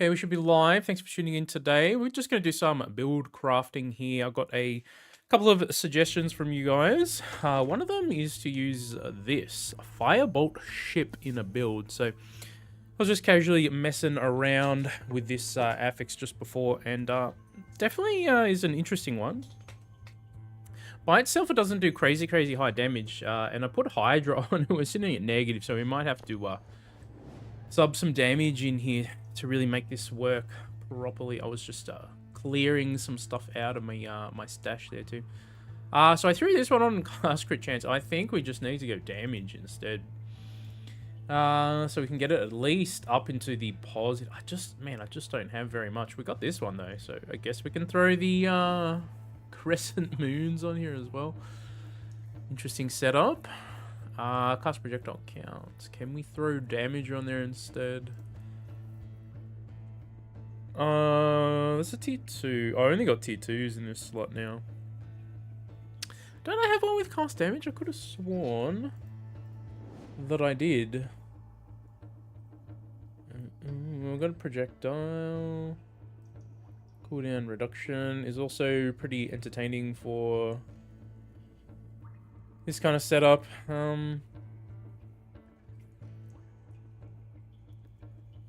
Okay, we should be live. Thanks for tuning in today. We're just going to do some build crafting here. I've got a couple of suggestions from you guys. One of them is to use this, a firebolt ship in a build. So I was just casually messing around with this affix just before, and definitely is an interesting one. By itself, it doesn't do crazy high damage, and I put Hydra on it. We're sitting at negative, so we might have to sub some damage in here to really make this work properly. I was just clearing some stuff out of my my stash there too. So I threw this one on cast crit chance. I think we just need to go damage instead. So we can get it at least up into the positive. I just don't have very much. We got this one though, so I guess we can throw the crescent moons on here as well. Interesting setup. Cast projectile count. Can we throw damage on there instead? That's a tier 2. I only got tier 2s in this slot now. Don't I have one with cast damage? I could have sworn that I did. We've got a projectile. Cooldown reduction is also pretty entertaining for this kind of setup.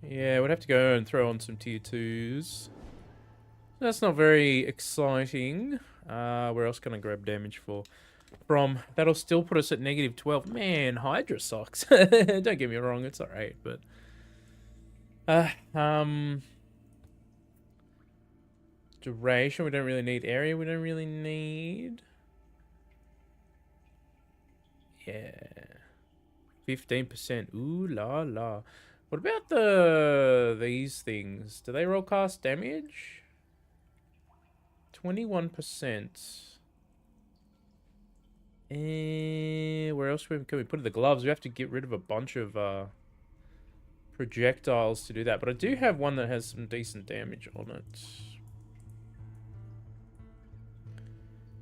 Yeah, we'd have to go and throw on some tier 2s. That's not very exciting. Where else can I grab damage from? That'll still put us at negative 12. Man, Hydra sucks. Don't get me wrong, it's alright, but duration, we don't really need. Area, we don't really need. Yeah. 15%. Ooh la la. What about these things? Do they roll cast damage? 21%. Where else can we put the gloves? We have to get rid of a bunch of projectiles to do that. But I do have one that has some decent damage on it.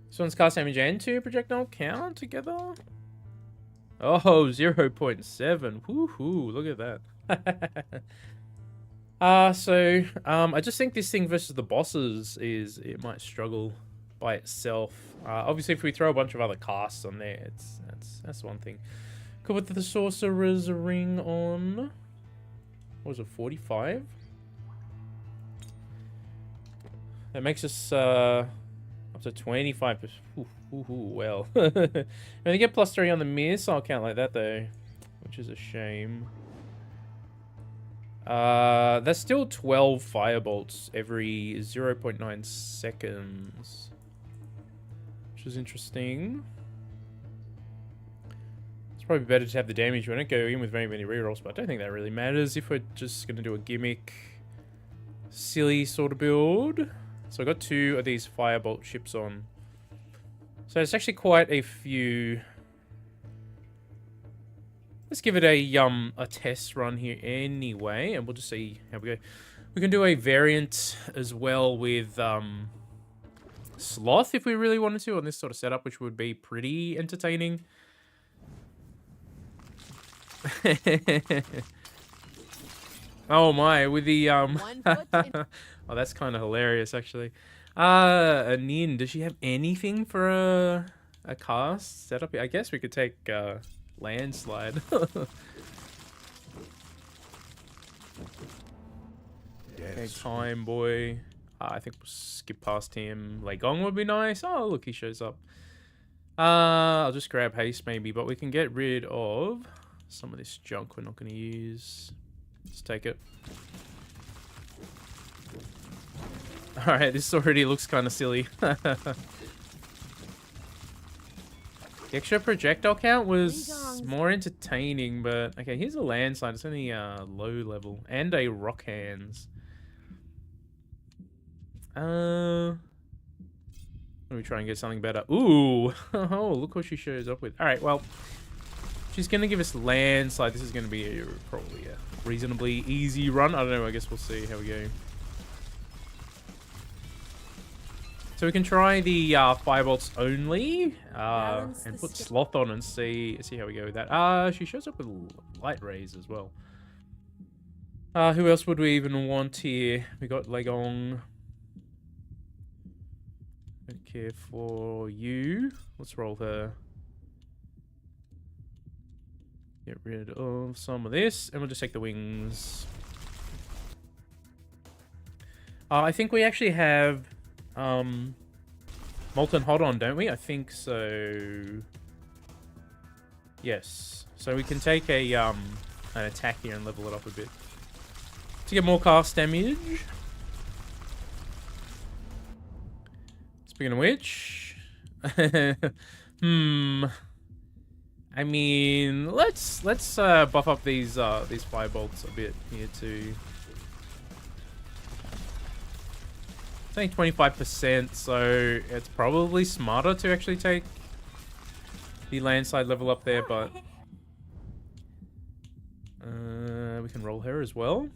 This one's cast damage and 2 projectile count together. Oh, 0.7. Woohoo, look at that. I just think this thing versus the bosses it might struggle by itself. Obviously, if we throw a bunch of other casts on there, that's one thing. Could put the sorcerer's ring on. What was it, 45? That makes us up to 25%. Well, we only get +3 on the missile count like that though, which is a shame. That's still 12 firebolts every 0.9 seconds, which is interesting. It's probably better to have the damage. We don't go in with very many rerolls, but I don't think that really matters if we're just going to do a gimmick, silly sort of build. So I got 2 of these firebolt ships on. So it's actually quite a few. Let's give it a test run here anyway, and we'll just see how we go. We can do a variant as well with Sloth if we really wanted to on this sort of setup, which would be pretty entertaining. Oh my, with the oh, that's kind of hilarious actually. Nin, does she have anything for a cast setup? I guess we could take landslide. Okay, time boy. I think we'll skip past him. Legong would be nice. Oh, look, he shows up. I'll just grab haste maybe, but we can get rid of some of this junk we're not going to use. Let's take it. Alright, this already looks kind of silly. The extra projectile count was more entertaining, but okay, here's a landslide. It's only low level and a rock hands. Let me try and get something better. Ooh, oh, look what she shows up with. All right, well, she's gonna give us landslide. This is gonna be probably a reasonably easy run. I don't know. I guess we'll see how we go. So we can try the firebolts only, and put Sloth on and see how we go with that. She shows up with light rays as well. Who else would we even want here? We got Legong. Don't care for you. Let's roll her. Get rid of some of this, and we'll just take the wings. I think we actually have Molten Hot on, don't we? I think so. Yes. So we can take a an attack here and level it up a bit to get more cast damage. Speaking of which, I mean, let's buff up these firebolts a bit here too. It's only 25%, so it's probably smarter to actually take the landslide level up there, but we can roll her as well.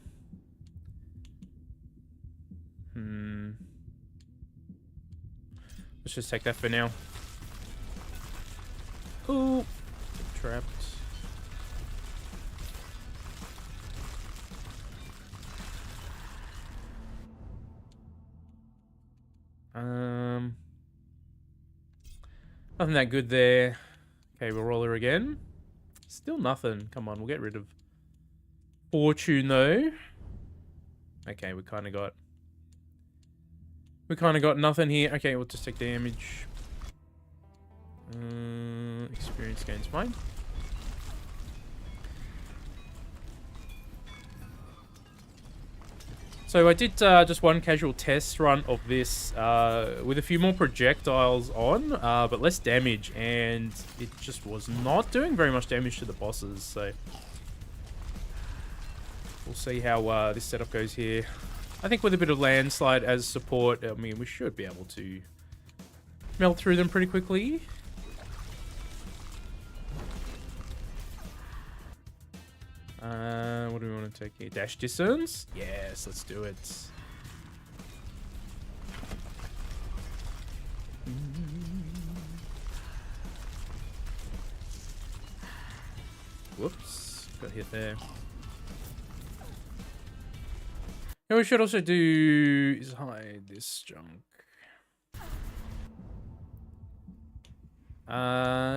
Let's just take that for now. Ooh, trapped. Nothing that good there. Okay, we'll roll her again. Still nothing. Come on, we'll get rid of Fortune though. Okay, we kind of got nothing here. Okay, we'll just take damage. Experience gain's fine. So I did just one casual test run of this with a few more projectiles on, but less damage, and it just was not doing very much damage to the bosses, so we'll see how this setup goes here. I think with a bit of landslide as support, I mean, we should be able to melt through them pretty quickly. What do we want to take here? Dash distance? Yes, let's do it. Whoops, got hit there. And we should also do is hide this junk.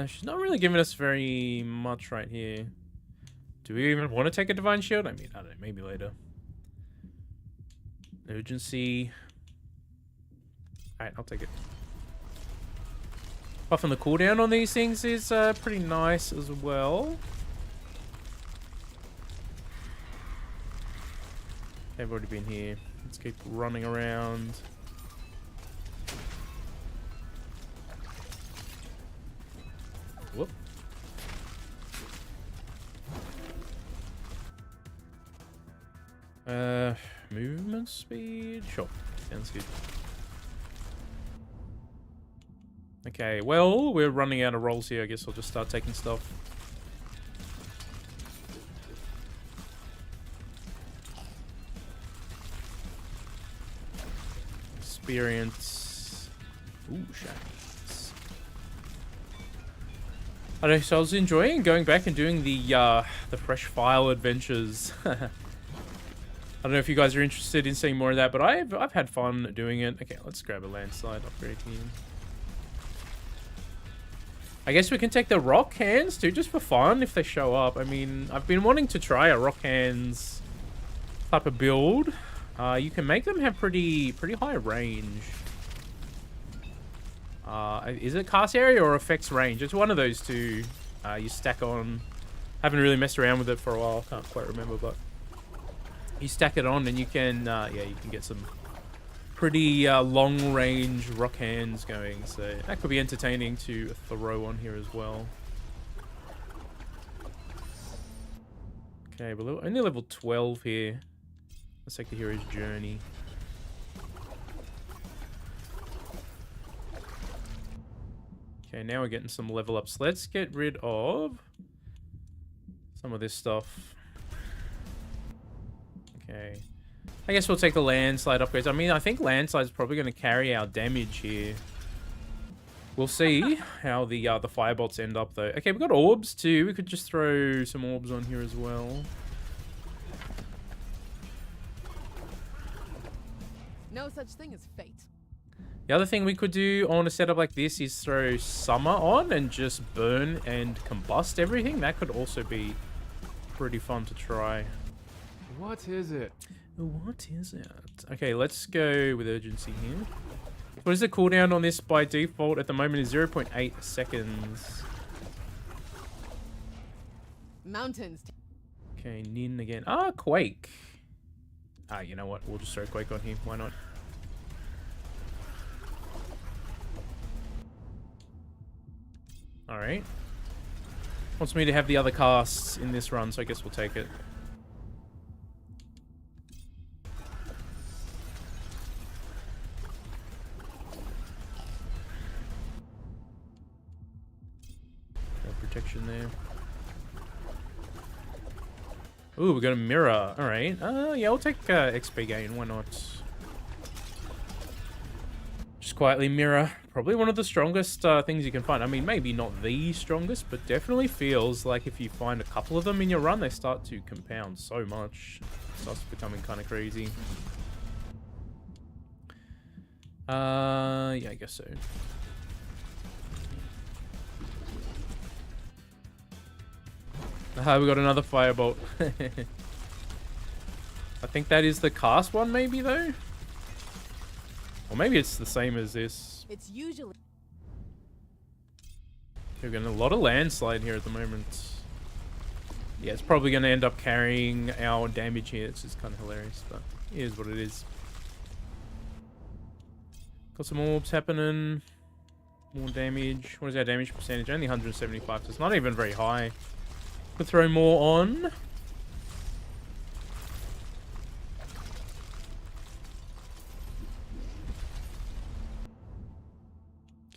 She's not really giving us very much right here. Do we even want to take a divine shield? I mean, I don't know, maybe later. Urgency. Alright, I'll take it. Buffing the cooldown on these things is pretty nice as well. They've already been here. Let's keep running around. Whoop. Movement speed? Sure. Sounds good. Okay, well, we're running out of rolls here. I guess I'll just start taking stuff. Experience. Ooh, shinies. I don't know, so I was enjoying going back and doing the fresh file adventures. I don't know if you guys are interested in seeing more of that, but I've had fun doing it. Okay, let's grab a landslide upgrade here. I guess we can take the rock hands too, just for fun if they show up. I mean, I've been wanting to try a rock hands type of build. You can make them have pretty high range. Is it cast area or effects range? It's one of those two. You stack on. Haven't really messed around with it for a while. Can't quite remember, but you stack it on and you can, yeah, you can get some pretty long range rock hands going. So that could be entertaining to throw on here as well. Okay, we're only level 12 here. Let's take the hero's journey. Okay, now we're getting some level ups. Let's get rid of some of this stuff. Okay. I guess we'll take the landslide upgrades. I mean, I think landslide's probably going to carry our damage here. We'll see how the firebolts end up, though. Okay, we've got orbs, too. We could just throw some orbs on here as well. No such thing as fate. The other thing we could do on a setup like this is throw summer on and just burn and combust everything. That could also be pretty fun to try. What is it? What is it? Okay, let's go with urgency here. What is the cooldown on this by default at the moment is 0.8 seconds. Mountains. Okay, Nin again. Ah, Quake. Ah, you know what? We'll just throw Quake on here. Why not? Alright. Wants me to have the other casts in this run, so I guess we'll take it. No protection there. Ooh, we got a mirror. Alright. Yeah, we'll take XP gain. Why not? Just quietly mirror. Probably one of the strongest things you can find. I mean, maybe not the strongest, but definitely feels like if you find a couple of them in your run, they start to compound so much. It starts becoming kind of crazy. Yeah, I guess so. We got another firebolt. I think that is the cast one, maybe, though? Or maybe it's the same as this. It's usually. We're getting a lot of landslide here at the moment. Yeah, it's probably going to end up carrying our damage here. It's just kind of hilarious, but it is what it is. Got some orbs happening. More damage. What is our damage percentage? Only 175, so it's not even very high. Could throw more on.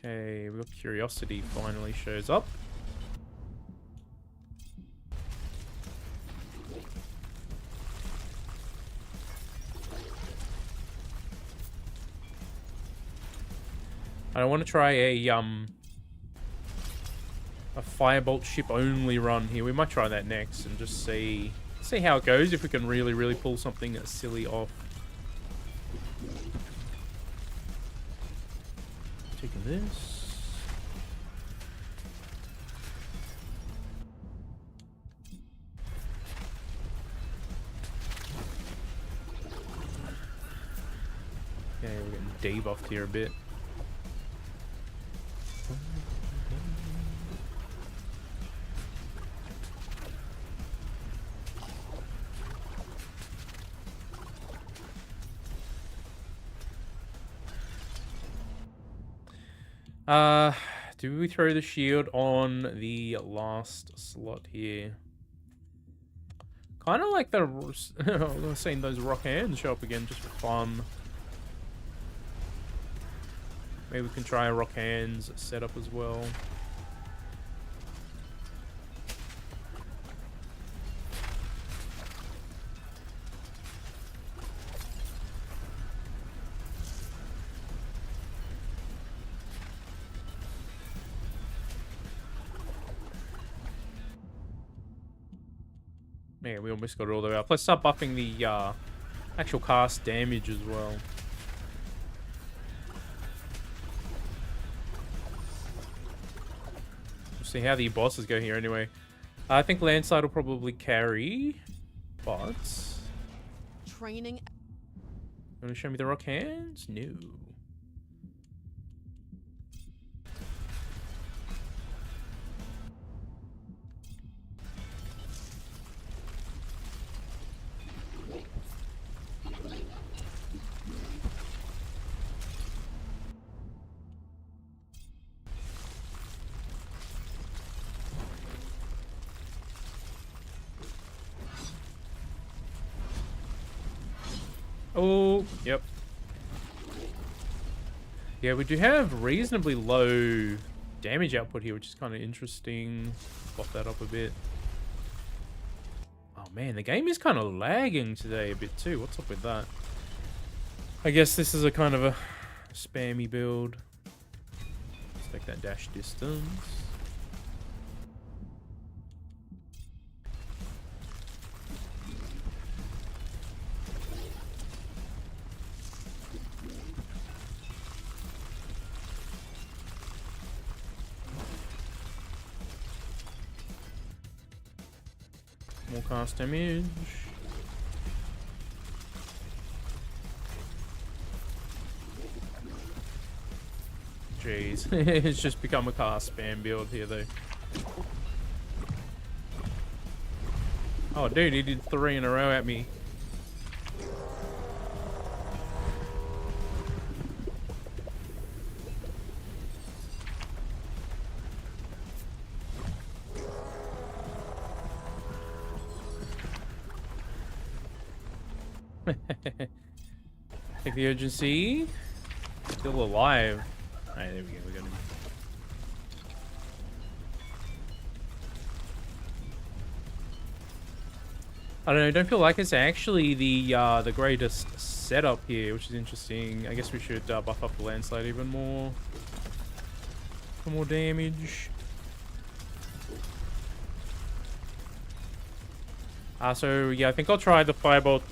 Okay, we got Curiosity finally shows up. I want to try a firebolt ship only run here. We might try that next and just see how it goes, if we can really pull something silly off. Taking this. Okay, we're getting debuffed here a bit. Do we throw the shield on the last slot here? Kind of like the... I was saying those rock hands show up again just for fun. Maybe we can try a rock hands setup as well. Yeah, we almost got it all the way up. Let's start buffing the actual cast damage as well. We'll see how the bosses go here anyway. I think Landslide will probably carry, but... Training. You want to show me the rock hands? No. Oh, yep. Yeah, we do have reasonably low damage output here, which is kind of interesting. Buff that up a bit. Oh man, the game is kind of lagging today a bit too. What's up with that? I guess this is a kind of a spammy build. Let's take that dash distance. More cast damage. Jeez, it's just become a cast spam build here though. Oh dude, he did 3 in a row at me. Take the urgency. Still alive. Alright, there we go. We got him. I don't know. Don't feel like it's actually the greatest setup here, which is interesting. I guess we should buff up the landslide even more. For more damage. So yeah, I think I'll try the firebolt.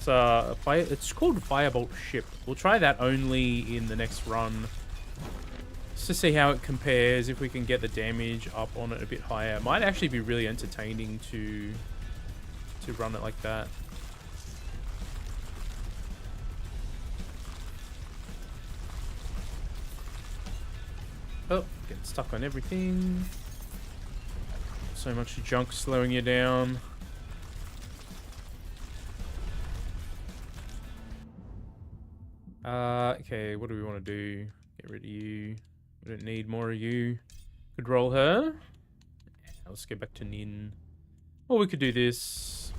It's called firebolt ship. We'll try that only in the next run, just to see how it compares. If we can get the damage up on it a bit higher, it might actually be really entertaining to run it like that. Oh, getting stuck on everything. So much junk slowing you down. Okay, what do we want to do? Get rid of you. We don't need more of you. Could roll her. Yeah, let's get back to Nin. Or we could do this.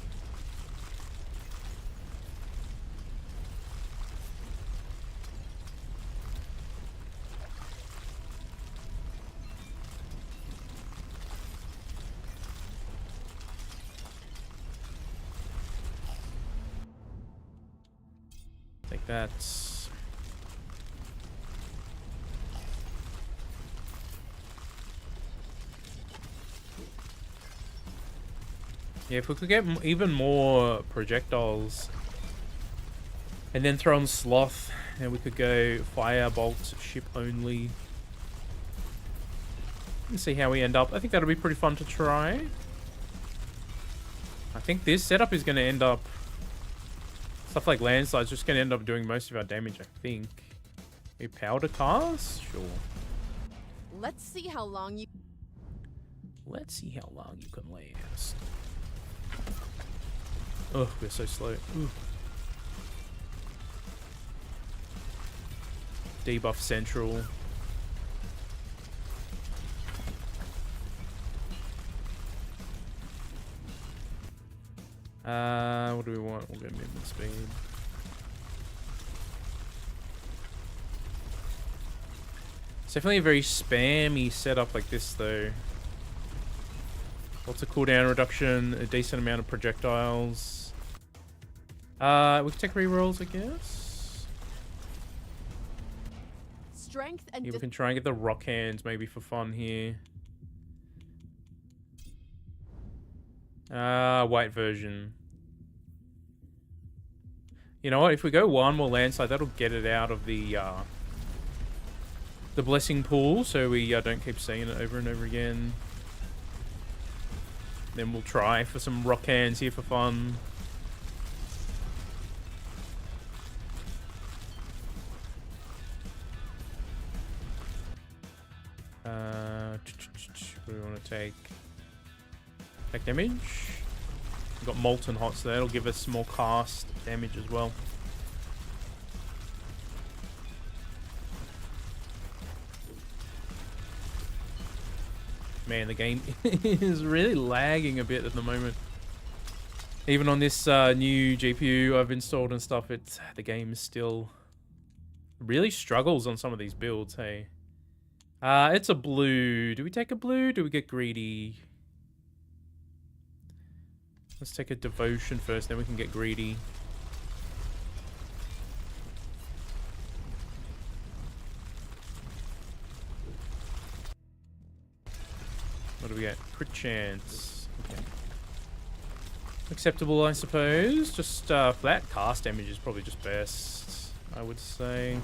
Take that. Yeah, if we could get even more projectiles and then throw on Sloth, and we could go Firebolt ship only and see how we end up. I think that'll be pretty fun to try. I think this setup is going to end up, stuff like landslides, just going to end up doing most of our damage, I think. A powder cast? Sure. Let's see how long you can last. Oh, we're so slow. Ooh. Debuff central. What do we want? We'll go movement speed. It's definitely a very spammy setup like this though. Lots of cooldown reduction, a decent amount of projectiles. We can take rerolls, I guess. strength and Yeah, we can try and get the rock hands maybe for fun here. White version. You know what? If we go one more landslide, that'll get it out of the blessing pool, so we don't keep seeing it over and over again. Then we'll try for some rock hands here for fun. What do we want to take? Take damage. We've got Molten Hot, so that'll give us more cast damage as well. Man, the game is really lagging a bit at the moment. Even on this new GPU I've installed and stuff, the game still really struggles on some of these builds, hey. It's a blue. Do we take a blue? Do we get greedy? Let's take a devotion first, then we can get greedy. What do we get? Crit chance. Okay. Acceptable, I suppose. Just flat cast damage is probably just best, I would say.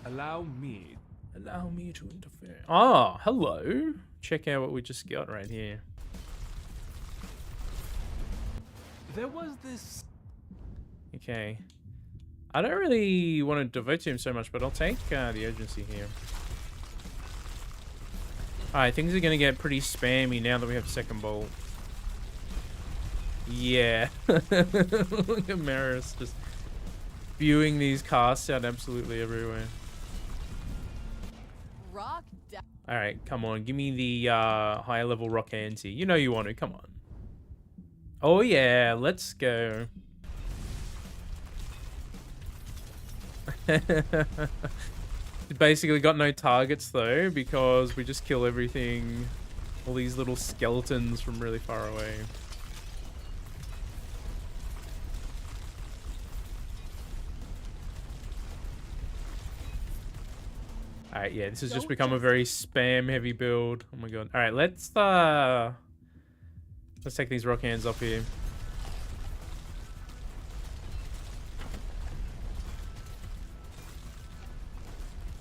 Allow me to interfere. Ah, hello. Check out what we just got right here. There was this. Okay. I don't really want to devote to him so much, but I'll take the urgency here. Alright, things are going to get pretty spammy now that we have second bolt. Yeah. Look at Maris just spewing these casts out absolutely everywhere. Rock down. Alright, come on. Give me the higher level rock hands here. You know you want to. Come on. Oh yeah, let's go. Basically got no targets though, because we just kill everything. All these little skeletons from really far away. Alright, yeah, this has just become a very spam heavy build. Oh my god. Alright, let's take these rock hands up here.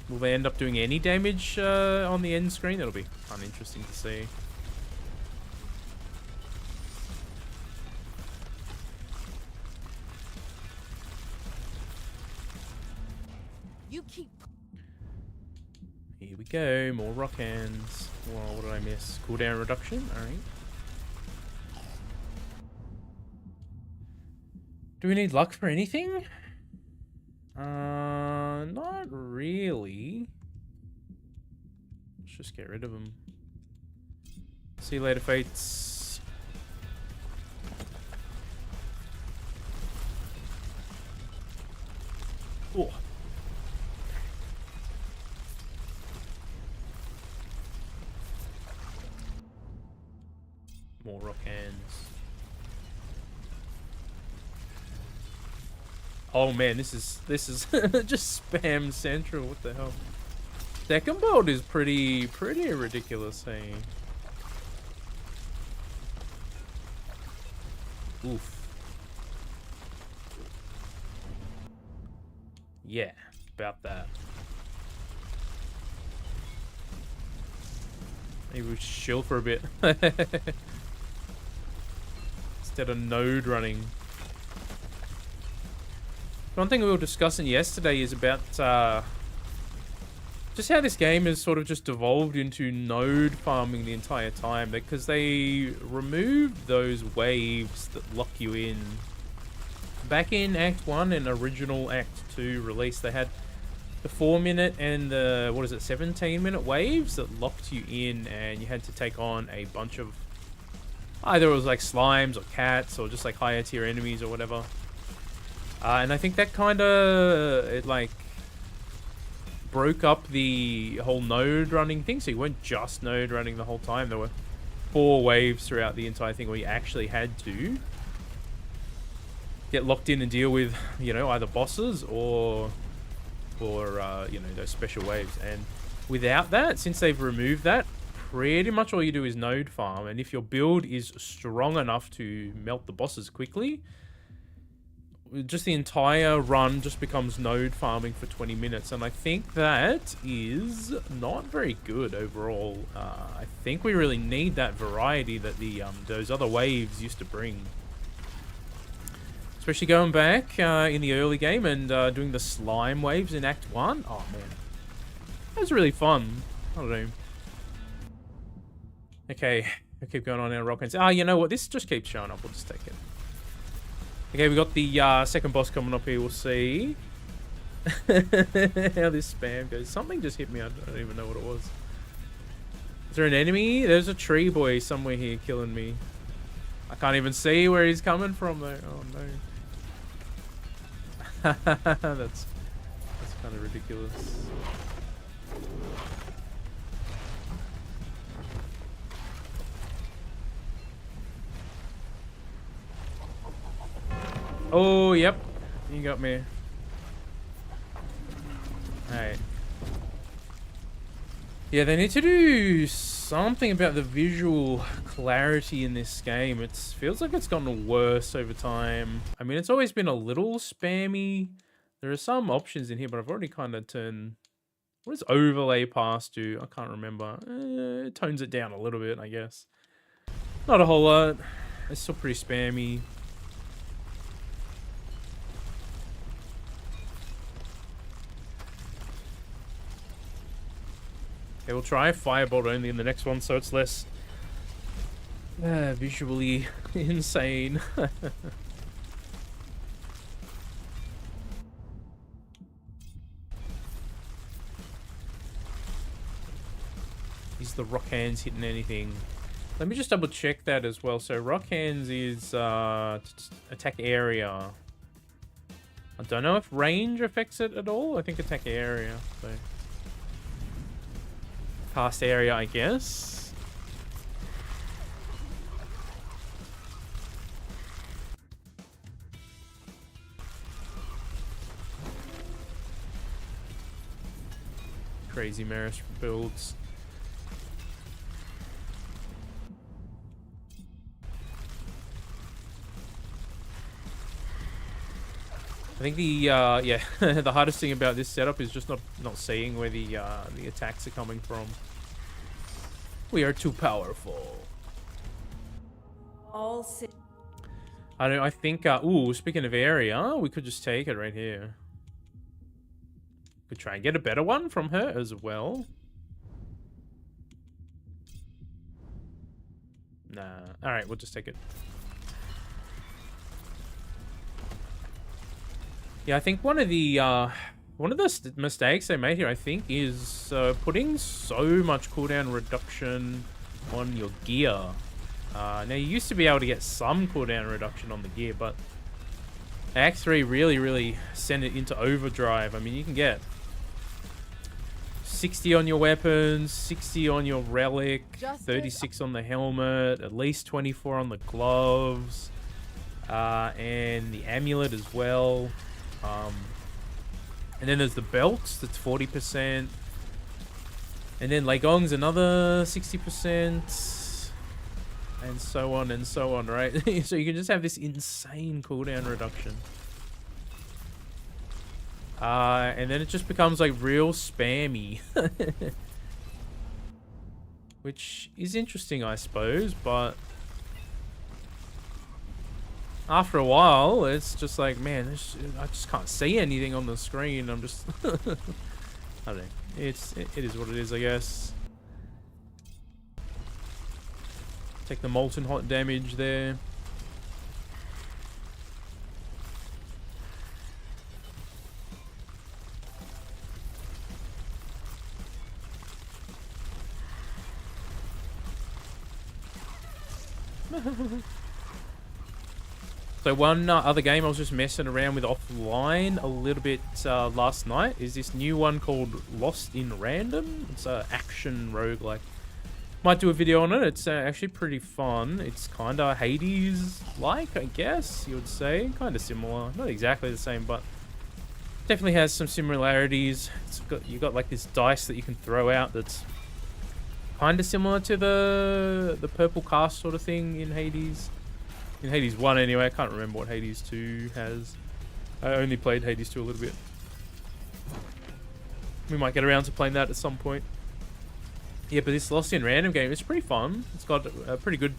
Will they end up doing any damage on the end screen? That'll be uninteresting to see. You keep. Here we go, more rock hands. Whoa, what did I miss? Cooldown reduction? Alright. Do we need luck for anything? Not really. Let's just get rid of them. See you later, Fates. Oh. More rock hands. Oh man, this is just spam central. What the hell? Second build is pretty ridiculous, hey. Oof. Yeah, about that. Maybe we should chill for a bit. Instead of node running. One thing we were discussing yesterday is about just how this game has sort of just devolved into node farming the entire time, because they removed those waves that lock you in. Back in Act 1 and original Act 2 release, they had the 4-minute and the, 17-minute waves that locked you in, and you had to take on a bunch of, either it was like slimes or cats or just like higher tier enemies or whatever. And I think that kind of, it like broke up the whole node running thing, so you weren't just node running the whole time. There were 4 waves throughout the entire thing where you actually had to get locked in and deal with, you know, either bosses or you know, those special waves. And without that, since they've removed that, pretty much all you do is node farm. And if your build is strong enough to melt the bosses quickly, just the entire run just becomes node farming for 20 minutes. And I think that is not very good overall. I think we really need that variety that the those other waves used to bring. Especially going back in the early game and doing the slime waves in Act 1. Oh, man. That was really fun. I don't know. Okay. I keep going on our rock hands. Ah, you know what? This just keeps showing up. We'll just take it. Okay, we got the second boss coming up here. We'll see how this spam goes. Something just hit me. I don't even know what it was. Is there an enemy? There's a tree boy somewhere here killing me. I can't even see where he's coming from though. Oh no. That's kind of ridiculous. Oh, yep. You got me. Alright. Yeah, they need to do something about the visual clarity in this game. It feels like it's gotten worse over time. I mean, it's always been a little spammy. There are some options in here, but I've already kind of turned... What does overlay pass do? I can't remember. It tones it down a little bit, I guess. Not a whole lot. It's still pretty spammy. Okay, we'll try Firebolt only in the next one, so it's less visually insane. Is the rock hands hitting anything? Let me just double check that as well. So rock hands is attack area. I don't know if range affects it at all. I think attack area. So cast area, I guess. Crazy Maris builds. I think the yeah, the hardest thing about this setup is just not seeing where the attacks are coming from. We are too powerful. I don't know, I think ooh, speaking of area, we could just take it right here. Could try and get a better one from her as well. Nah. Alright, we'll just take it. Yeah, I think one of the mistakes they made here, I think, is putting so much cooldown reduction on your gear. Now, you used to be able to get some cooldown reduction on the gear, but Act 3 really sent it into overdrive. I mean, you can get 60 on your weapons, 60 on your relic, 36 on the helmet, at least 24 on the gloves, and the amulet as well. And then there's the belts, that's 40%. And then Legong's another 60%. And so on, right? So you can just have this insane cooldown reduction. And then it just becomes like real spammy. Which is interesting, I suppose, but after a while, it's just like, man, I just can't see anything on the screen. I'm just, I don't know. It is what it is, I guess. Take the molten hot damage there. So one other game I was just messing around with offline a little bit last night is this new one called Lost in Random. It's an action roguelike. Might do a video on it. It's actually pretty fun. It's kind of Hades-like, I guess you would say. Kind of similar. Not exactly the same, but definitely has some similarities. You got like this dice that you can throw out that's kind of similar to the purple cast sort of thing in Hades. In Hades 1 anyway, I can't remember what Hades 2 has. I only played Hades 2 a little bit. We might get around to playing that at some point. Yeah, but this Lost in Random game is pretty fun. It's got a pretty good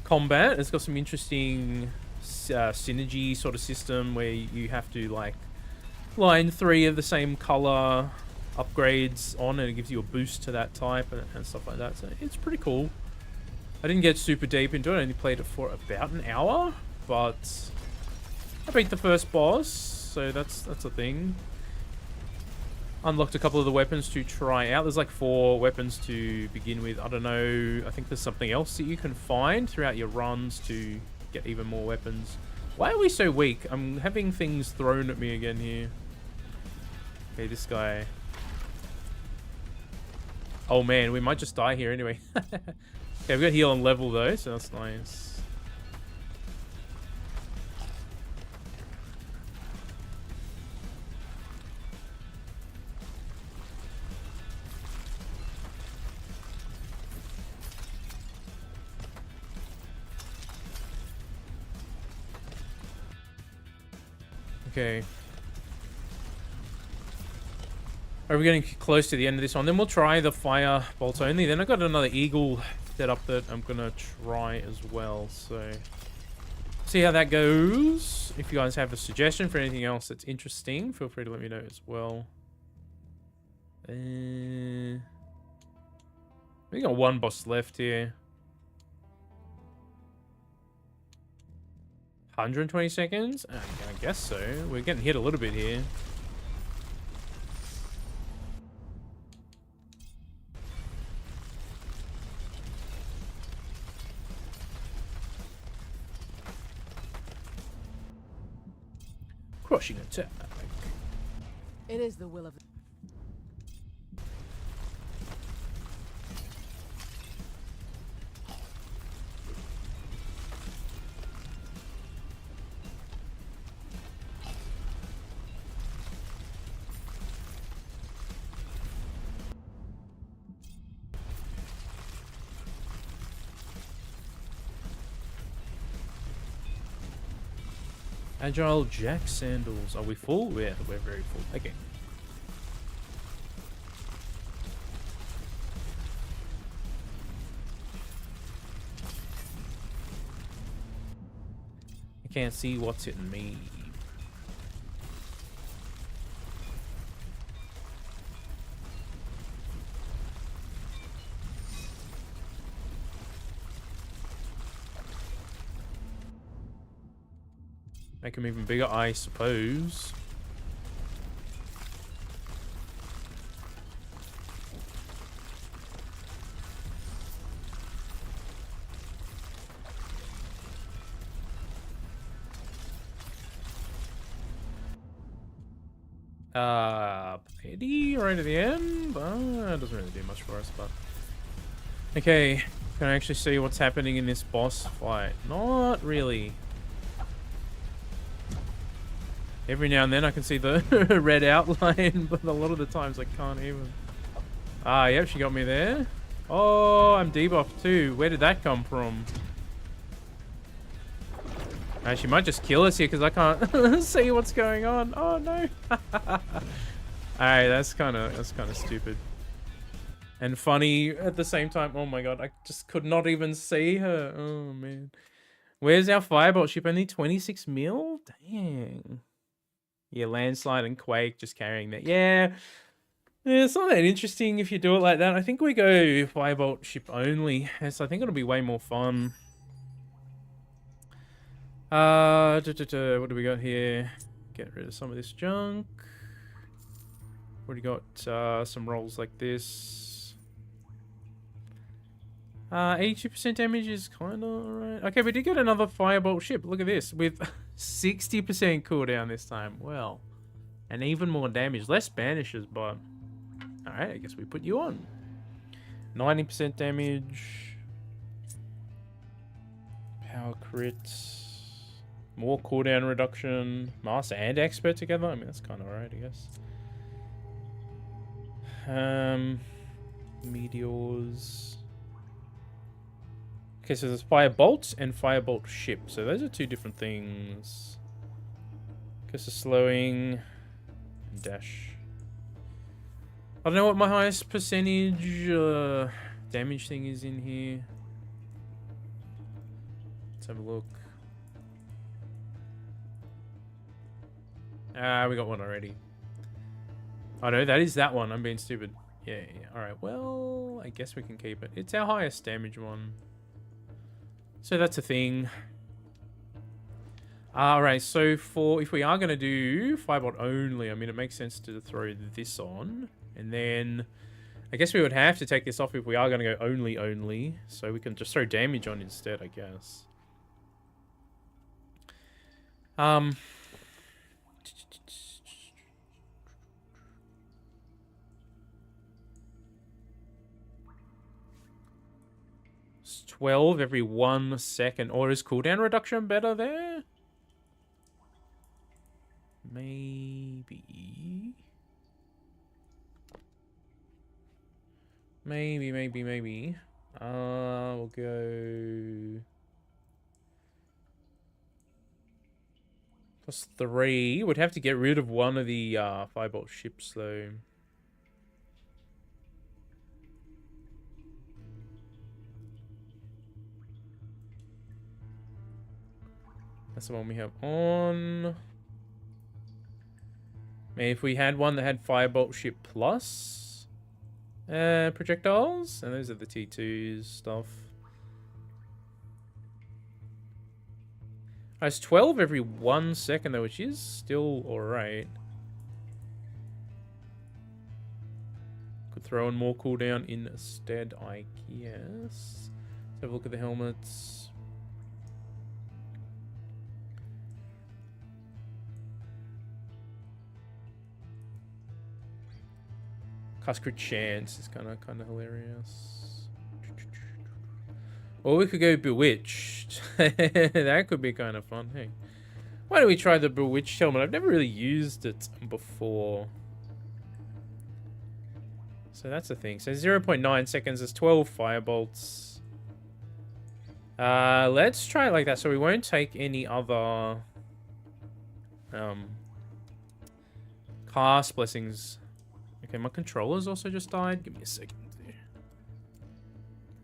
combat. It's got some interesting synergy sort of system where you have to like line 3 of the same color upgrades on and it gives you a boost to that type and stuff like that. So it's pretty cool. I didn't get super deep into it. I only played it for about an hour, but I beat the first boss, so that's a thing. Unlocked a couple of the weapons to try out. There's like 4 weapons to begin with. I don't know. I think there's something else that you can find throughout your runs to get even more weapons. Why are we so weak? I'm having things thrown at me again here. Okay, this guy. Oh man, we might just die here anyway. Okay, we got heal on level though, so that's nice. Okay. Are we getting close to the end of this one? Then we'll try the fire bolts only. Then I got another eagle setup that I'm gonna try as well. So see how that goes. If you guys have a suggestion for anything else that's interesting, feel free to let me know as well. We got one boss left here. 120 seconds? I guess so. We're getting hit a little bit here. Crushing attack. It is the will of. Agile Jack sandals. Are we full? Yeah, we're very full. Okay. I can't see what's hitting me. Make them even bigger, I suppose. Pity right at the end. It doesn't really do much for us, but okay. Can I actually see what's happening in this boss fight? Not really. Every now and then I can see the red outline, but a lot of the times I can't even. Ah, yep, she got me there. Oh, I'm debuffed too. Where did that come from? She might just kill us here because I can't see what's going on. Oh no. Alright, that's kind of stupid. And funny at the same time. Oh my god, I just could not even see her. Oh man. Where's our firebolt ship? Only 26 mil? Dang. Yeah, landslide and quake just carrying that. Yeah, it's not that interesting if you do it like that. I think we go firebolt ship only. Yes, I think it'll be way more fun. What do we got here? Get rid of some of this junk. Already got some rolls like this. 82% damage is kind of alright. Okay, we did get another firebolt ship. Look at this. With 60% cooldown this time. Well, and even more damage. Less banishes, but... Alright, I guess we put you on. 90% damage. Power crits. More cooldown reduction. Master and expert together. I mean, that's kind of alright, I guess. Meteors. Okay, so there's firebolt and firebolt ship. So those are two different things. Guess the slowing and dash. I don't know what my highest percentage damage thing is in here. Let's have a look. We got one already. Oh no, that is that one. I'm being stupid. Yeah. Alright, well, I guess we can keep it. It's our highest damage one. So that's a thing. Alright, so for if we are going to do firebolt only, I mean, it makes sense to throw this on. And then I guess we would have to take this off if we are going to go only. So we can just throw damage on instead, I guess. 12 every 1 second. Or is cooldown reduction better there? Maybe. Maybe. We'll go... +3. Would have to get rid of one of the firebolt ships, though. That's the one we have on. Maybe if we had one that had firebolt ship plus. Projectiles, and those are the T2s stuff. It's 12 every 1 second though, which is still alright. Could throw in more cooldown instead, I guess. Let's have a look at the helmets. Cast crit chance is kind of hilarious. Or we could go bewitched. That could be kind of fun. Hey, why don't we try the bewitched helmet? I've never really used it before. So that's the thing. So 0.9 seconds is 12 firebolts. Let's try it like that. So we won't take any other cast blessings. Okay, my controller's also just died. Give me a second.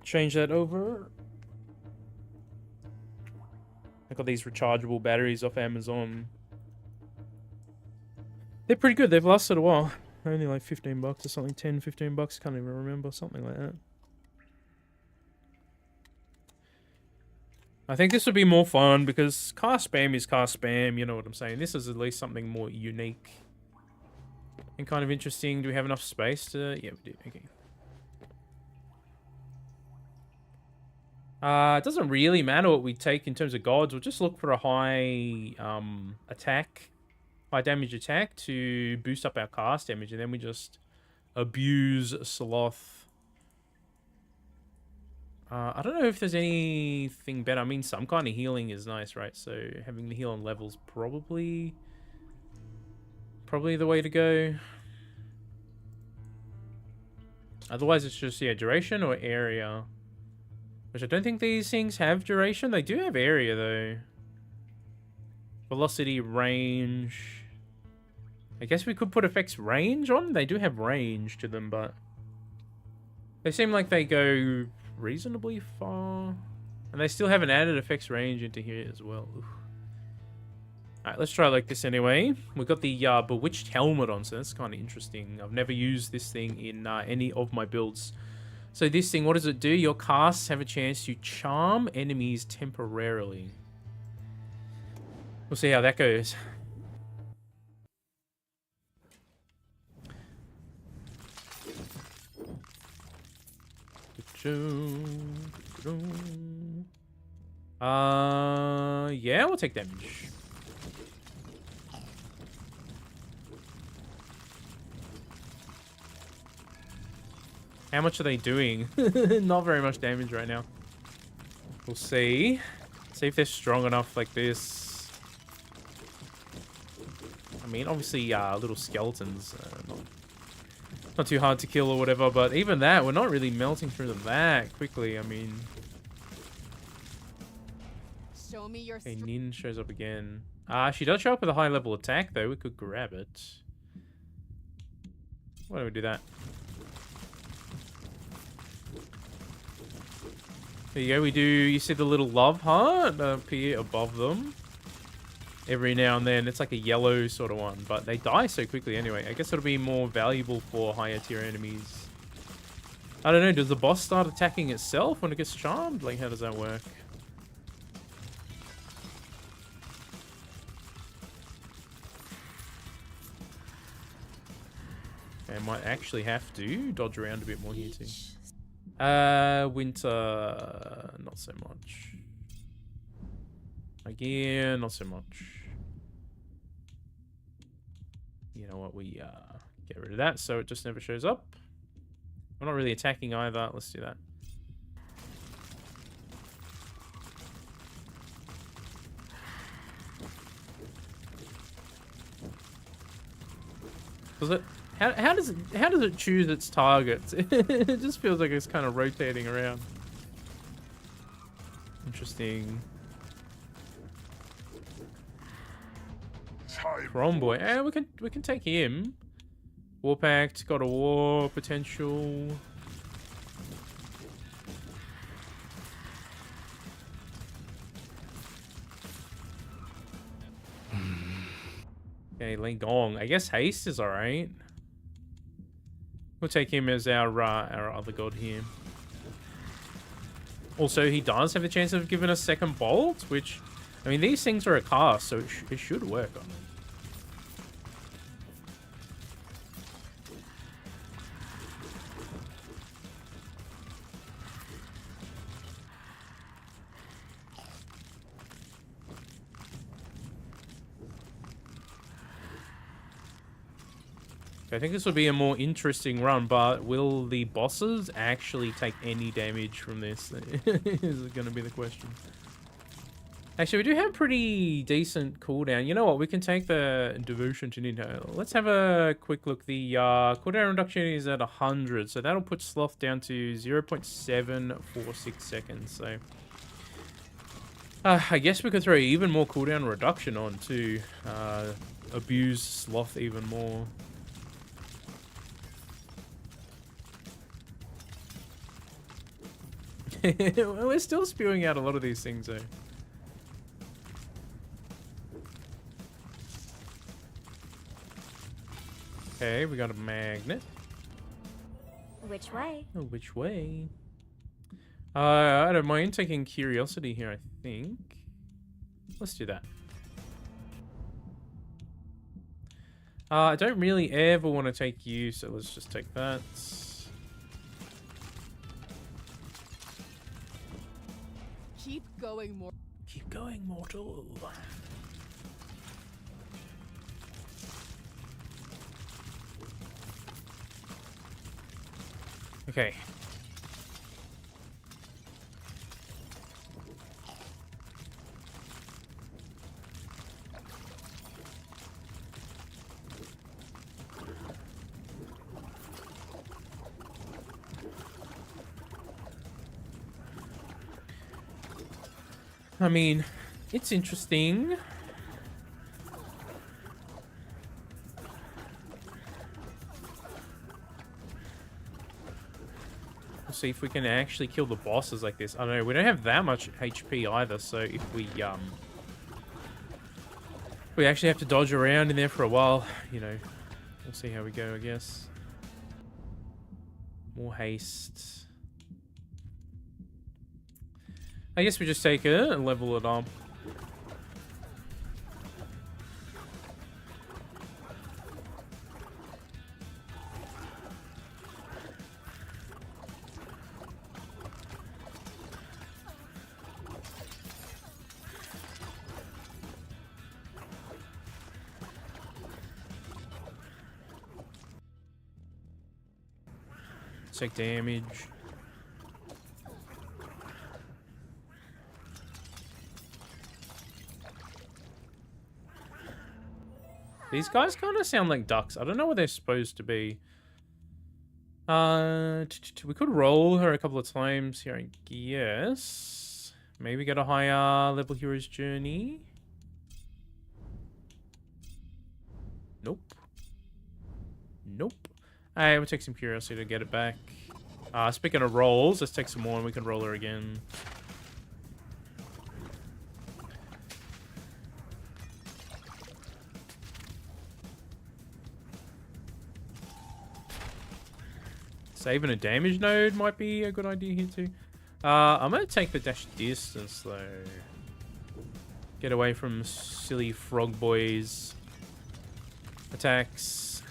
Change that over. I got these rechargeable batteries off Amazon. They're pretty good. They've lasted a while. Only like 15 bucks or something. 10, 15 bucks. Can't even remember. Something like that. I think this would be more fun because cast spam is cast spam. You know what I'm saying? This is at least something more unique and kind of interesting. Do we have enough space to... Yeah, we do. Okay. It doesn't really matter what we take in terms of gods. We'll just look for a high attack, high damage attack to boost up our cast damage, and then we just abuse Sloth. I don't know if there's anything better. I mean, some kind of healing is nice, right? So having the heal on levels probably the way to go. Otherwise, it's just, yeah, duration or area. Which I don't think these things have duration. They do have area, though. Velocity, range. I guess we could put effects range on. They do have range to them, but... they seem like they go reasonably far. And they still have an added effects range into here as well. Alright, let's try like this anyway. We've got the Bewitched helmet on, so that's kind of interesting. I've never used this thing in any of my builds. So this thing, what does it do? Your casts have a chance to charm enemies temporarily. We'll see how that goes. Yeah, we'll take damage. How much are they doing? Not very much damage right now. We'll see. See if they're strong enough like this. I mean, obviously, little skeletons. Not too hard to kill or whatever, but even that, we're not really melting through them that quickly. I mean... Show me your okay, Nin shows up again. She does show up with a high level attack, though. We could grab it. Why don't we do that? There you go, we do, you see the little love heart appear above them. Every now and then, it's like a yellow sort of one, but they die so quickly anyway. I guess it'll be more valuable for higher tier enemies. I don't know, does the boss start attacking itself when it gets charmed? Like, how does that work? Okay, I might actually have to dodge around a bit more here too. Winter, not so much. Again, not so much. You know what, we get rid of that so it just never shows up. We're not really attacking either. Let's do that. Does it? How does it choose its targets? It just feels like it's kind of rotating around. Interesting. Romboy. We can take him. War Pact, got a war potential. Okay, Ling Gong. I guess haste is alright. We'll take him as our other god here. Also, he does have a chance of giving us second bolt, which, I mean, these things are a cast, so it should work on them. I think this will be a more interesting run, but will the bosses actually take any damage from this? Is going to be the question. Actually, we do have pretty decent cooldown. You know what? We can take the devotion to Nintendo. Let's have a quick look. The cooldown reduction is at 100, so that'll put Sloth down to 0.746 seconds. So I guess we could throw even more cooldown reduction on to abuse Sloth even more. We're still spewing out a lot of these things, though. Okay, we got a magnet. Which way? Oh, which way? I don't mind taking curiosity here, I think. Let's do that. I don't really ever want to take you, so let's just take that. Keep going, more. Keep going, mortal. Okay. I mean, it's interesting. We'll see if we can actually kill the bosses like this. I don't know, we don't have that much HP either, so if we actually have to dodge around in there for a while, you know, we'll see how we go, I guess. More haste. I guess we just take it and level it up. Take damage. These guys kind of sound like ducks. I don't know what they're supposed to be. We could roll her a couple of times here, I guess. Maybe get a higher level hero's journey. Nope. Nope. Alright, we'll take some curiosity to get it back. Speaking of rolls, let's take some more and we can roll her again. Saving a damage node might be a good idea here too. I'm going to take the dash distance though. Get away from silly frog boys. Attacks.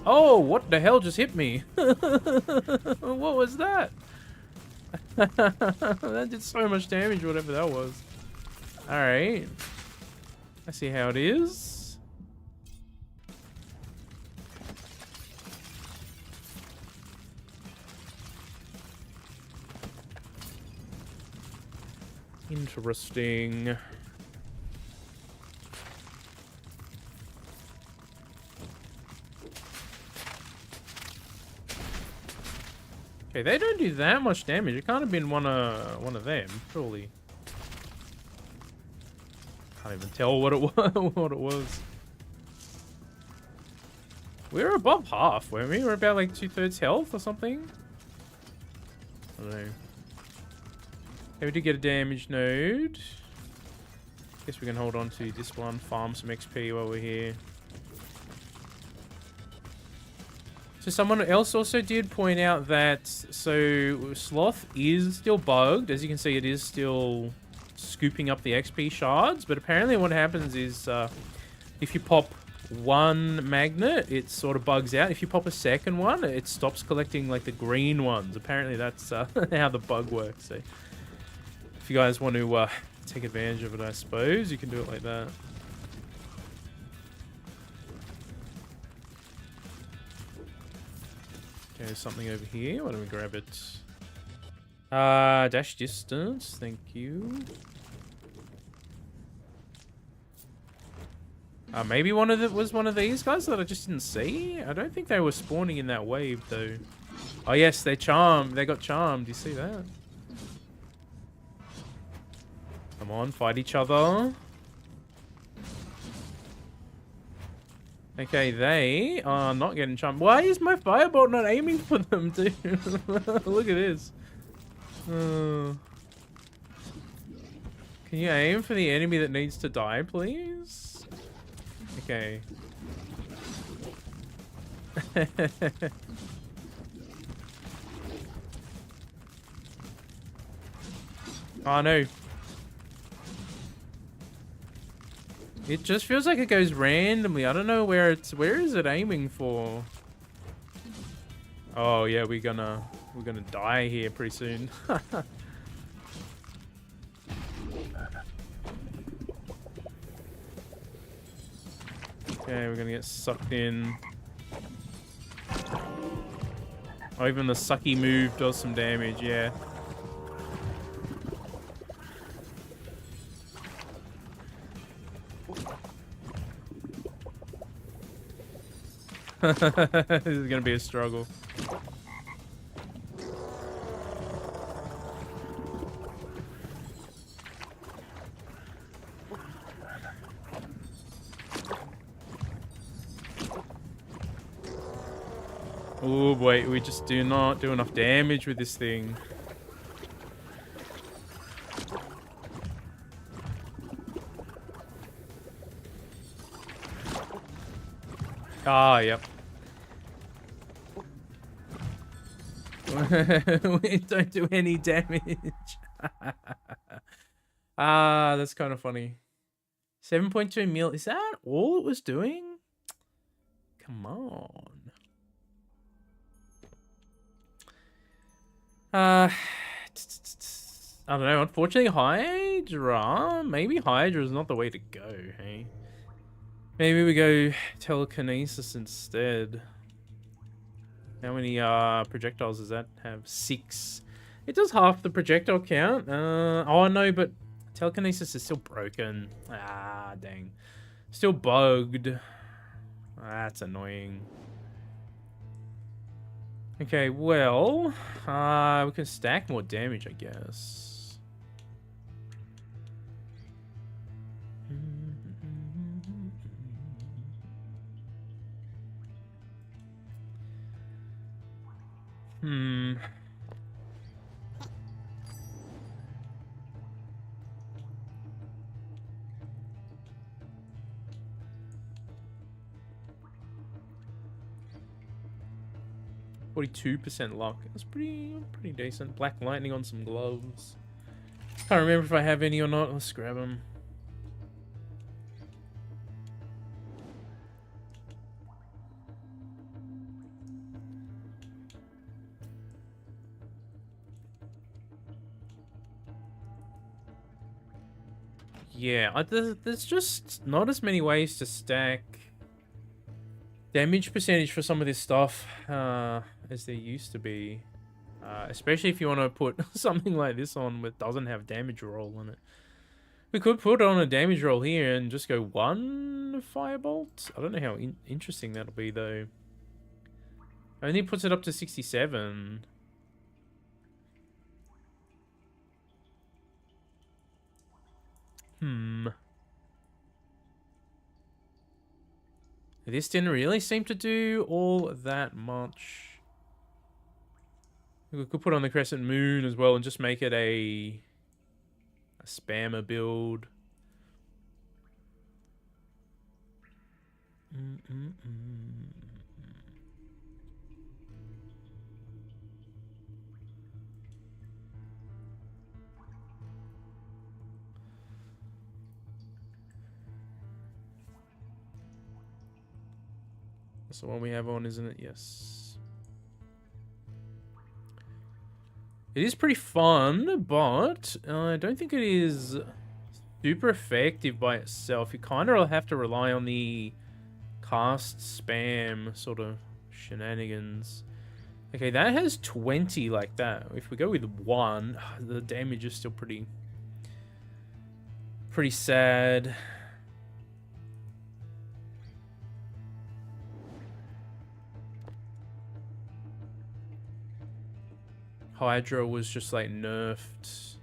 Oh, what the hell just hit me? What was that? That did so much damage, whatever that was. Alright. I see how it is. Interesting. Okay, they don't do that much damage. It can't have been one of them, surely. Can't even tell what it was. What it was. We were above half, weren't we? We were about like 2/3 health or something. I don't know. Okay, we did get a damage node. Guess we can hold on to this one, farm some XP while we're here. So someone else also did point out that, so Sloth is still bugged. As you can see, it is still scooping up the XP shards, but apparently what happens is if you pop one magnet, it sort of bugs out. If you pop a second one, it stops collecting like the green ones. Apparently that's how the bug works. So if you guys want to take advantage of it, I suppose you can do it like that. Okay, there's something over here. Why don't we grab it? Dash distance. Thank you. Maybe one of was one of these guys that I just didn't see. I don't think they were spawning in that wave though. Oh yes, they're charmed. They got charmed. You see that? Come on, fight each other. Okay, they are not getting charmed. Why is my firebolt not aiming for them, dude? Look at this. Can you aim for the enemy that needs to die, please? Okay. Oh no. It just feels like it goes randomly. I don't know where is it aiming for? Oh yeah, we're gonna die here pretty soon. Okay, we're gonna get sucked in. Oh, even the sucky move does some damage, yeah. This is gonna be a struggle. Oh wait, we just do not do enough damage with this thing. Ah, yep. We don't do any damage. Ah, that's kind of funny. 7.2 mil. Is that all it was doing? Come on. I don't know. Unfortunately, Hydra. Maybe Hydra is not the way to go, hey? Maybe we go telekinesis instead. How many projectiles does that have? 6. It does half the projectile count. Oh no, but telekinesis is still broken. Ah, dang. Still bugged. That's annoying. Okay, well, we can stack more damage, I guess. Hmm. %42 luck. That's pretty decent. Black lightning on some gloves. Can't remember if I have any or not. Let's grab them. Yeah, there's just not as many ways to stack damage percentage for some of this stuff as there used to be. Especially if you want to put something like this on that doesn't have damage roll on it. We could put on a damage roll here and just go 1 firebolt. I don't know how interesting that'll be though. Only puts it up to 67. This didn't really seem to do all that much. We could put on the Crescent Moon as well and just make it a spammer build. That's the one we have on, isn't it? Yes. It is pretty fun, but I don't think it is super effective by itself. You kind of have to rely on the cast spam sort of shenanigans. Okay, that has 20 like that. If we go with 1, the damage is still pretty sad. Hydra was just like nerfed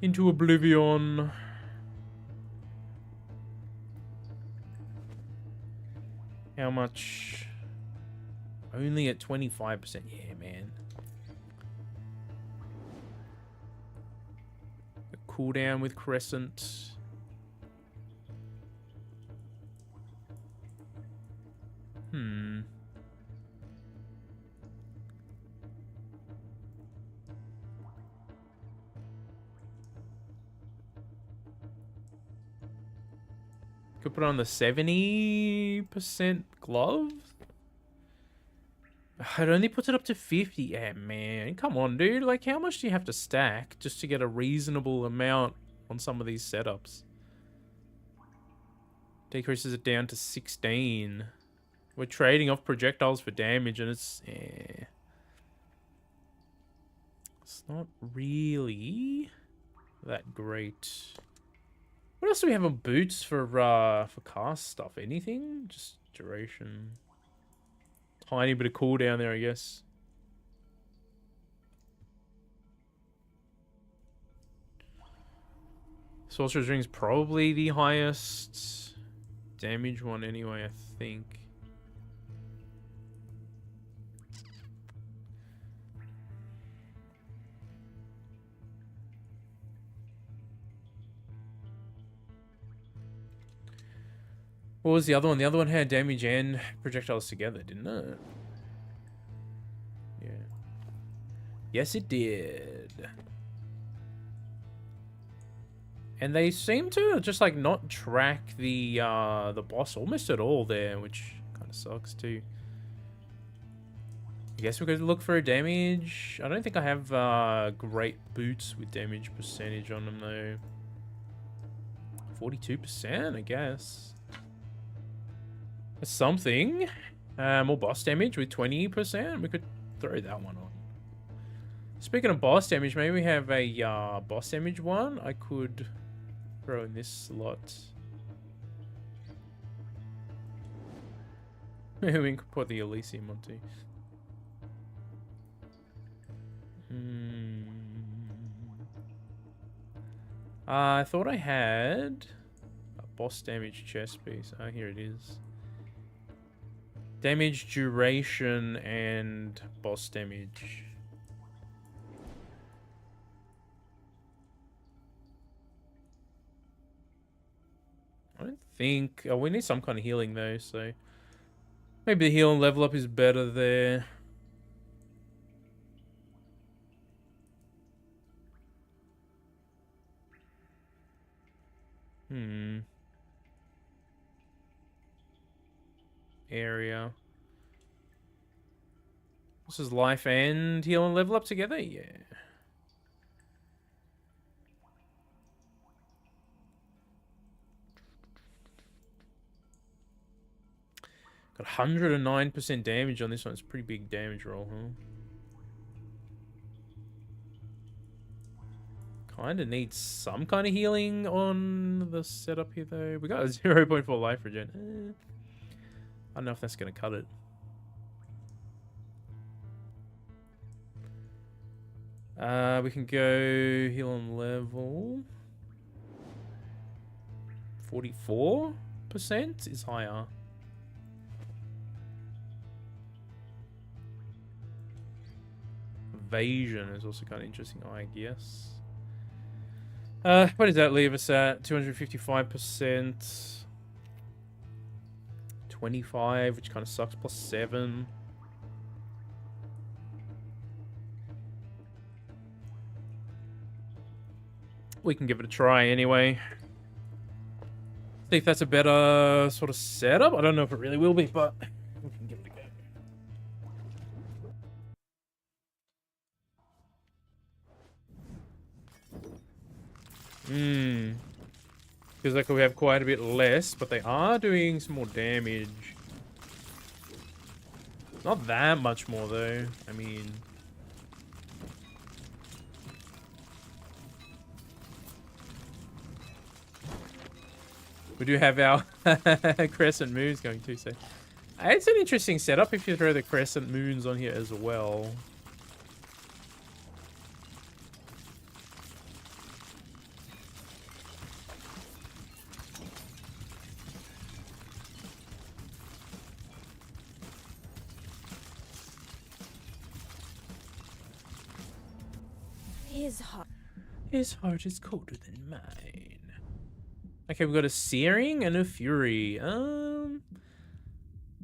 into oblivion. How much? Only at 25%. Yeah, man. A cooldown with Crescent. Could put on the 70% glove. It only puts it up to 50. Yeah, man. Come on, dude. Like, how much do you have to stack just to get a reasonable amount on some of these setups? Decreases it down to 16. We're trading off projectiles for damage, and it's... Eh. It's not really that great. What else do we have on boots for cast stuff? Anything? Just duration. Tiny bit of cooldown there, I guess. Sorcerer's Ring's probably the highest damage one anyway, I think. What was the other one? The other one had damage and projectiles together, didn't it? Yeah. Yes, it did. And they seem to just like not track the boss almost at all there, which kind of sucks too. I guess we're going to look for a damage. I don't think I have great boots with damage percentage on them though. 42%, I guess. Something. More boss damage with 20%. We could throw that one on. Speaking of boss damage, maybe we have a boss damage one. I could throw in this slot. Maybe we could put the Elysium on too. I thought I had a boss damage chest piece. Oh, here it is. Damage, duration, and boss damage. I don't think... Oh, we need some kind of healing though, so... Maybe the heal and level up is better there. Area. This is life and heal and level up together? Yeah. Got 109% damage on this one. It's a pretty big damage roll, huh? Kinda needs some kind of healing on the setup here, though. We got a 0.4 life regen. I don't know if that's going to cut it. We can go heal on level. 44% is higher. Evasion is also kind of interesting, I guess. What does that leave us at? 255%. 25, which kind of sucks, plus 7. We can give it a try anyway. See if that's a better sort of setup. I don't know if it really will be, but we can give it a go. Feels like we have quite a bit less, but they are doing some more damage. Not that much more, though. I mean... We do have our crescent moons going too, so... It's an interesting setup if you throw the crescent moons on here as well. His heart is colder than mine. Okay, we've got a Searing and a Fury.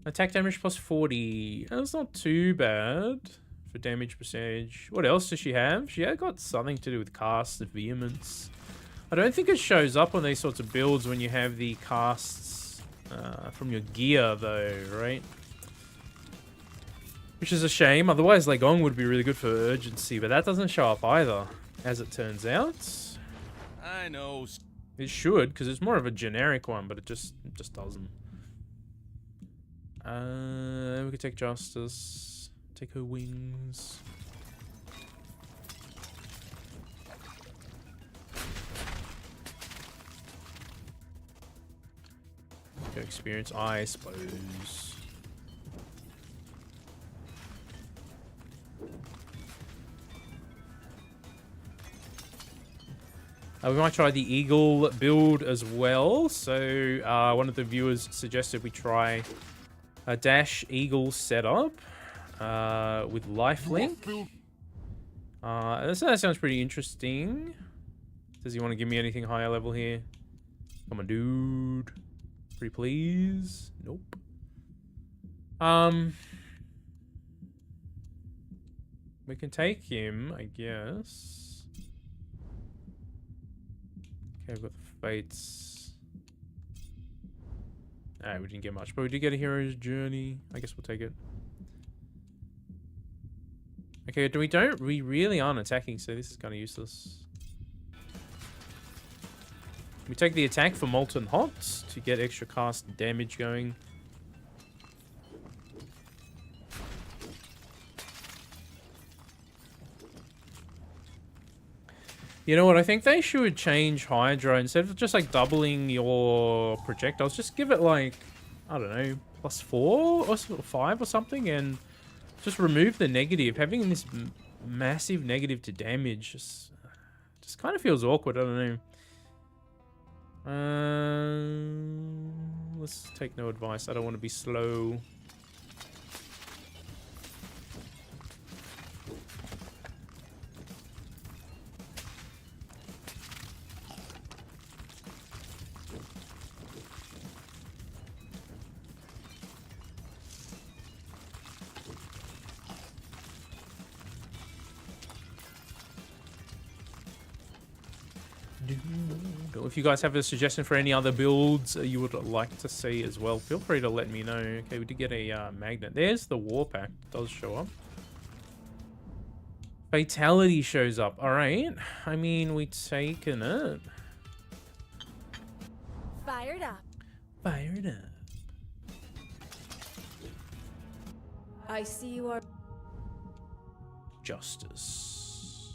Attack damage plus 40. That's not too bad for damage percentage. What else does she have? She had got something to do with cast vehemence. I don't think it shows up on these sorts of builds when you have the casts from your gear, though, right? Which is a shame. Otherwise, Legong would be really good for urgency, but that doesn't show up either, as it turns out. I know. It should, because it's more of a generic one, but it just doesn't. We could take Justice. Take her wings. Go experience, I suppose. We might try the Eagle build as well. So one of the viewers suggested we try a Dash Eagle setup with lifelink. That sounds pretty interesting. Does he want to give me anything higher level here? Come on, dude. Pretty please. Nope. We can take him, I guess. Okay, we've got the Fates. Alright, we didn't get much, but we did get a Hero's Journey. I guess we'll take it. Okay, we really aren't attacking, so this is kind of useless. We take the attack for Molten Hot to get extra cast damage going. You know what? I think they should change Hydra. Instead of just like doubling your projectiles, just give it like, I don't know, +4 or 5 or something, and just remove the negative. Having this massive negative to damage just kind of feels awkward. I don't know. Let's take no advice. I don't want to be slow. If you guys have a suggestion for any other builds you would like to see as well, feel free to let me know. Okay, we did get a magnet. There's the war pack. It does show up. Fatality shows up. All right. I mean, we've taken it. Fired up. Fired up. I see you are. Justice.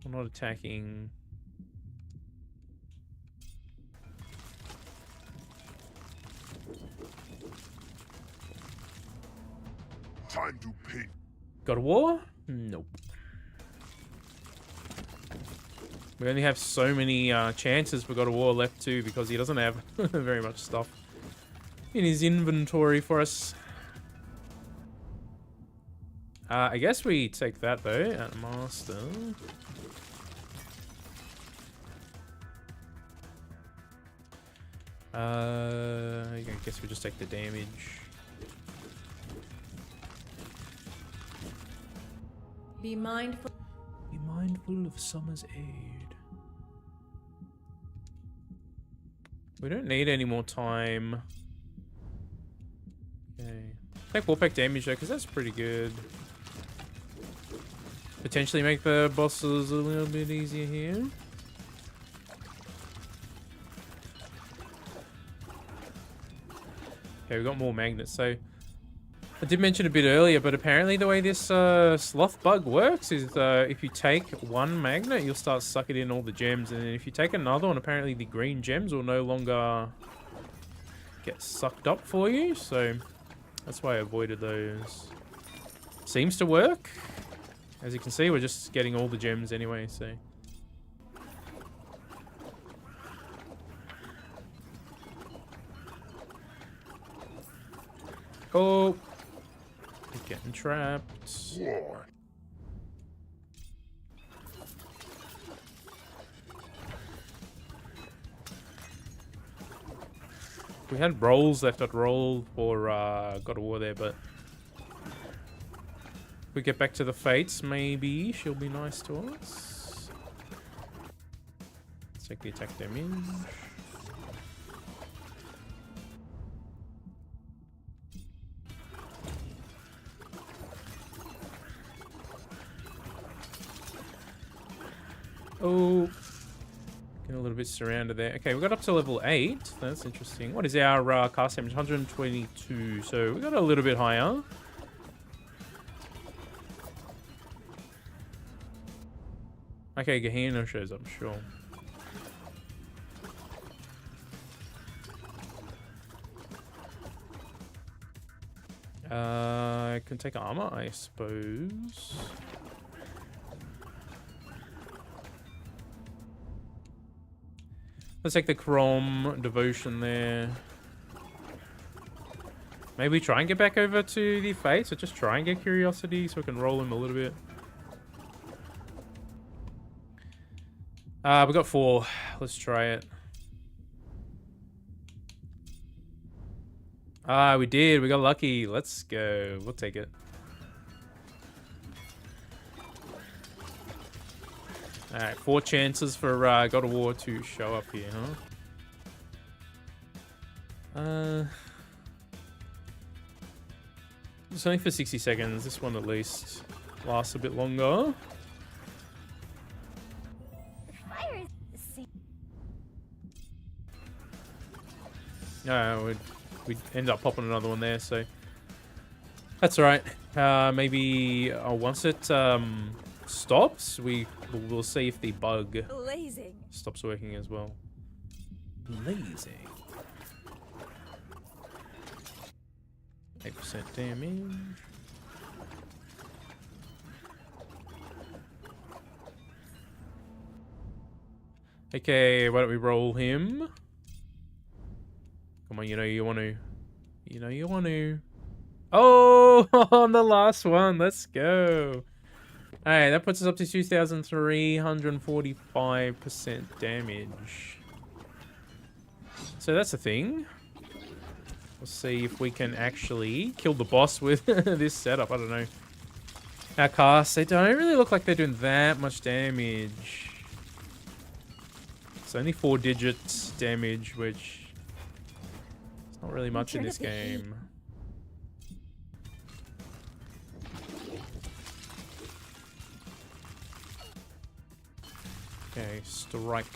I'm not attacking. Time to paint. God of War? Nope. We only have so many chances for God of War left too, because he doesn't have very much stuff in his inventory for us. I guess we take that though at Master. I guess we just take the damage. Be mindful. Be mindful of Summer's aid. We don't need any more time. Okay. Take warpack damage though, because that's pretty good. Potentially make the bosses a little bit easier here. Okay, we got more magnets. So I did mention a bit earlier, but apparently the way this sloth bug works is if you take one magnet, you'll start sucking in all the gems, and then if you take another one, apparently the green gems will no longer get sucked up for you. So that's why I avoided those. Seems to work. As you can see, we're just getting all the gems anyway, so. Oh. Getting trapped. War. We had rolls left. I'd roll for God of War there, but if we get back to the Fates, maybe she'll be nice to us. Let's take the attack damage. Oh, getting a little bit surrounded there. Okay, we got up to level 8. That's interesting. What is our cast damage? 122. So we got a little bit higher. Okay, Gehenna shows up, sure. I can take armor, I suppose. Let's take the Chrome Devotion there. Maybe try and get back over to the Fates, or just try and get Curiosity so we can roll him a little bit. We got 4. Let's try it. We did. We got lucky. Let's go. We'll take it. Alright, 4 chances for God of War to show up here, huh? It's only for 60 seconds. This one at least lasts a bit longer. No, we'd end up popping another one there, so that's alright. Maybe once it stops, we'll see if the bug Blazing. stops working as well. Blazing. 8% damage. Okay, why don't we roll him? Come on, you know you want to. You know you want to. Oh, on the last one. Let's go. Alright, that puts us up to 2,345% damage. So that's a thing. We'll see if we can actually kill the boss with this setup. I don't know. Our casts, they don't really look like they're doing that much damage. It's only 4 digits damage, which is not really much in this game. Okay, strike.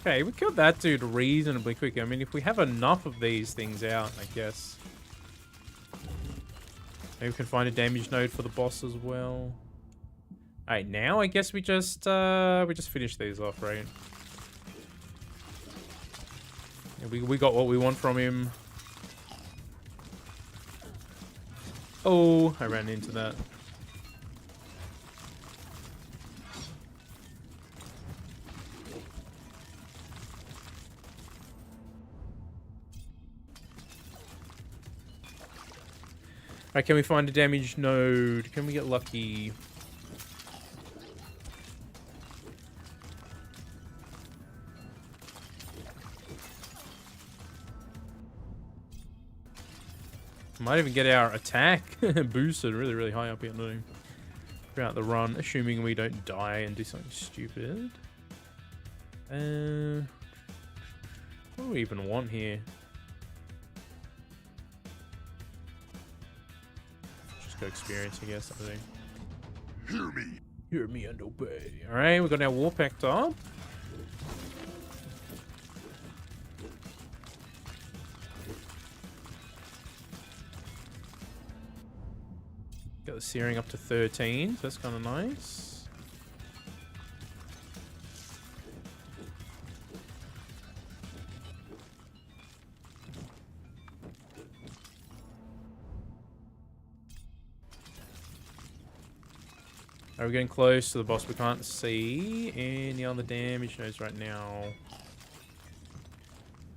Okay, we killed that dude reasonably quick. I mean, if we have enough of these things out, I guess. Maybe we can find a damage node for the boss as well. Alright, now I guess we just finish these off, right? Yeah, we got what we want from him. Oh, I ran into that. Alright, can we find a damage node? Can we get lucky? Might even get our attack boosted really, really high up here. No. throughout the run, assuming we don't die and do something stupid. What do we even want here? Just go experience, I guess. I think. Hear me. Hear me and obey. Alright, we've got our war pact up. Got the searing up to 13, so that's kind of nice. We're getting close to the boss. We can't see any other damage nodes right now.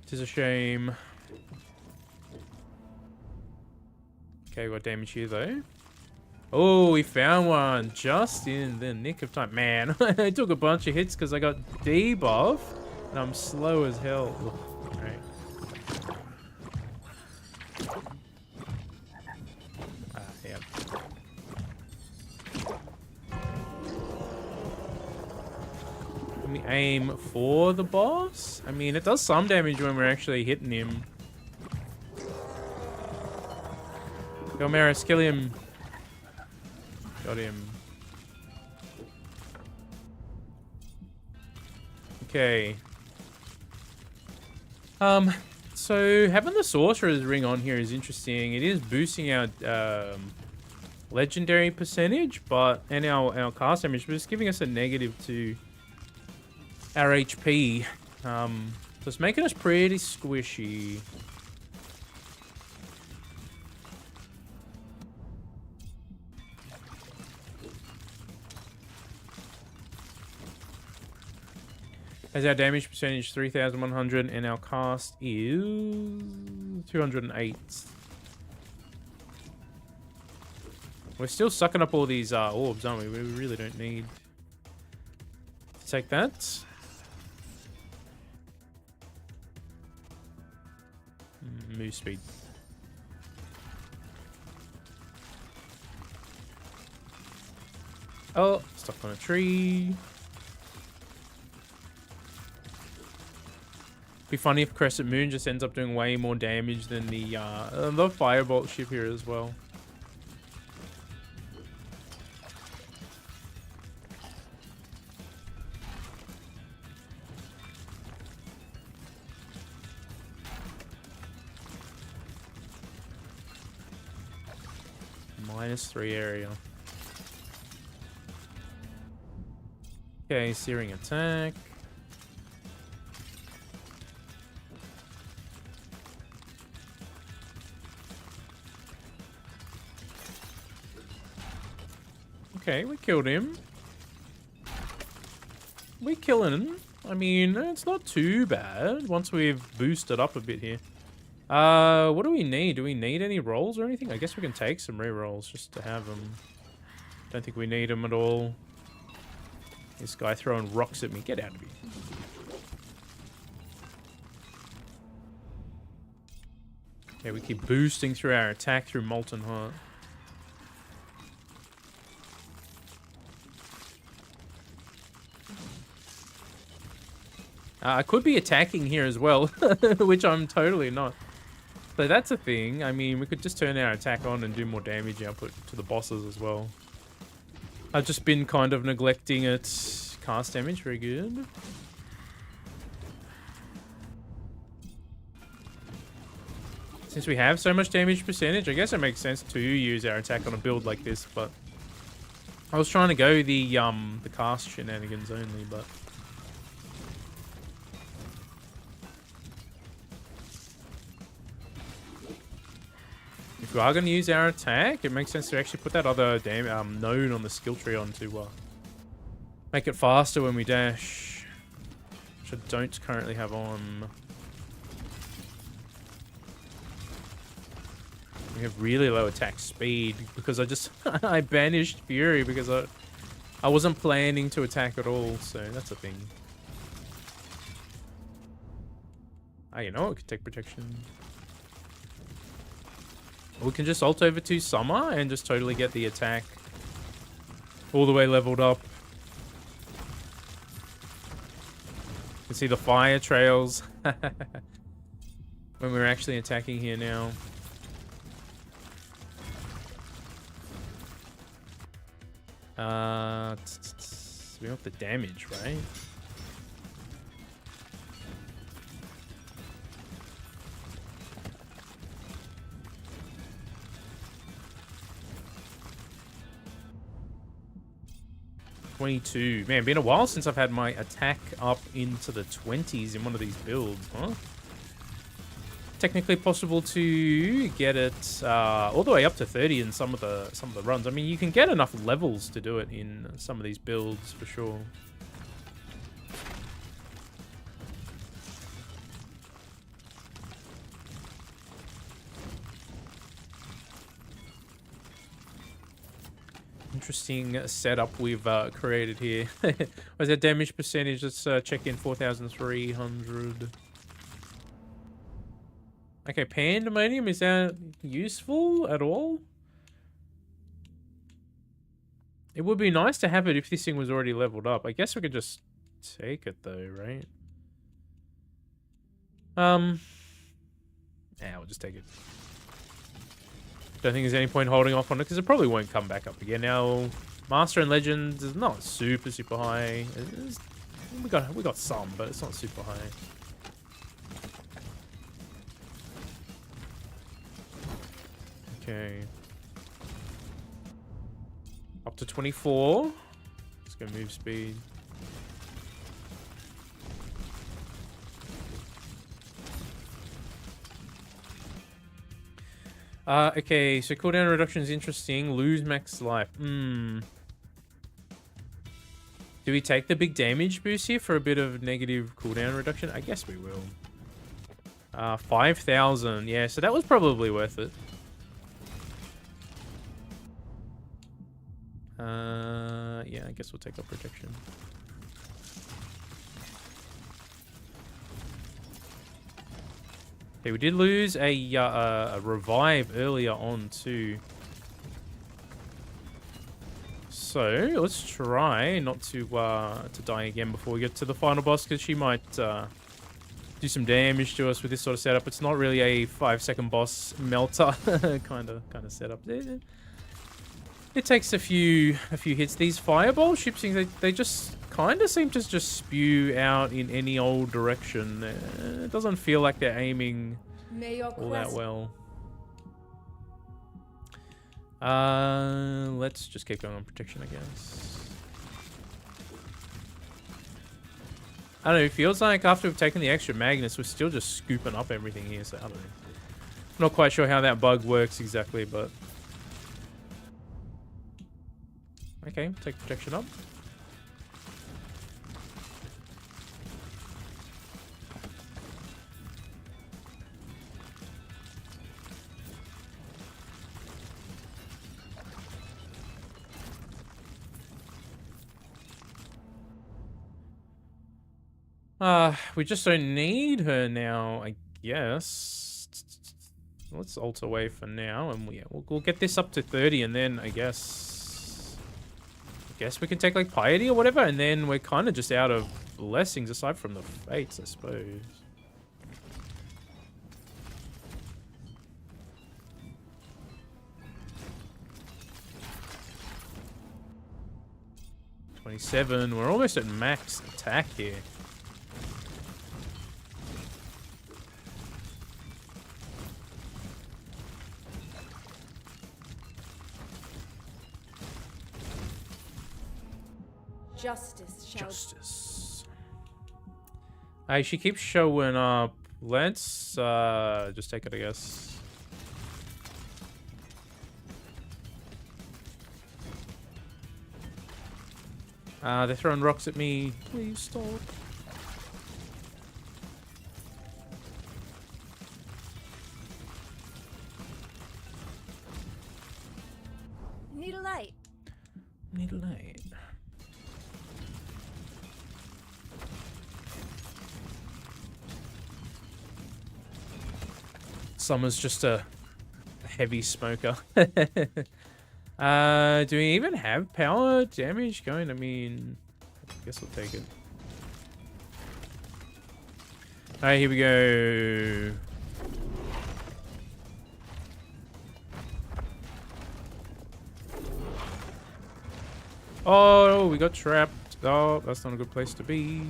It is a shame. Okay, we got damage here though. Oh, we found one just in the nick of time. Man, I took a bunch of hits because I got debuff and I'm slow as hell. Ugh, right. Yep. Can we aim for the boss? I mean, it does some damage when we're actually hitting him. Go, Maris, kill him. Got him. Okay. So having the sorcerer's ring on here is interesting. It is boosting our legendary percentage, and our cast damage, but it's giving us a negative to our HP. So it's making us pretty squishy. As our damage percentage 3,100 and our cast is 208. We're still sucking up all these orbs, aren't we? We really don't need to take that. Move speed. Oh, stuck on a tree. Be funny if Crescent Moon just ends up doing way more damage than the Firebolt ship here as well. -3 area. Okay, searing attack. Okay, we killed him. We're killing him. I mean, it's not too bad once we've boosted up a bit here. What do we need? Do we need any rolls or anything? I guess we can take some rerolls just to have them. Don't think we need them at all. This guy throwing rocks at me. Get out of here. Okay, we keep boosting through our attack through Molten Heart. I could be attacking here as well, which I'm totally not. So that's a thing. I mean, we could just turn our attack on and do more damage output to the bosses as well. I've just been kind of neglecting its cast damage. Very good. Since we have so much damage percentage, I guess it makes sense to use our attack on a build like this, but I was trying to go the cast shenanigans only, but if we are going to use our attack, it makes sense to actually put that other node on the skill tree on to make it faster when we dash, which I don't currently have on. We have really low attack speed because I banished Fury because I wasn't planning to attack at all, so that's a thing. You know what? We could take protection. We can just ult over to Summer and just totally get the attack All the way leveled up. You can see the fire trails when we're actually attacking here now. We want the damage, right? $22. Man, been a while since I've had my attack up into the 20s in one of these builds, huh? Technically possible to get it all the way up to 30 in some of the runs. I mean, you can get enough levels to do it in some of these builds for sure. Interesting setup we've created here. What's that damage percentage? Let's check in 4,300. Okay, Pandemonium, is that useful at all? It would be nice to have it if this thing was already leveled up. I guess we could just take it though, right? Yeah, we'll just take it. Don't think there's any point holding off on it because it probably won't come back up again. Now, Master and Legend is not super high. We got some, but it's not super high. Okay. Up to 24. Let's go move speed. Okay, so cooldown reduction is interesting. Lose max life. Do we take the big damage boost here for a bit of negative cooldown reduction? I guess we will. 5,000. Yeah, so that was probably worth it. Yeah, I guess we'll take up protection. Okay, we did lose a revive earlier on too. So let's try not to die again before we get to the final boss, because she might do some damage to us with this sort of setup. It's not really a 5-second boss melter kind of setup. It takes a few hits. These fireball ships, they just kind of seem to just spew out in any old direction. It doesn't feel like they're aiming all that well. Let's just keep going on protection, I guess. I don't know, it feels like after we've taken the extra magnets, we're still just scooping up everything here, so I don't know. I'm not quite sure how that bug works exactly, but... Okay, take protection up. We just don't need her now, I guess. Let's ult away for now, and we'll get this up to 30, and then I guess we can take like Piety or whatever, and then we're kind of just out of blessings aside from the fates, I suppose. $27. We're almost at max attack here. Justice. Hey, she keeps showing up. Let's just take it, I guess. They're throwing rocks at me. Please stop. Need a light. Need a light. Summer's just a heavy smoker. Do we even have power damage going? I mean, I guess we'll take it. Alright, here we go. Oh, we got trapped. Oh, that's not a good place to be.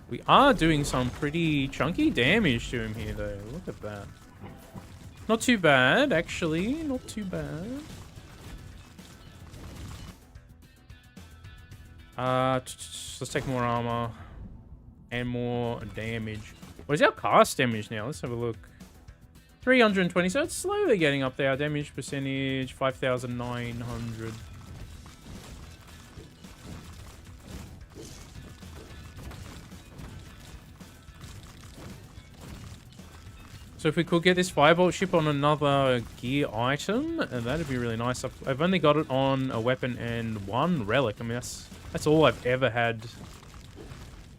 We are doing some pretty chunky damage to him here, though. Look at that. Not too bad, actually. Not too bad. Let's take more armor. And more damage. What is our cast damage now? Let's have a look. 320, so it's slowly getting up there. Our damage percentage, 5,900. So if we could get this firebolt ship on another gear item, that'd be really nice. I've only got it on a weapon and one relic. I mean, that's all I've ever had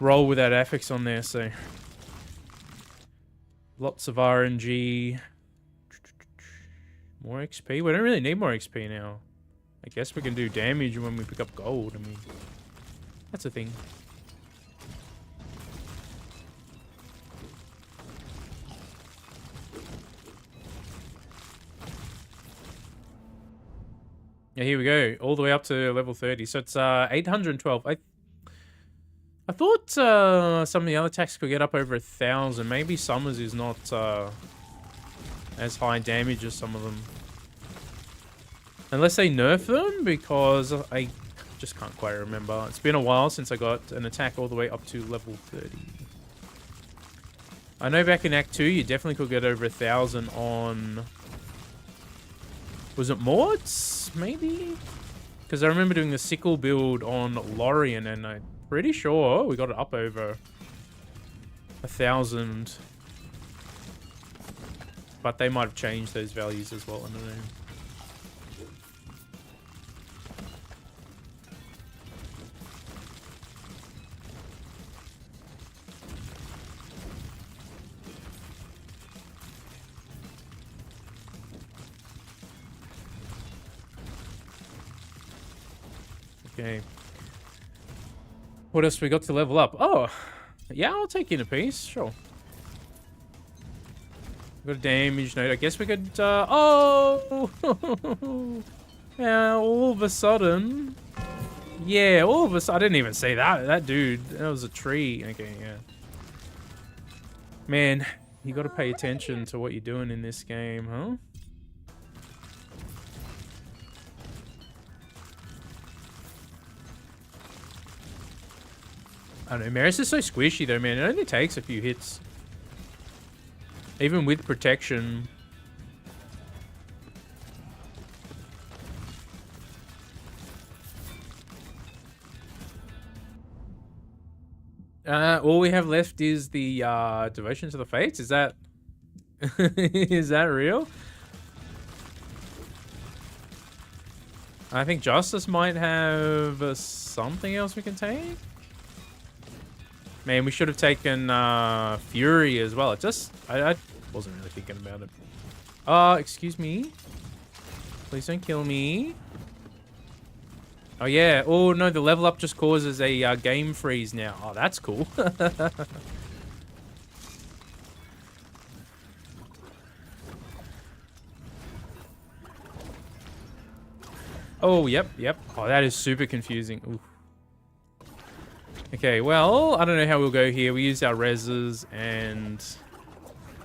roll with that affix on there, so... Lots of RNG. More XP? We don't really need more XP now. I guess we can do damage when we pick up gold. I mean, that's a thing. Yeah, here we go. All the way up to level 30. So it's 812. I thought some of the other attacks could get up over 1,000. Maybe Summers is not as high damage as some of them. Unless they nerf them, because I just can't quite remember. It's been a while since I got an attack all the way up to level 30. I know back in Act 2, you definitely could get over 1,000 on... Was it Mords? Maybe? Because I remember doing the sickle build on Lorien, and I'm pretty sure we got it up over 1,000. But they might have changed those values as well, I don't know. Okay. What else we got to level up? Oh, yeah, I'll take in a piece. Sure. Got a damage note. I guess we could. Oh, yeah. All of a sudden, yeah. All of a sudden, I didn't even say that. That dude. That was a tree. Okay, yeah. Man, you got to pay attention to what you're doing in this game, huh? I don't know, Maris is so squishy though, man. It only takes a few hits. Even with protection. All we have left is the devotion to the fates. Is that is that real? I think Justice might have something else we can take. Man, we should have taken Fury as well. I wasn't really thinking about it. Excuse me. Please don't kill me. Oh yeah. Oh no, the level up just causes a game freeze now. Oh, that's cool. Oh, yep. Oh, that is super confusing. Oof. Okay, well, I don't know how we'll go here. We used our reses, and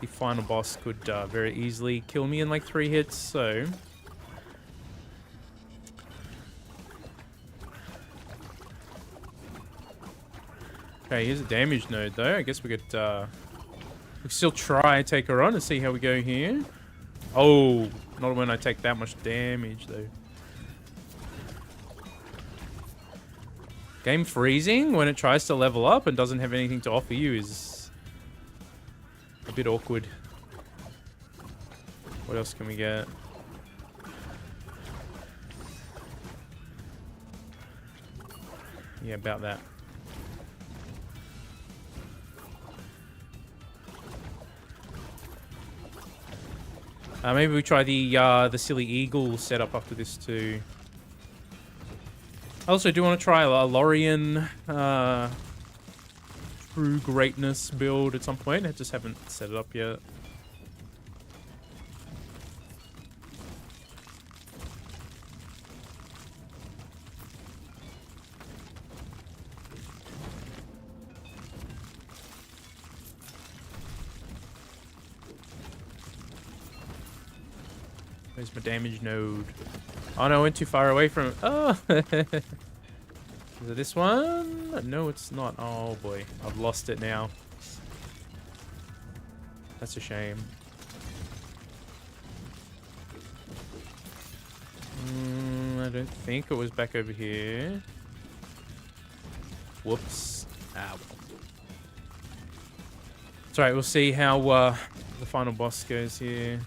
the final boss could very easily kill me in like 3 hits, so... Okay, here's a damage node, though. I guess we could still try and take her on and see how we go here. Oh, not when I take that much damage, though. Game freezing when it tries to level up and doesn't have anything to offer you is a bit awkward. What else can we get? Yeah, about that. Maybe we try the silly eagle setup after this too. I also do want to try a Lorien true greatness build at some point. I just haven't set it up yet. Where's my damage node? Oh no, I went too far away from it. Oh! Is it this one? No, it's not. Oh boy, I've lost it now. That's a shame. I don't think it was back over here. Whoops. Ah, well. It's alright, we'll see how the final boss goes here.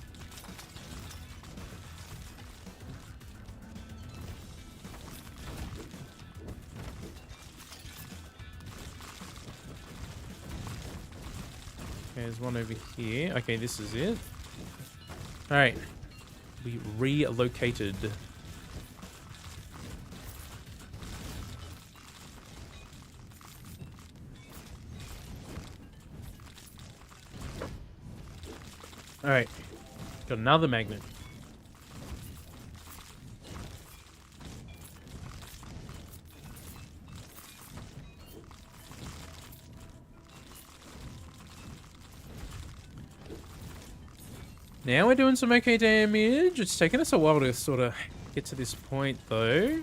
There's one over here. Okay, this is it. Alright. We relocated. Alright. Got another magnet. Now we're doing some okay damage. It's taken us a while to sort of get to this point, though.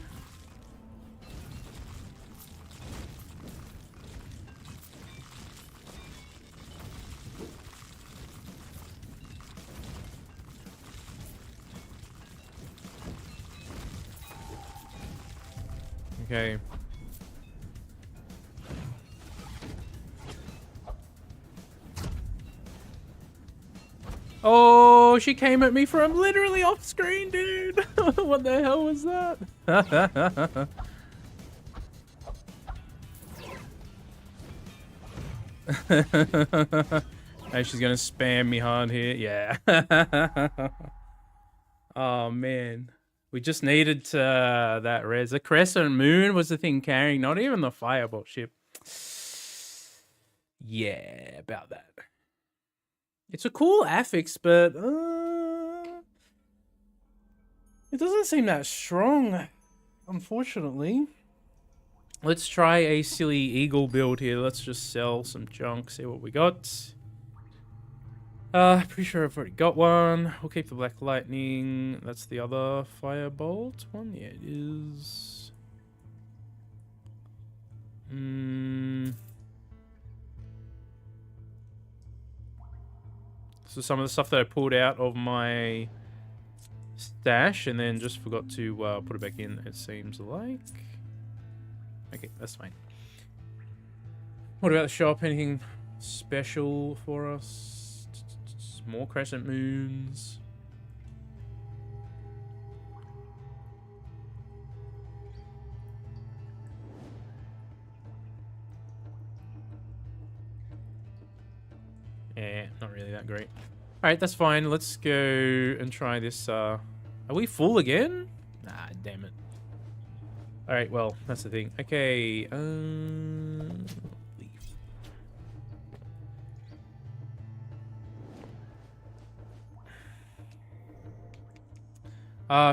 Okay. Oh, she came at me from literally off screen, dude. What the hell was that? Oh, she's gonna spam me hard here. Yeah. Oh man, we just needed that res. The crescent moon was the thing carrying, not even the firebolt ship. Yeah, about that. It's a cool affix, but it doesn't seem that strong, unfortunately. Let's try a silly eagle build here. Let's just sell some junk, see what we got. Pretty sure I've already got one. We'll keep the black lightning. That's the other firebolt one. Yeah, it is. So some of the stuff that I pulled out of my stash and then just forgot to put it back in, it seems like. Okay, that's fine. What about the shop? Anything special for us? More crescent moons. Yeah, not really that great. Alright, that's fine. Let's go and try this. Are we full again? Ah, damn it. Alright, well, that's the thing. Okay, leave.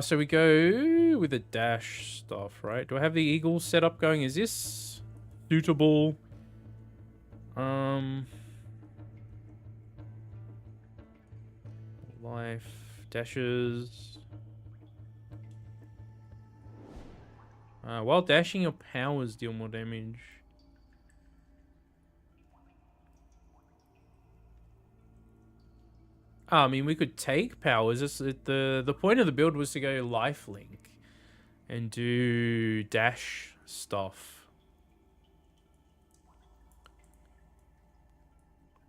So we go with the dash stuff, right? Do I have the eagle set up going? Is this suitable? Life, dashes. While dashing, your powers deal more damage. I mean, we could take powers. The point of the build was to go lifelink and do dash stuff.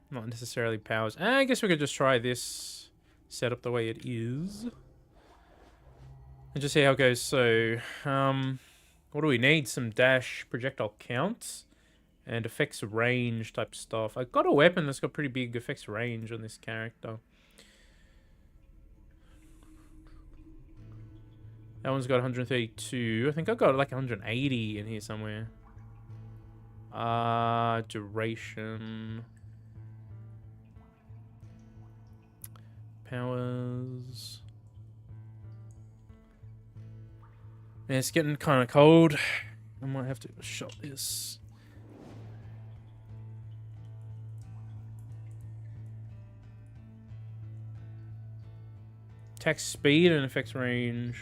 Not necessarily powers. I guess we could just try this setup the way it is. And just see how it goes. So, what do we need? Some dash projectile counts and effects range type stuff. I got a weapon that's got pretty big effects range on this character. That one's got 132. I think I've got like 180 in here somewhere. Duration. Powers. Yeah, it's getting kind of cold. I might have to shot this. Attack speed and effects range.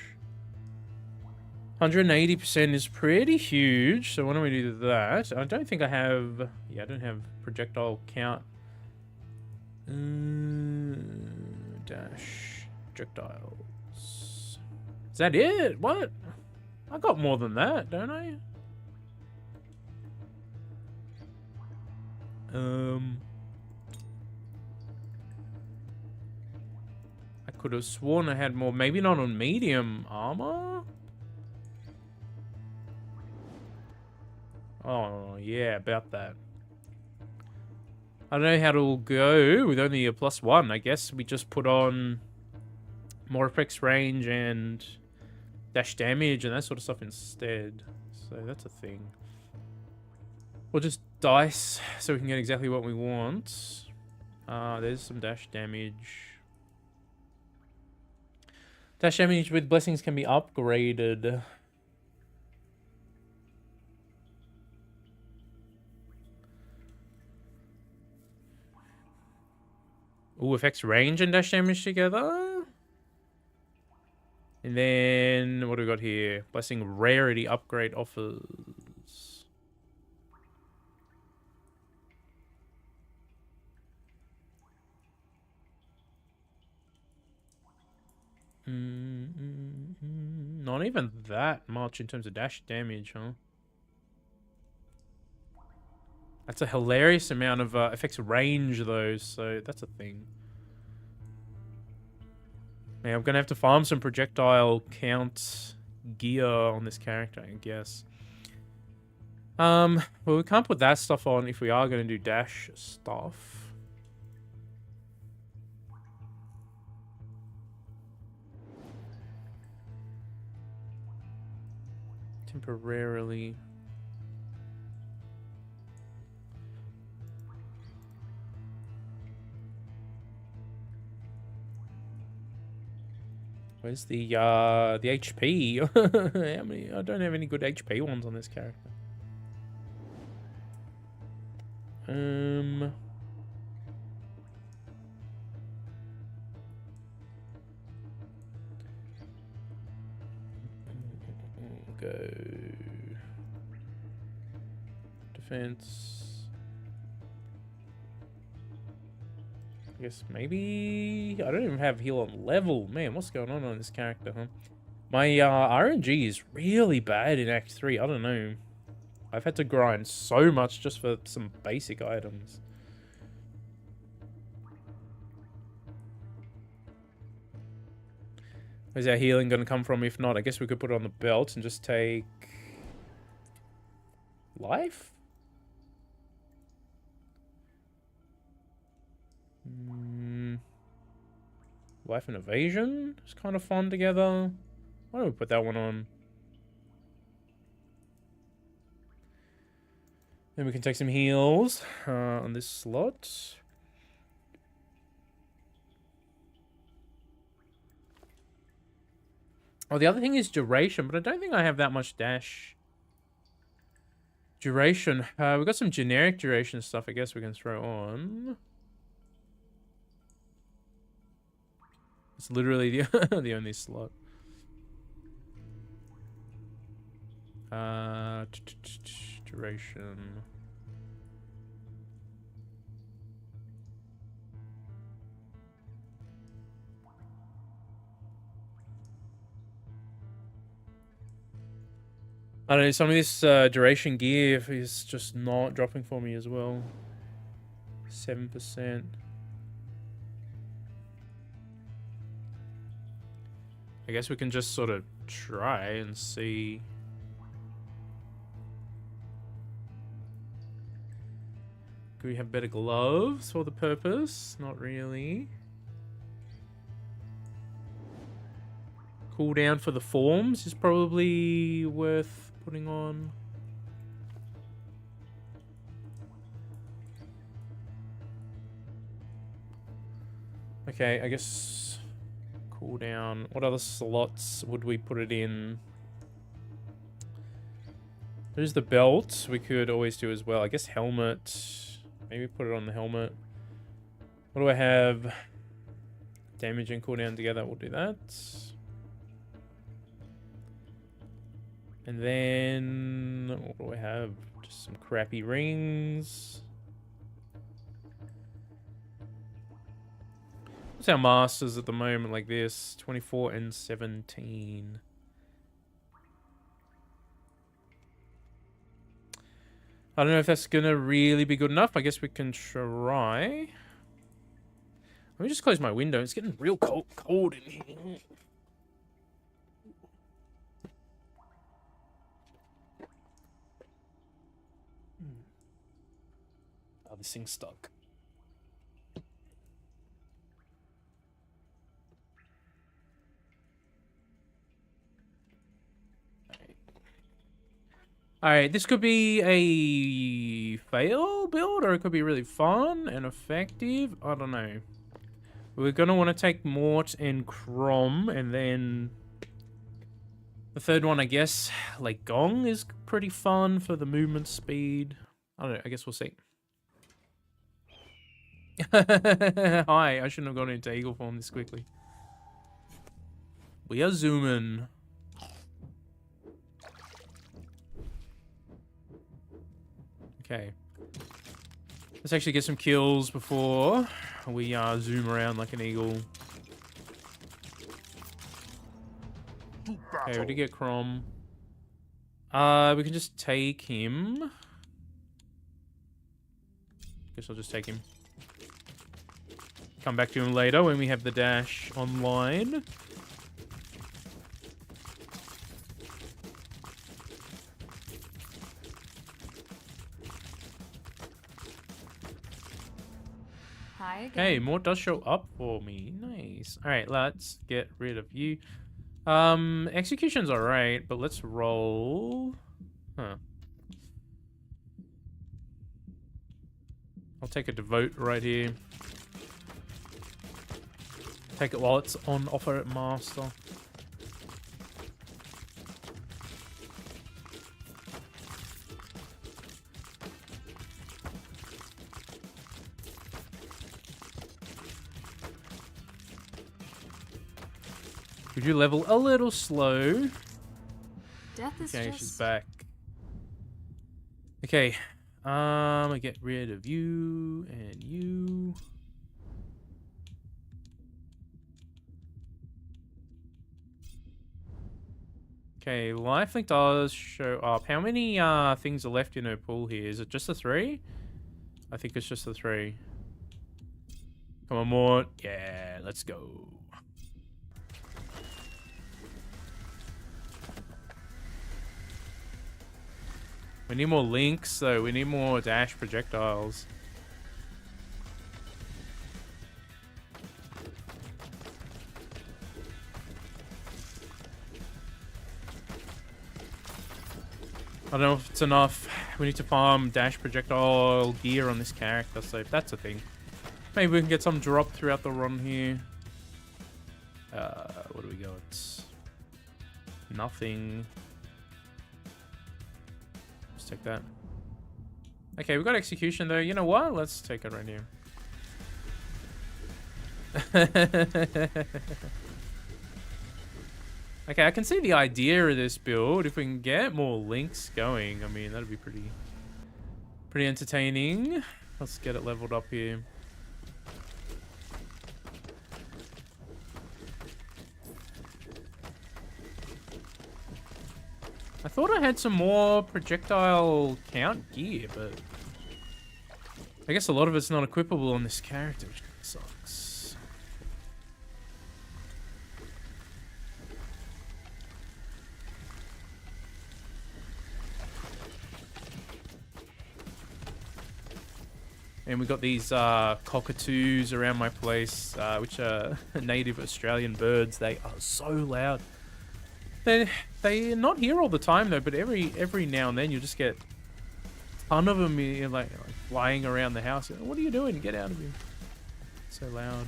180% is pretty huge, so why don't we do that? I don't think I have... Yeah, I don't have projectile count. Dash projectiles. Is that it? What? I got more than that, don't I? I could have sworn I had more. Maybe not on medium armor? Oh, yeah, about that. I don't know how it'll go with only a +1. I guess we just put on more effects range and dash damage and that sort of stuff instead. So that's a thing. We'll just dice so we can get exactly what we want. There's some dash damage. Dash damage with blessings can be upgraded. Ooh, effects range and dash damage together. And then, what do we got here? Blessing rarity upgrade offers. Not even that much in terms of dash damage, huh? That's a hilarious amount of effects range, though, so that's a thing. Man, I'm gonna have to farm some projectile count gear on this character, I guess. Well, we can't put that stuff on if we are gonna do dash stuff. Temporarily. Where's the HP? How many? I don't have any good HP ones on this character. Go defense. I guess maybe... I don't even have heal on level. Man, what's going on this character, huh? My RNG is really bad in Act 3. I don't know. I've had to grind so much just for some basic items. Where's our healing going to come from? If not, I guess we could put it on the belt and just take... life? Life and evasion is kind of fun together. Why don't we put that one on? Then we can take some heals on this slot. Oh, the other thing is duration, but I don't think I have that much dash. Duration. We've got some generic duration stuff I guess we can throw on. It's literally the the only slot. Duration. I don't know, some of this duration gear is just not dropping for me as well. 7%. I guess we can just sort of try and see. Could we have better gloves for the purpose? Not really. cooldown for the forms is probably worth putting on. Okay, I guess cooldown. What other slots would we put it in? There's the belt we could always do as well. I guess helmet. Maybe put it on the helmet. What do I have? Damage and cooldown together. We'll do that. And then what do I have? Just some crappy rings. What's our masters at the moment like this? 24 and 17. I don't know if that's gonna really be good enough. I guess we can try. Let me just close my window. It's getting real cold in here. Oh, this thing's stuck. Alright, this could be a fail build, or it could be really fun and effective. I don't know. We're going to want to take Mort and Crom, and then the third one, I guess, like Gong is pretty fun for the movement speed. I don't know, I guess we'll see. Hi, I shouldn't have gone into eagle form this quickly. We are zooming. Okay. Let's actually get some kills before we zoom around like an eagle. Okay, we did get Crom. We can just take him. Guess I'll just take him. Come back to him later when we have the dash online. Hey, more does show up for me. Nice. Alright, let's get rid of you. Execution's alright, but let's roll. Huh. I'll take a devote right here. Take it while it's on offer at master. Could you level a little slow? Death is Okay, just... she's back. Okay. I get rid of you and you. Okay, lifelink does show up. How many things are left in her pool here? Is it just the 3? I think it's just the 3. Come on, Mort. Yeah, let's go. We need more links, though. We need more dash projectiles. I don't know if it's enough. We need to farm dash projectile gear on this character, so if that's a thing. Maybe we can get some drop throughout the run here. What do we got? Nothing. Let's take that. Okay, we got execution though. You know what? Let's take it right here. Okay, I can see the idea of this build. If we can get more links going, I mean, that'd be pretty entertaining. Let's get it leveled up here. I thought I had some more projectile count gear, but I guess a lot of it's not equipable on this character, which sucks. And we got these cockatoos around my place, which are native Australian birds. They are so loud. They're not here all the time though, but every now and then you'll just get a ton of them like flying around the house. What are you doing? Get out of here! So loud.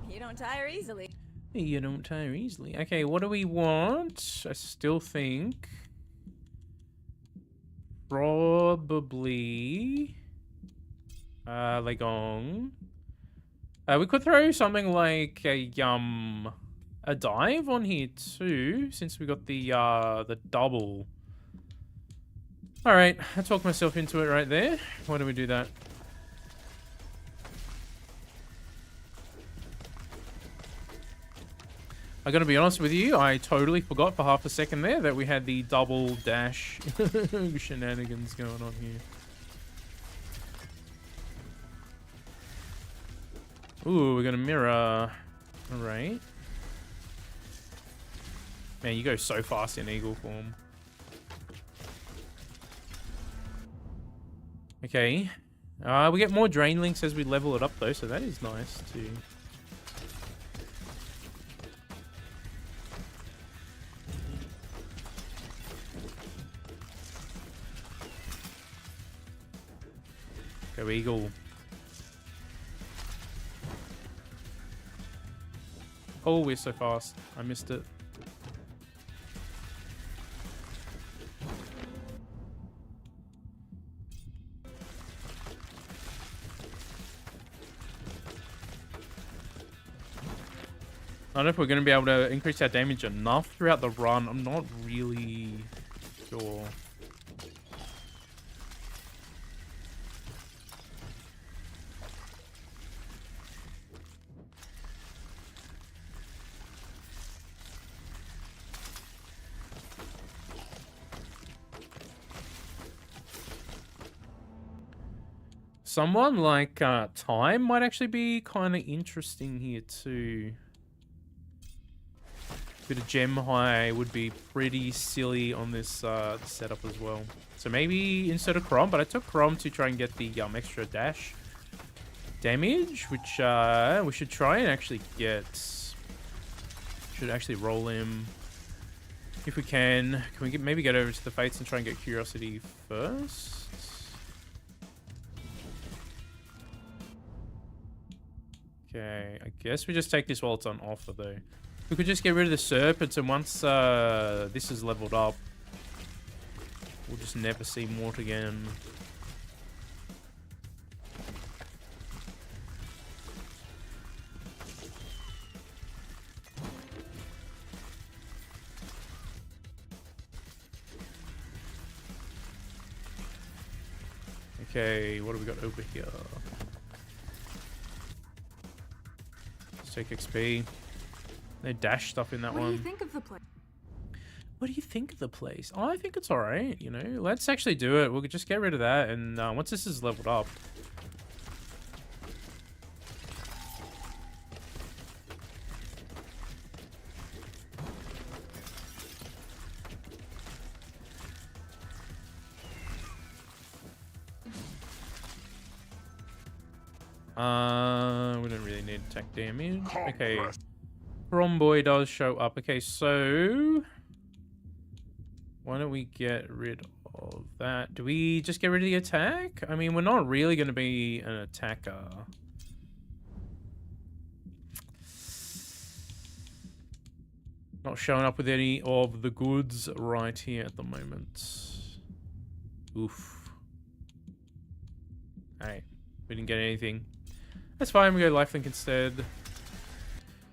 You don't tire easily. You don't tire easily. Okay, what do we want? I still think probably Legong. We could throw something like a dive on here too, since we got the double. All right, I talked myself into it right there. Why do we do that? I gotta be honest with you, I totally forgot for half a second there that we had the double dash shenanigans going on here. Ooh, we're gonna mirror. Alright. Man, you go so fast in eagle form. Okay. We get more drain links as we level it up though, so that is nice too. Go eagle. Oh, we're so fast. I missed it. I don't know if we're going to be able to increase our damage enough throughout the run. I'm not really sure. Someone like Time might actually be kind of interesting here too. Bit of gem high would be pretty silly on this setup as well. So maybe instead of Chrom, but I took Chrom to try and get the extra dash damage, which we should try and actually get. Should actually roll him if we can. Can we maybe get over to the Fates and try and get Curiosity first? Okay, I guess we just take this while it's on offer though. We could just get rid of the Serpents, and once this is leveled up, we'll just never see Mort again. Okay, what do we got over here? Let's take XP. No dash stuff in that one. What do you think of the place? What do you think of the place? Oh, I think it's alright, you know. Let's actually do it. We'll just get rid of that, and once this is leveled up. We don't really need attack damage. Okay. Romboy does show up. Okay, so why don't we get rid of that? Do we just get rid of the attack? I mean, we're not really going to be an attacker. Not showing up with any of the goods right here at the moment. Oof. Alright, we didn't get anything. That's fine, we go lifelink instead.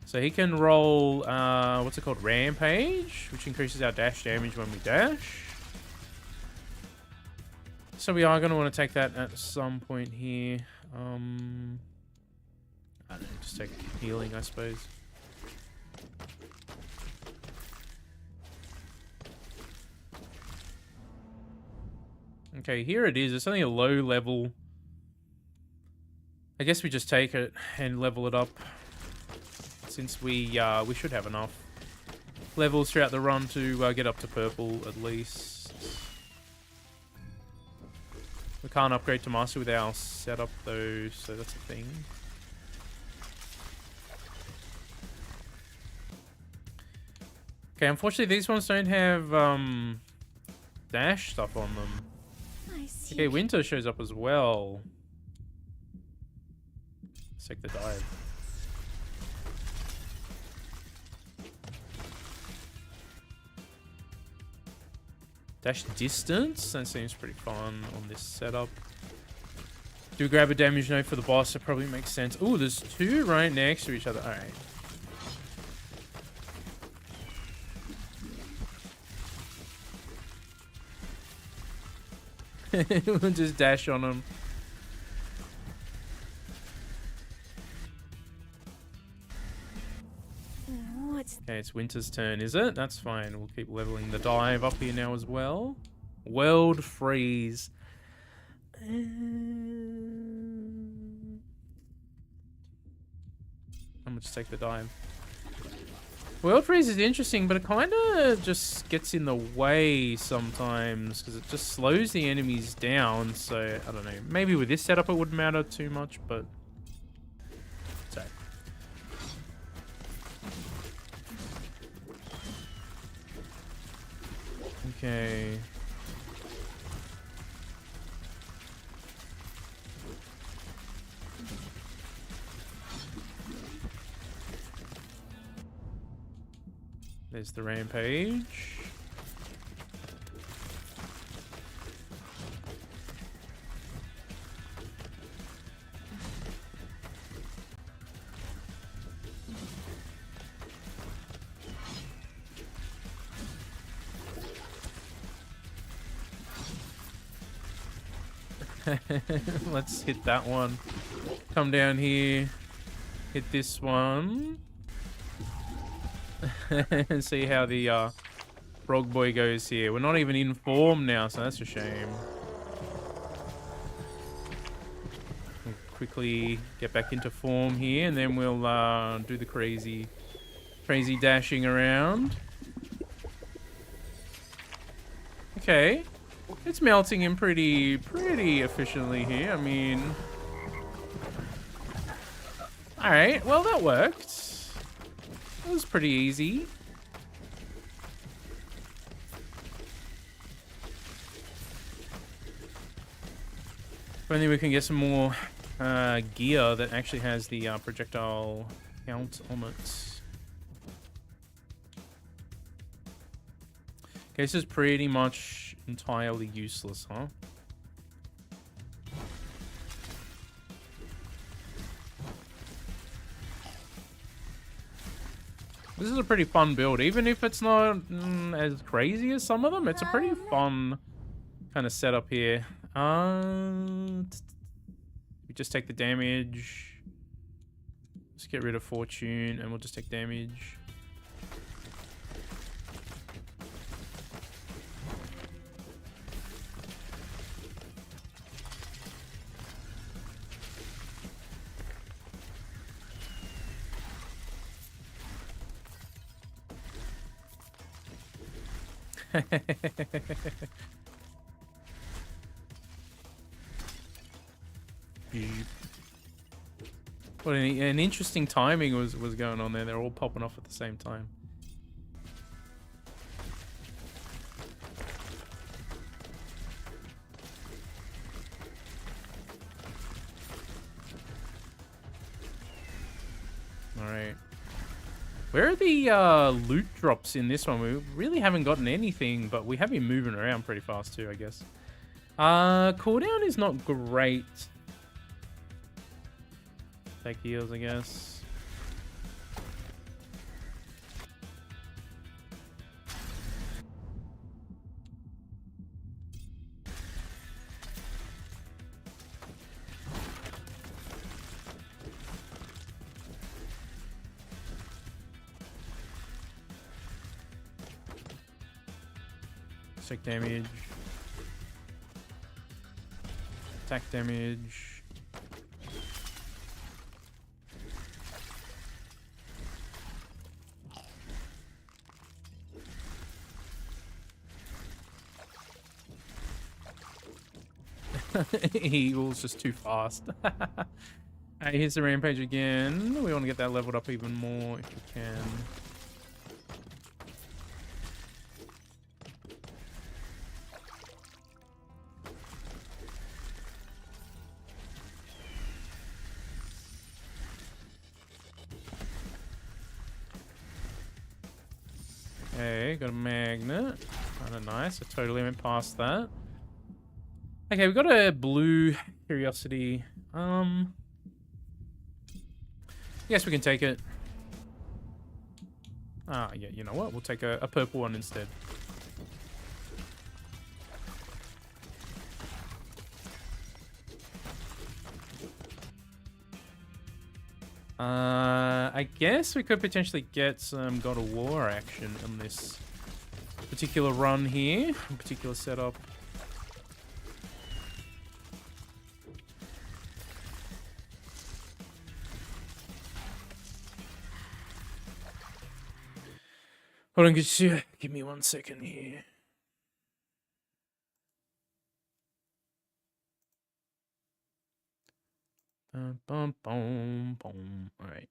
So he can roll, what's it called? Rampage, which increases our dash damage when we dash. So we are going to want to take that at some point here. I don't know, just take healing, I suppose. Okay, here it is. It's only a low level. I guess we just take it and level it up. Since we should have enough levels throughout the run to get up to purple at least. We can't upgrade to master with our setup though, so that's a thing. Okay, unfortunately these ones don't have dash stuff on them. I see. Okay, winter shows up as well. Let's take the dive. Dash distance, that seems pretty fun on this setup. Do grab a damage note for the boss, that probably makes sense. Oh, there's two right next to each other. Alright. We'll just dash on them. What's Okay, it's Winter's turn, is it? That's fine. We'll keep leveling the dive up here now as well. World freeze. I'm gonna just take the dive. World freeze is interesting, but it kind of just gets in the way sometimes because it just slows the enemies down. So I don't know. Maybe with this setup it wouldn't matter too much, but so. Okay. There's the rampage. Let's hit that one. Come down here. Hit this one. And see how the frog boy goes here. We're not even in form now, so that's a shame. We'll quickly get back into form here, and then we'll do the crazy dashing around. Okay, it's melting in pretty efficiently here. I mean, all right. Well, that worked. That was pretty easy. If only we can get some more gear that actually has the projectile count on it. Okay, this is pretty much entirely useless, huh? This is a pretty fun build, even if it's not as crazy as some of them. It's a pretty fun kind of setup here. We just take the damage. Let's get rid of fortune, and we'll just take damage. What an interesting timing was going on there. They're all popping off at the same time. All right. Where are the loot drops in this one? We really haven't gotten anything, but we have been moving around pretty fast too, I guess. Cooldown is not great. Take heals, I guess. Take damage. Attack damage. Eagle's just too fast. Alright, here's the rampage again. We want to get that leveled up even more if we can. Okay, got a magnet. Kind of nice. I totally went past that. Okay, we got a blue curiosity. Yes, we can take it. Ah, yeah, you know what? We'll take a purple one instead. I guess we could potentially get some God of War action on this particular run here, particular setup. Hold on, give me 1 second here. Bum, bum, bum. All right.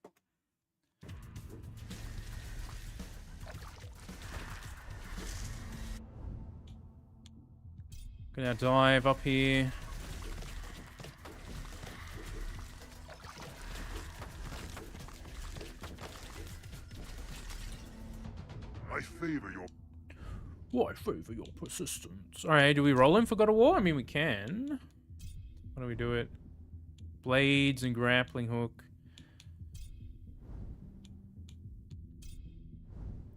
Gonna dive up here. I favor your Why favor your persistence? Alright, do we roll in for God of War? I mean, we can. How do we do it? Blades and grappling hook.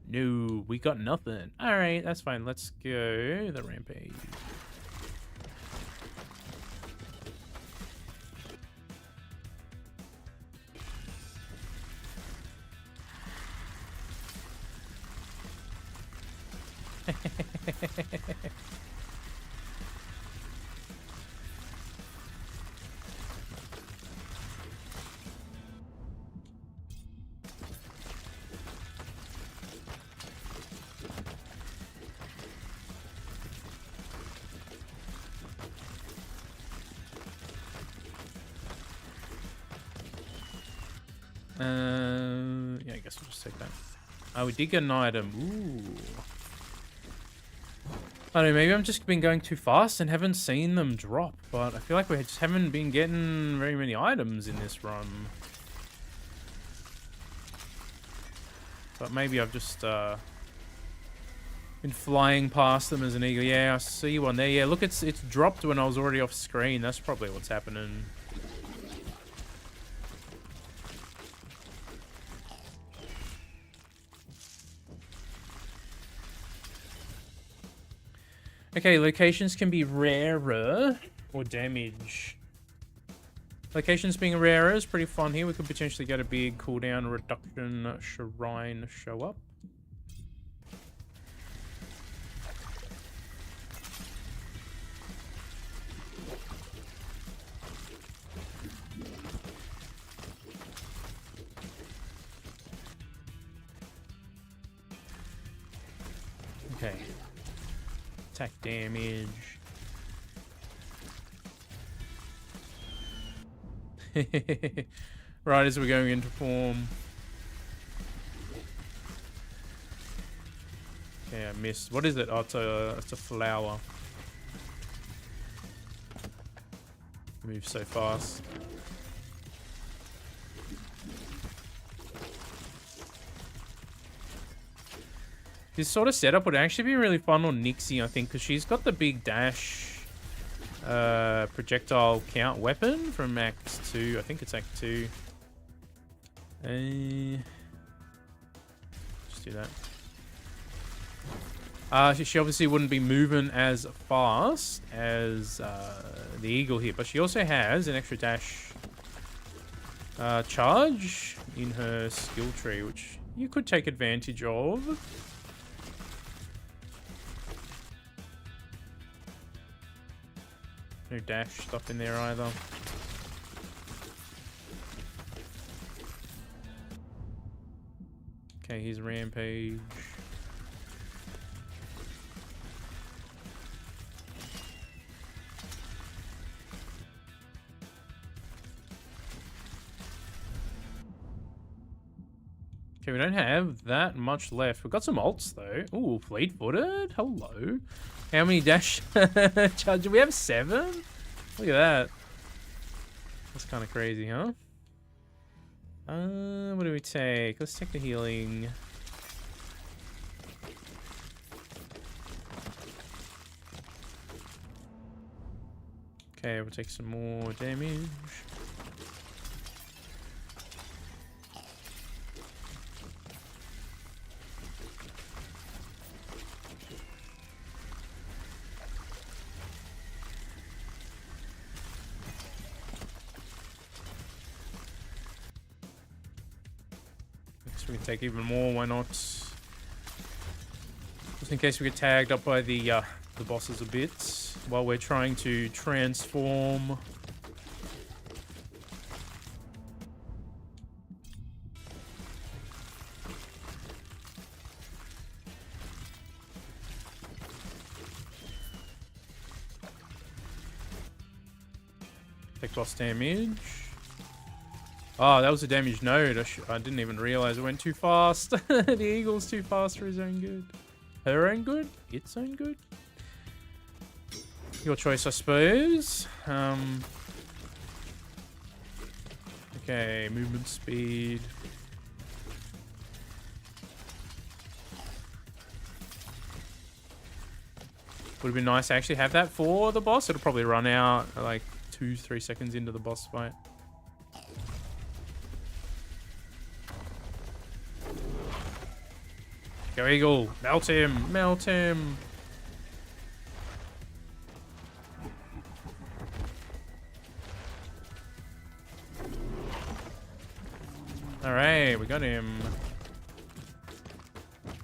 No, we got nothing. Alright, that's fine. Let's go the rampage. Yeah, I guess we'll just take that. Oh, we did get an item. Ooh. I don't know, maybe I'm just been going too fast and haven't seen them drop, but I feel like we just haven't been getting very many items in this run. But maybe I've just been flying past them as an eagle. Yeah, I see one there. Yeah, look, it's dropped when I was already off screen. That's probably what's happening. Okay, locations can be rarer or damage. Locations being rarer is pretty fun here. We could potentially get a big cooldown reduction shrine show up. Okay. Attack damage. Right as we're going into form. Okay, I missed. What is it? Oh, it's a flower. Moves so fast. This sort of setup would actually be really fun on Nixie, I think, because she's got the big dash projectile count weapon from Act 2. I think it's Act 2. Just do that. She obviously wouldn't be moving as fast as the Eagle here, but she also has an extra dash charge in her skill tree, which you could take advantage of. No dash stuff in there either. Okay, here's Rampage. Okay, we don't have that much left. We've got some ults though. Ooh, fleet-footed. Hello. How many dash charges? We have 7? Look at that. That's kind of crazy, huh? What do we take? Let's take the healing. Okay, we'll take some more damage. Guess we can take even more, why not? Just in case we get tagged up by the bosses a bit while we're trying to transform. Take boss damage. Oh, that was a damage node. I didn't even realize it went too fast. The eagle's too fast for his own good. Her own good? Its own good? Your choice, I suppose. Okay, movement speed. Would have been nice to actually have that for the boss. It'll probably run out like 2-3 seconds into the boss fight. Go Eagle! Melt him! Melt him! Alright, we got him.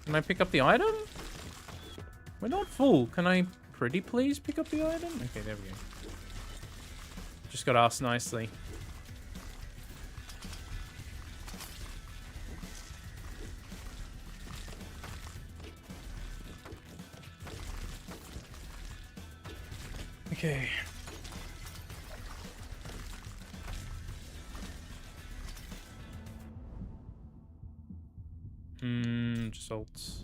Can I pick up the item? We're not full. Can I pretty please pick up the item? Okay, there we go. Just got asked nicely. Okay. Just ults.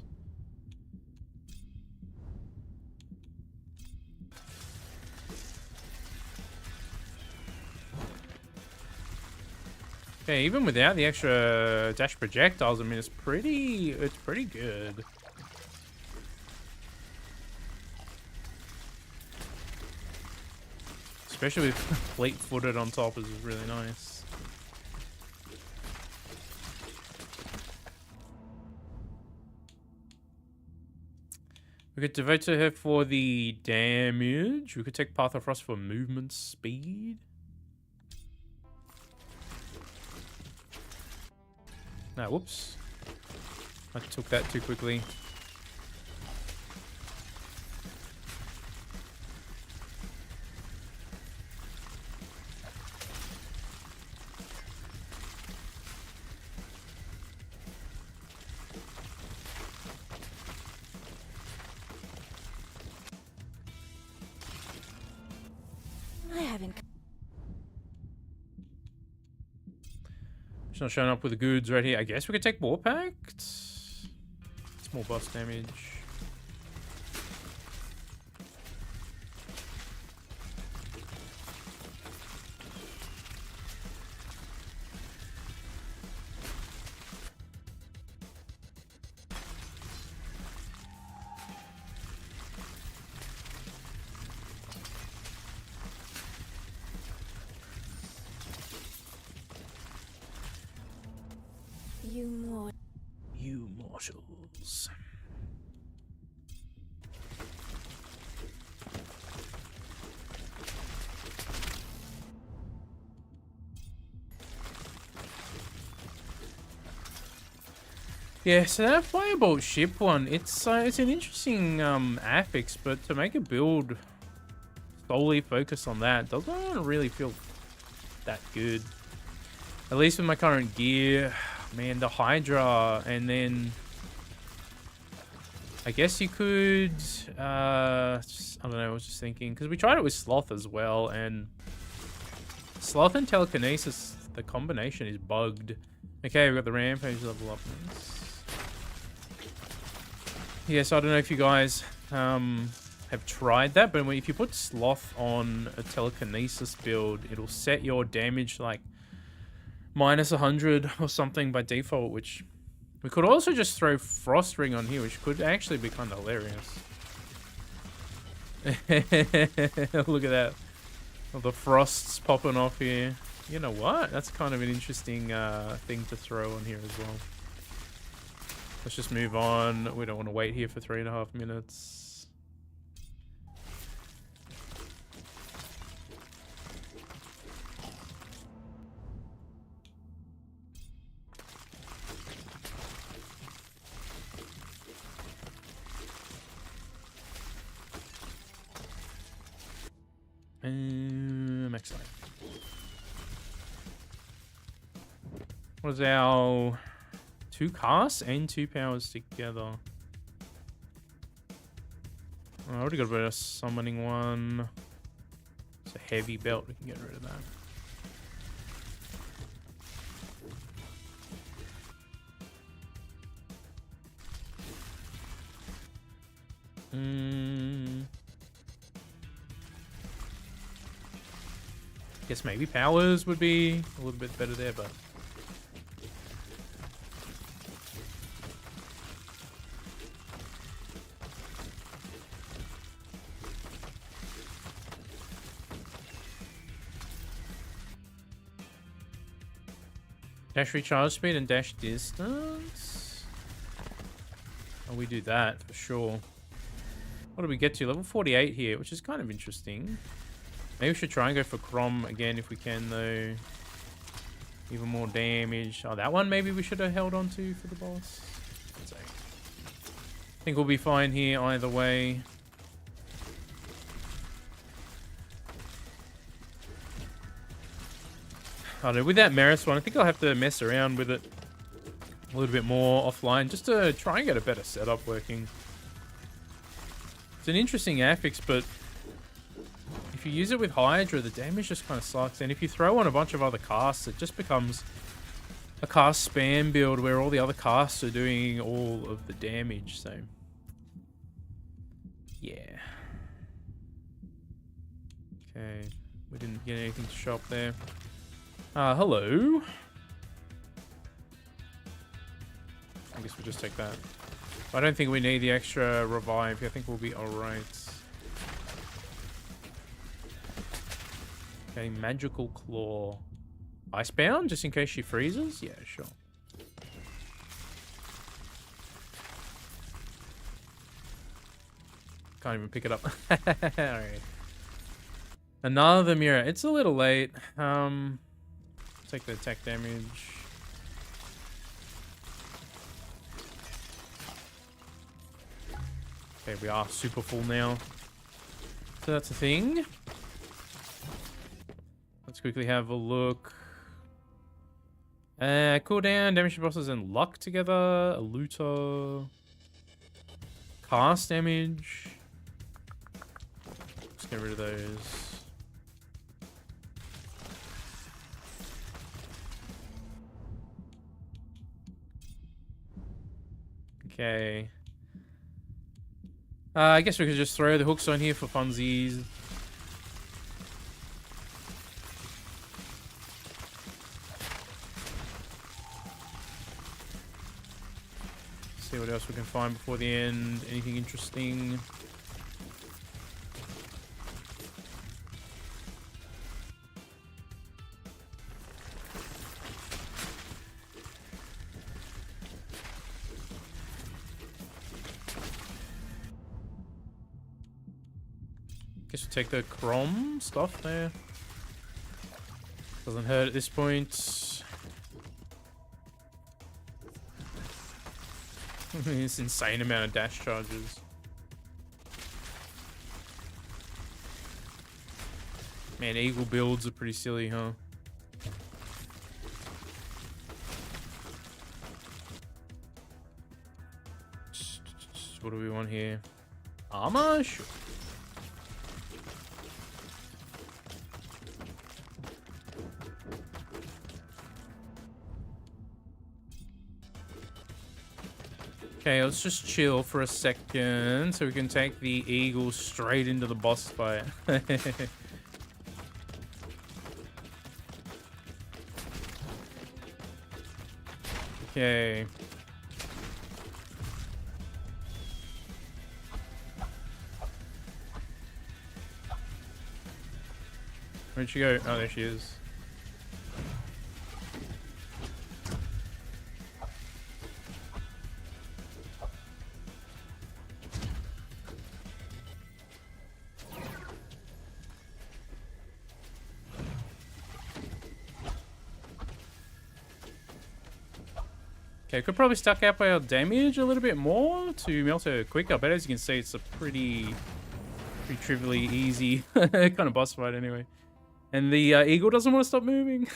Okay, even without the extra dash projectiles, I mean, it's pretty good. Especially with fleet-footed on top is really nice. We could devote to her for the damage. We could take Path of Frost for movement speed. Nah, whoops. I took that too quickly. I haven't. She's not showing up with the goods right here. I guess we could take War Pact. Small boss damage. You Mortals. Yeah, so that Firebolt ship one, it's an interesting affix, but to make a build solely focus on that doesn't really feel that good. At least with my current gear. Man, the Hydra, and then I guess you could I don't know, I was just thinking, because we tried it with Sloth as well, and Sloth and Telekinesis the combination is bugged. Okay, we've got the rampage level up. Yes, I don't know if you guys have tried that, but if you put sloth on a telekinesis build, it'll set your damage like minus 100 or something by default, which we could also just throw frost ring on here, which could actually be kind of hilarious. Look at that. All the frosts popping off here. You know what? That's kind of an interesting thing to throw on here as well. Let's just move on. We don't want to wait here for 3.5 minutes. Excellent. What is our 2 casts and 2 powers together? Oh, I already got rid of summoning one. It's a heavy belt. We can get rid of that. Guess maybe powers would be a little bit better there, but dash recharge speed and dash distance. Oh, we do that for sure. What do we get to? Level 48 here, which is kind of interesting. Maybe we should try and go for Crom again if we can, though. Even more damage. Oh, that one maybe we should have held on to for the boss. So, I think we'll be fine here either way. I don't know, with that Maris one, I think I'll have to mess around with it a little bit more offline just to try and get a better setup working. It's an interesting affix, but if you use it with Hydra, the damage just kind of sucks. And if you throw on a bunch of other casts, it just becomes a cast spam build where all the other casts are doing all of the damage. So, yeah. Okay, we didn't get anything to shop there. Hello. I guess we'll just take that. I don't think we need the extra revive. I think we'll be alright. Okay, magical claw. Icebound, just in case she freezes? Yeah, sure. Can't even pick it up. Alright. Another mirror. It's a little late. Take the attack damage. Okay, we are super full now. So that's a thing. Let's quickly have a look. Cooldown, damage to bosses, and luck together. A looter. Cast damage. Let's get rid of those. Okay. I guess we could just throw the hooks on here for funsies. See what else we can find before the end. Anything interesting? Guess we'll take the Crom stuff there. Doesn't hurt at this point. This insane amount of dash charges. Man, eagle builds are pretty silly, huh? What do we want here? Armor? Sure. Okay, let's just chill for a second so we can take the eagle straight into the boss fight. Okay. Where'd she go? Oh, there she is. Okay, could probably stack up our damage a little bit more to melt her quicker, but as you can see, it's a pretty trivially easy kind of boss fight anyway. And the eagle doesn't want to stop moving.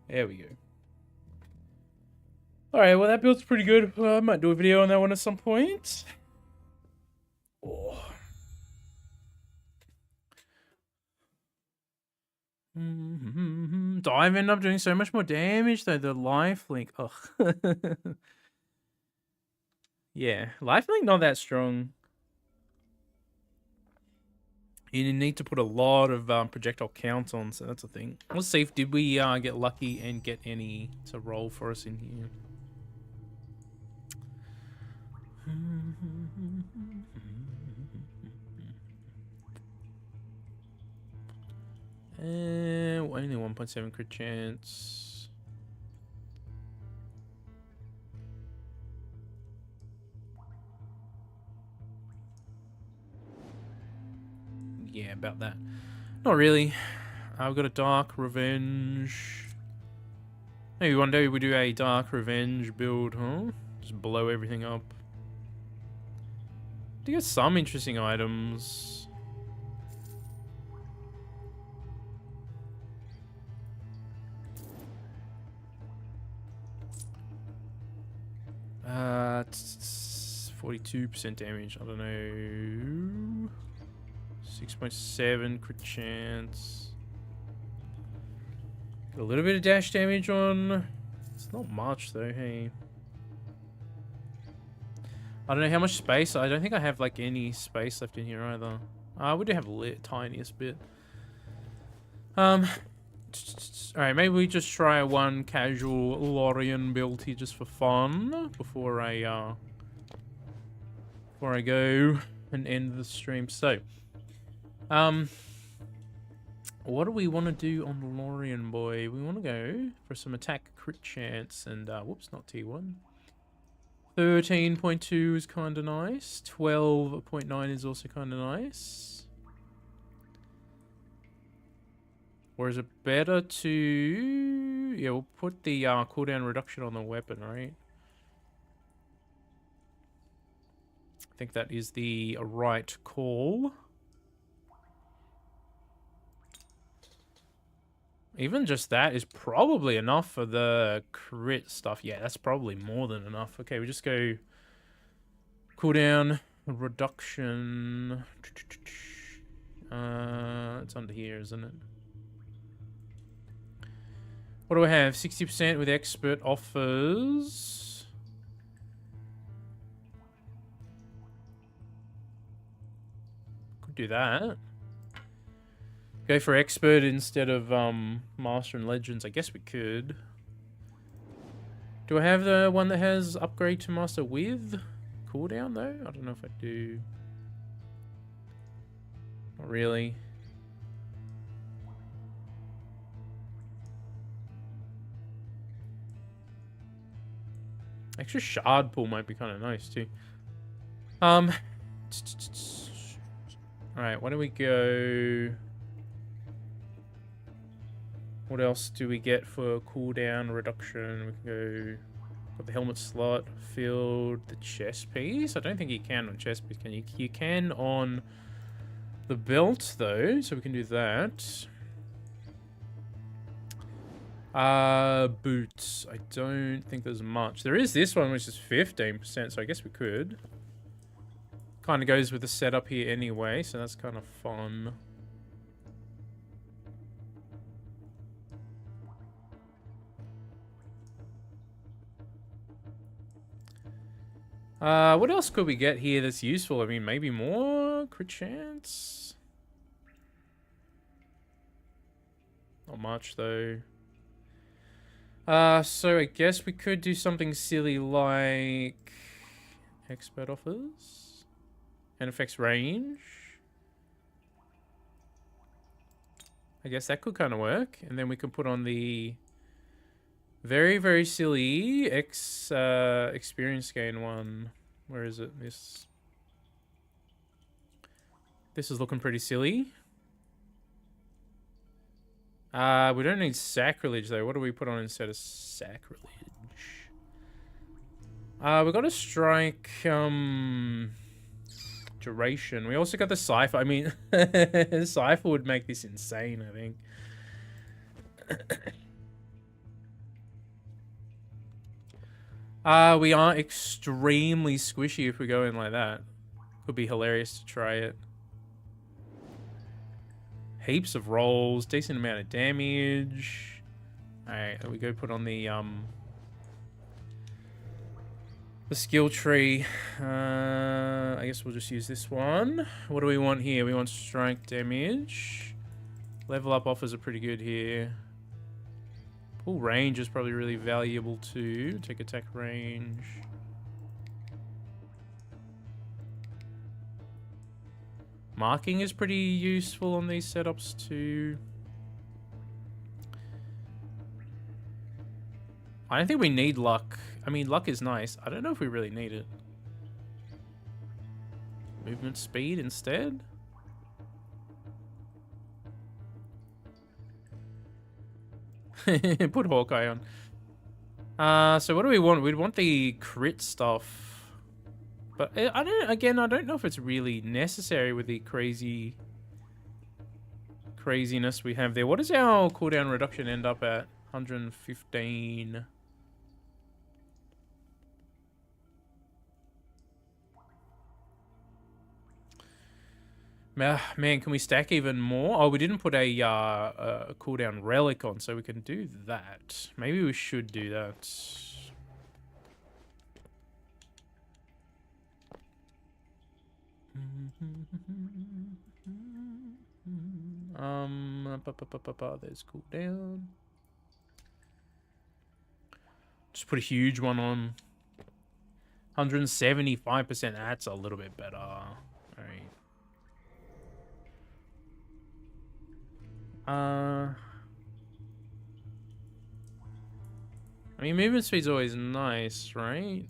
There we go. Alright, well that build's pretty good. I might do a video on that one at some point. Oh. Dive ended up doing so much more damage though, the lifelink. Ugh. Yeah, lifelink not that strong. You need to put a lot of projectile count on, so that's a thing. Let's see if did we get lucky and get any to roll for us in here. Only 1.7 crit chance. Yeah, about that. Not really. I've got a dark revenge. Maybe one day we do a dark revenge build, huh? Just blow everything up. Do get some interesting items. Uh, 42% damage. I don't know. 6.7 crit chance. Got a little bit of dash damage on. It's not much though, hey. I don't know how much space. I don't think I have like any space left in here either. We do have a tiniest bit. Alright, maybe we just try one casual Lorien build here just for fun before I go and end the stream. So, what do we want to do on the Lorien boy? We want to go for some attack crit chance and whoops, not T1. 13.2 is kind of nice. 12.9 is also kind of nice. Or is it better to... Yeah, we'll put the cooldown reduction on the weapon, right? I think that is the right call. Even just that is probably enough for the crit stuff. Yeah, that's probably more than enough. Okay, we just go cooldown reduction. It's under here, isn't it? What do I have? 60% with expert offers. Could do that. Go for expert instead of master and legends. I guess we could. Do I have the one that has upgrade to master with cooldown though? I don't know if I do. Not really. Extra shard pool might be kind of nice too. Alright, why don't we go... What else do we get for cooldown reduction? We can go... Got the helmet slot, filled, the chest piece. I don't think you can on chest piece, can you? You can on the belt though, so we can do that. Boots. I don't think there's much. There is this one, which is 15%, so I guess we could. Kind of goes with the setup here anyway, so that's kind of fun. What else could we get here that's useful? I mean, maybe more crit chance? Not much, though. So I guess we could do something silly like expert offers and affects range. I guess that could kind of work, and then we could put on the very, very silly experience gain one. Where is it? This is looking pretty silly. We don't need sacrilege though. What do we put on instead of sacrilege? We got a strike duration. We also got the cipher. I mean, cipher would make this insane, I think. We are extremely squishy if we go in like that. Could be hilarious to try it. Heaps of rolls, decent amount of damage. Alright, we go put on the skill tree. I guess we'll just use this one. What do we want here? We want strike damage. Level up offers are pretty good here. Pull range is probably really valuable too. Take attack range. Marking is pretty useful on these setups too. I don't think we need luck. I mean, luck is nice. I don't know if we really need it. Movement speed instead? Put Hawkeye on. So what do we want? We'd want the crit stuff. But I don't know if it's really necessary with the craziness we have there. What does our cooldown reduction end up at? 115. Man, can we stack even more? Oh, we didn't put a cooldown relic on, so we can do that. Maybe we should do that. There's cooldown. Just put a huge one on. 175%. That's a little bit better. All right. I mean, movement speed's always nice, right?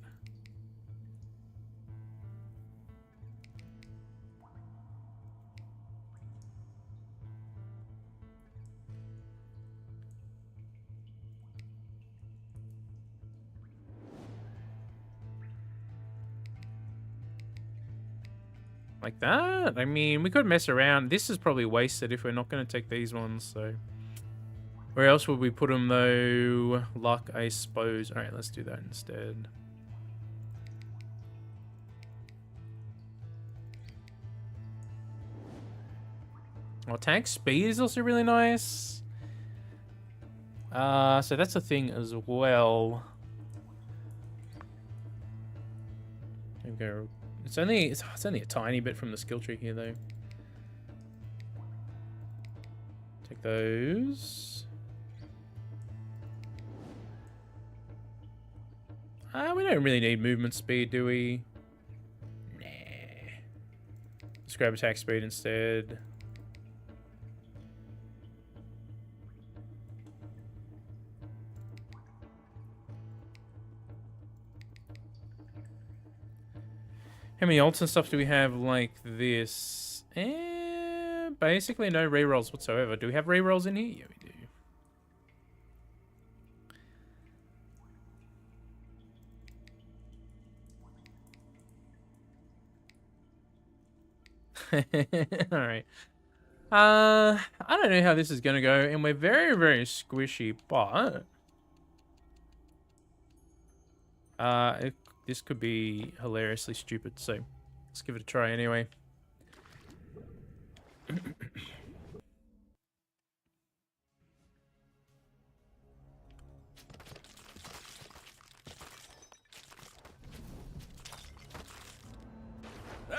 Like that? I mean, we could mess around. This is probably wasted if we're not going to take these ones, so... Where else would we put them, though? Luck, I suppose. Alright, let's do that instead. Oh, tank speed is also really nice. So that's a thing as well. There we go. It's only a tiny bit from the skill tree here, though. Take those. We don't really need movement speed, do we? Nah. Let's grab attack speed instead. How many ults and stuff do we have like this? Basically no rerolls whatsoever. Do we have rerolls in here? Yeah, we do. Alright. I don't know how this is gonna go, and we're very, very squishy, but... this could be hilariously stupid, so let's give it a try anyway.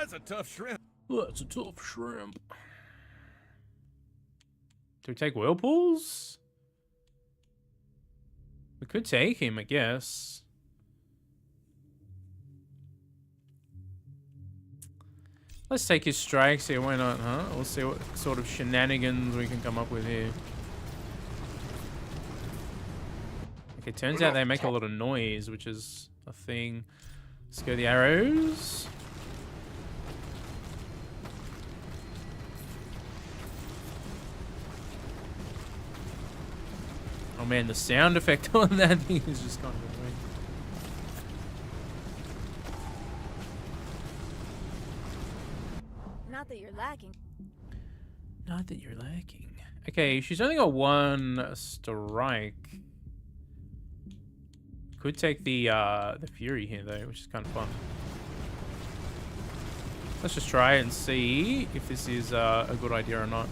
That's a tough shrimp. That's a tough shrimp. Do we take whirlpools? We could take him, I guess. Let's take his strikes here, why not, huh? We'll see what sort of shenanigans we can come up with here. Okay, turns out they make a lot of noise, which is a thing. Let's go the arrows. Oh man, the sound effect on that thing is just kind of annoying. Not that you're lacking. Not that you're lacking. Okay, she's only got one strike. Could take the Fury here though, which is kind of fun. Let's just try it and see if this is a good idea or not.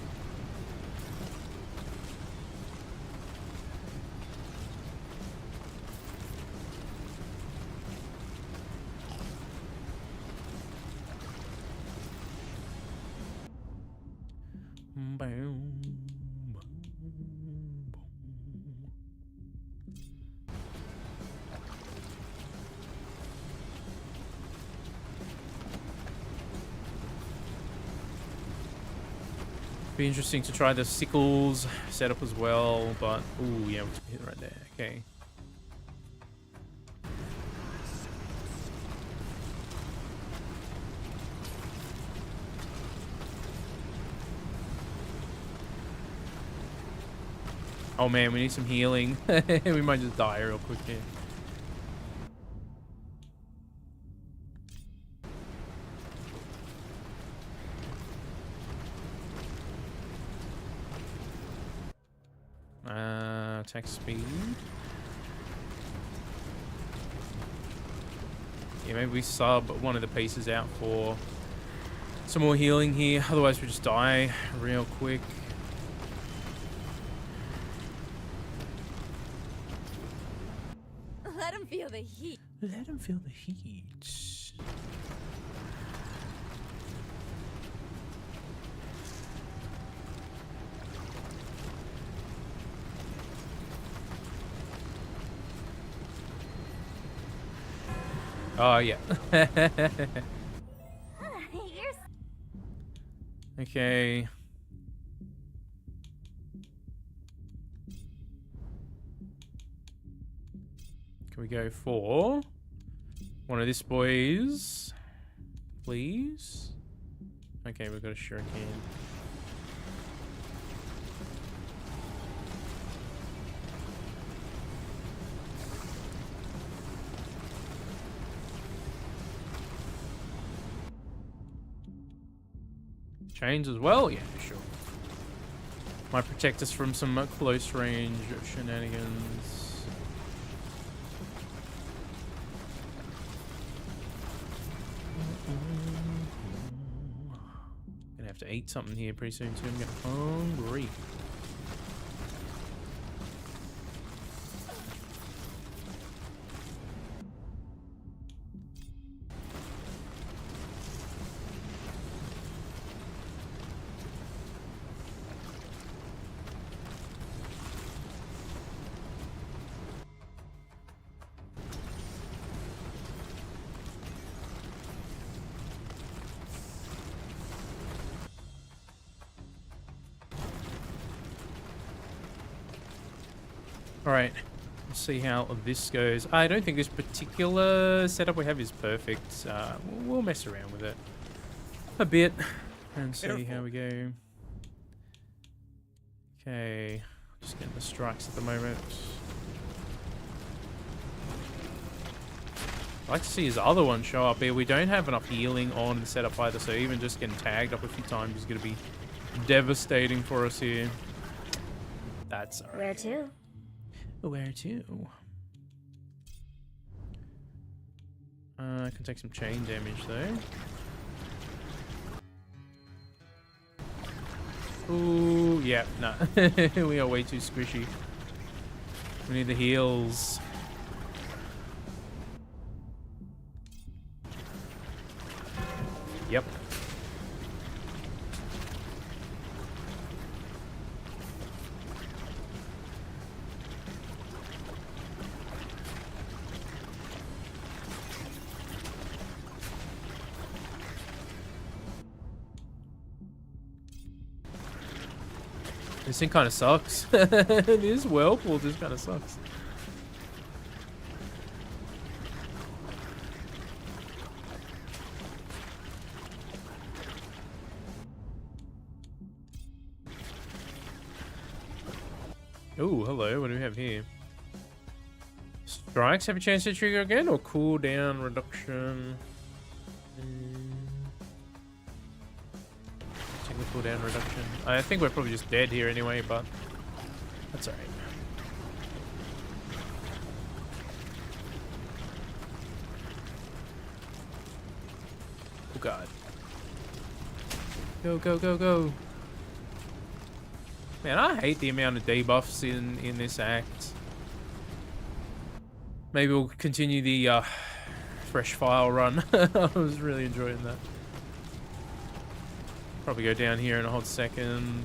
Be interesting to try the sickles setup as well, but ooh, yeah, we hit right there. Okay. Oh man, we need some healing. We might just die real quick here. Attack speed. Yeah, maybe we sub one of the pieces out for some more healing here. Otherwise, we just die real quick. Let him feel the heat. Let him feel the heat. Oh, yeah. Okay. Can we go for one of this boys? Please? Okay, we've got a shuriken. Chains as well? Yeah, sure. Might protect us from some close range shenanigans. Gonna have to eat something here pretty soon too. I'm getting hungry. Alright, let's see how this goes. I don't think this particular setup we have is perfect. We'll mess around with it a bit and see how we go. Okay, just getting the strikes at the moment. I'd like to see his other one show up here. We don't have enough healing on the setup either, so even just getting tagged up a few times is going to be devastating for us here. That's alright. Where to? Where to? I can take some chain damage though. Ooh, yeah, no. We are way too squishy. We need the heals. Yep. This thing kind of sucks. It is Whirlpool, this kind of sucks. Oh, hello. What do we have here? Strikes have a chance to trigger again, or cooldown reduction? Take the cooldown reduction. I think we're probably just dead here anyway, but that's alright. Oh god. Go, go, go, go. Man, I hate the amount of debuffs in this act. Maybe we'll continue the fresh file run. I was really enjoying that. Probably go down here in a hot second.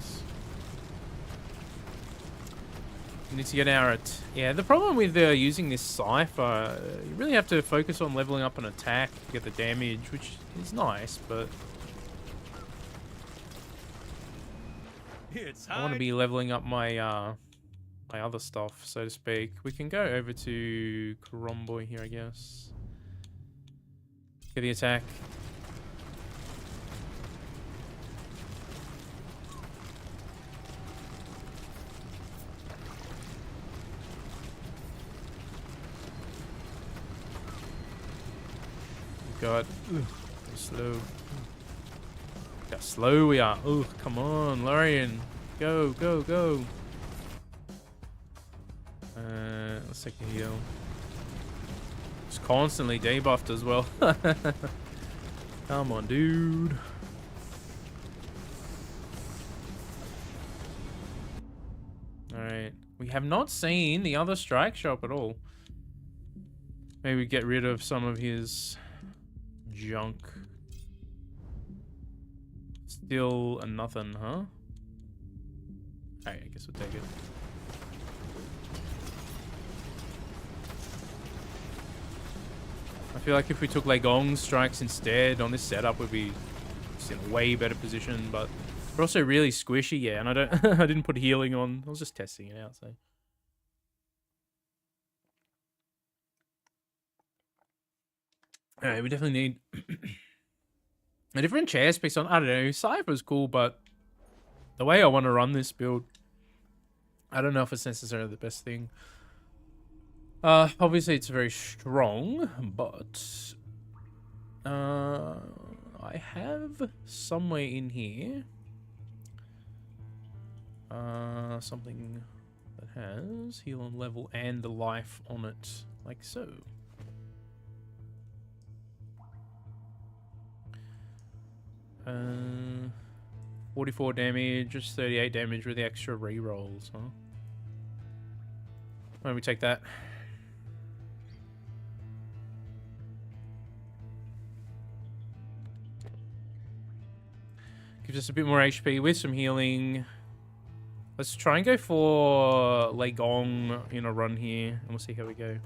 Need to get Arret. Yeah, the problem with using this Cypher, you really have to focus on leveling up an attack to get the damage, which is nice, but I want to be leveling up my my other stuff, so to speak. We can go over to Karomboy here, I guess. Get the attack. God, ugh, slow. How slow we are. Oh, come on, Lorian. Go, go, go. Let's take a heal. It's constantly debuffed as well. Come on, dude. Alright. We have not seen the other strike shop at all. Maybe get rid of some of his junk. Still a nothing, huh? Alright, I guess we'll take it. I feel like if we took Legong's strikes instead on this setup, we'd be just in a way better position, but we're also really squishy, yeah, and I don't I didn't put healing on. I was just testing it out, so. Alright, we definitely need a different chair space on. I don't know, Cypher's cool, but the way I want to run this build, I don't know if it's necessarily the best thing. Obviously it's very strong, but I have somewhere in here something that has heal on level and the life on it, like so. 44 damage, just 38 damage with the extra rerolls, huh? Why don't we take that? Gives us a bit more HP with some healing. Let's try and go for Legong in a run here, and we'll see how we go.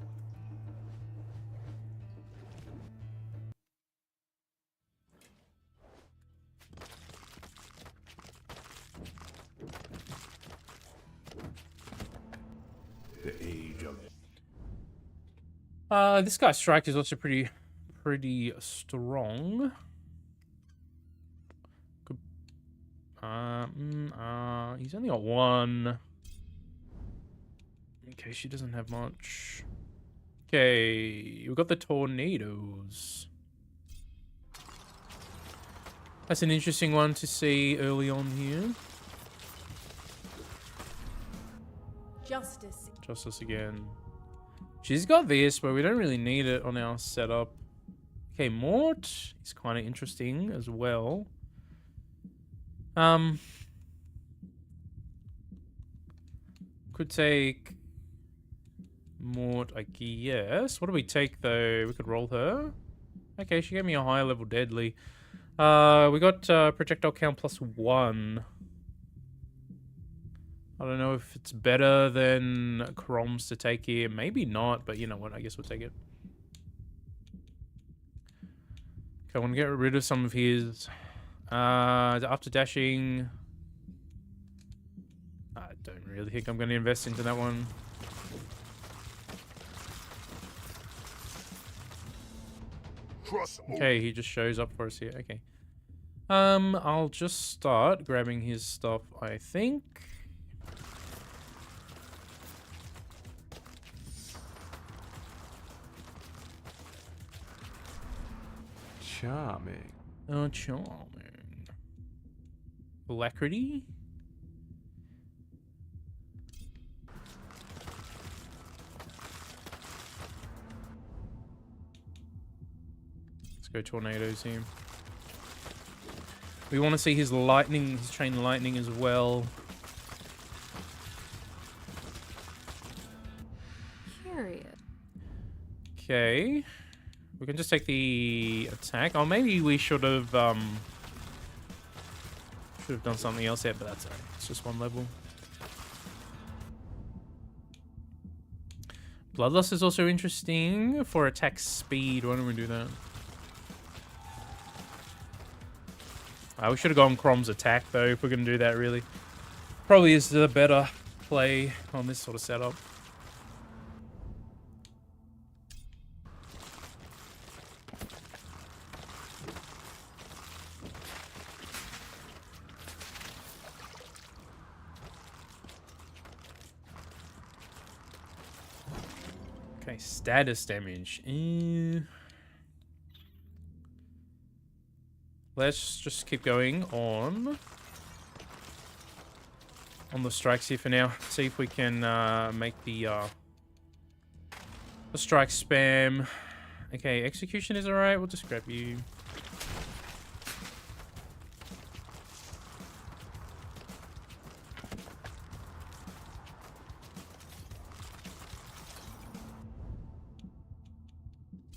This guy's strike is also pretty strong. Good. He's only got one. Okay, she doesn't have much. Okay, we've got the tornadoes. That's an interesting one to see early on here. Justice. Justice again. She's got this, but we don't really need it on our setup. Okay, Mort is kind of interesting as well. Could take Mort, I guess. What do we take, though? We could roll her. Okay, she gave me a higher level deadly. We got projectile count +1. I don't know if it's better than Chroms to take here. Maybe not, but you know what? I guess we'll take it. Okay, I want to get rid of some of his. After dashing, I don't really think I'm going to invest into that one. Trust me. Okay, he just shows up for us here. Okay. I'll just start grabbing his stuff, I think. Charming. Oh, charming. Alacrity? Let's go tornadoes here. We want to see his lightning, his chain lightning as well. Curious. Okay. We can just take the attack. Oh, maybe we should have done something else there, but that's alright. It's just one level. Bloodlust is also interesting for attack speed. Why don't we do that? We should have gone Crom's attack, though, if we're going to do that, really. Probably is the better play on this sort of setup. Okay, status damage. Let's just keep going on the strikes here for now. See if we can make the strike spam. Okay, execution is alright. We'll just grab you.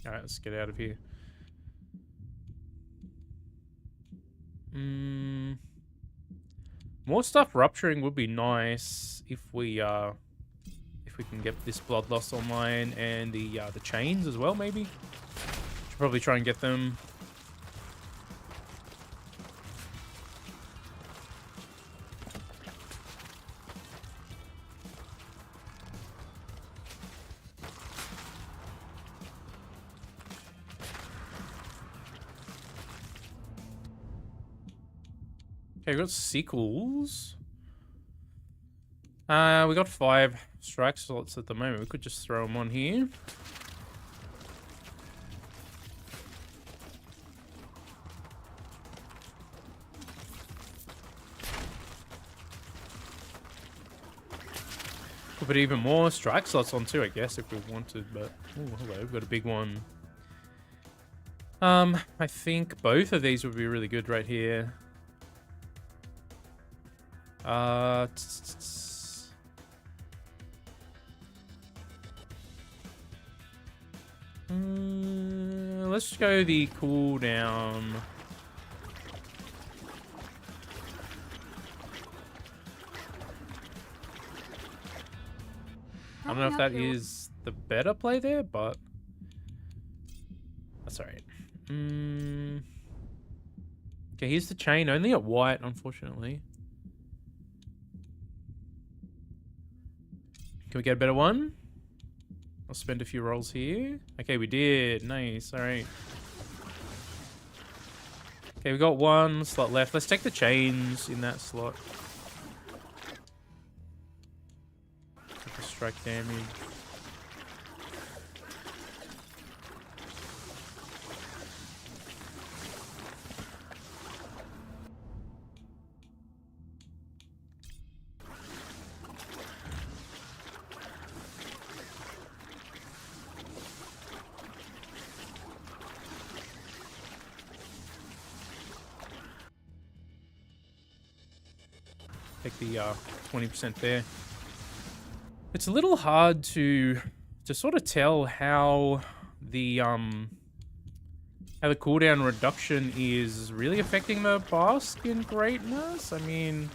Alright, let's get out of here. More stuff rupturing would be nice if we can get this bloodlust online and the chains as well, maybe. Should probably try and get them. Okay, we got sequels. We got 5 strike slots at the moment. We could just throw them on here. Could put even more strike slots on too, I guess, if we wanted, but... Oh, hello, we've got a big one. I think both of these would be really good right here. Let's go the cooldown. I don't know if that is the better play there, but that's alright. Okay, here's the chain. Only at white, unfortunately. Can we get a better one? I'll spend a few rolls here. Okay, we did. Nice. All right. Okay, we got 1 slot left. Let's take the chains in that slot. Take the strike damage. Take the 20% there. It's a little hard to sort of tell how the how the cooldown reduction is really affecting the Baskin greatness. I mean,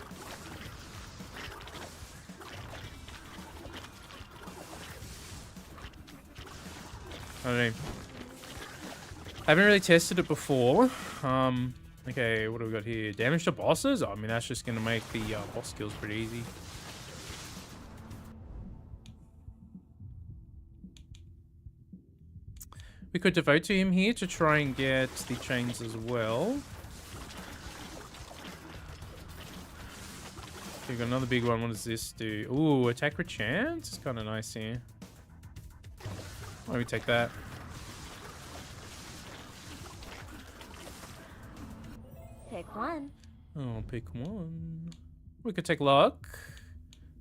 I don't know. I haven't really tested it before. Okay, what do we got here? Damage to bosses? I mean, that's just going to make the boss kills pretty easy. We could devote to him here to try and get the chains as well. We've got another big one. What does this do? Ooh, attack with chance? It's kind of nice here. Why don't we take that? Pick one. Oh, pick one. We could take luck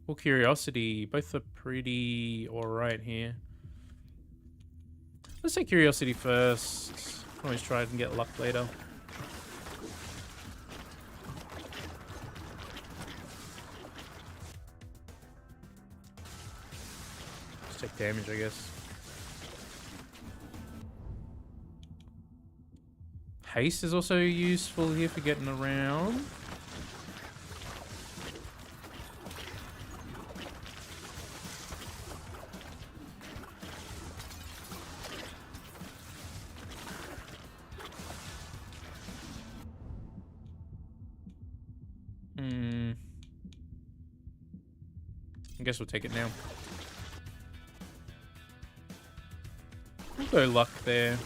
or curiosity. Both are pretty alright here. Let's take curiosity first. Always try and get luck later. Just take damage, I guess. Haste is also useful here for getting around. I guess we'll take it now. We'll go luck there.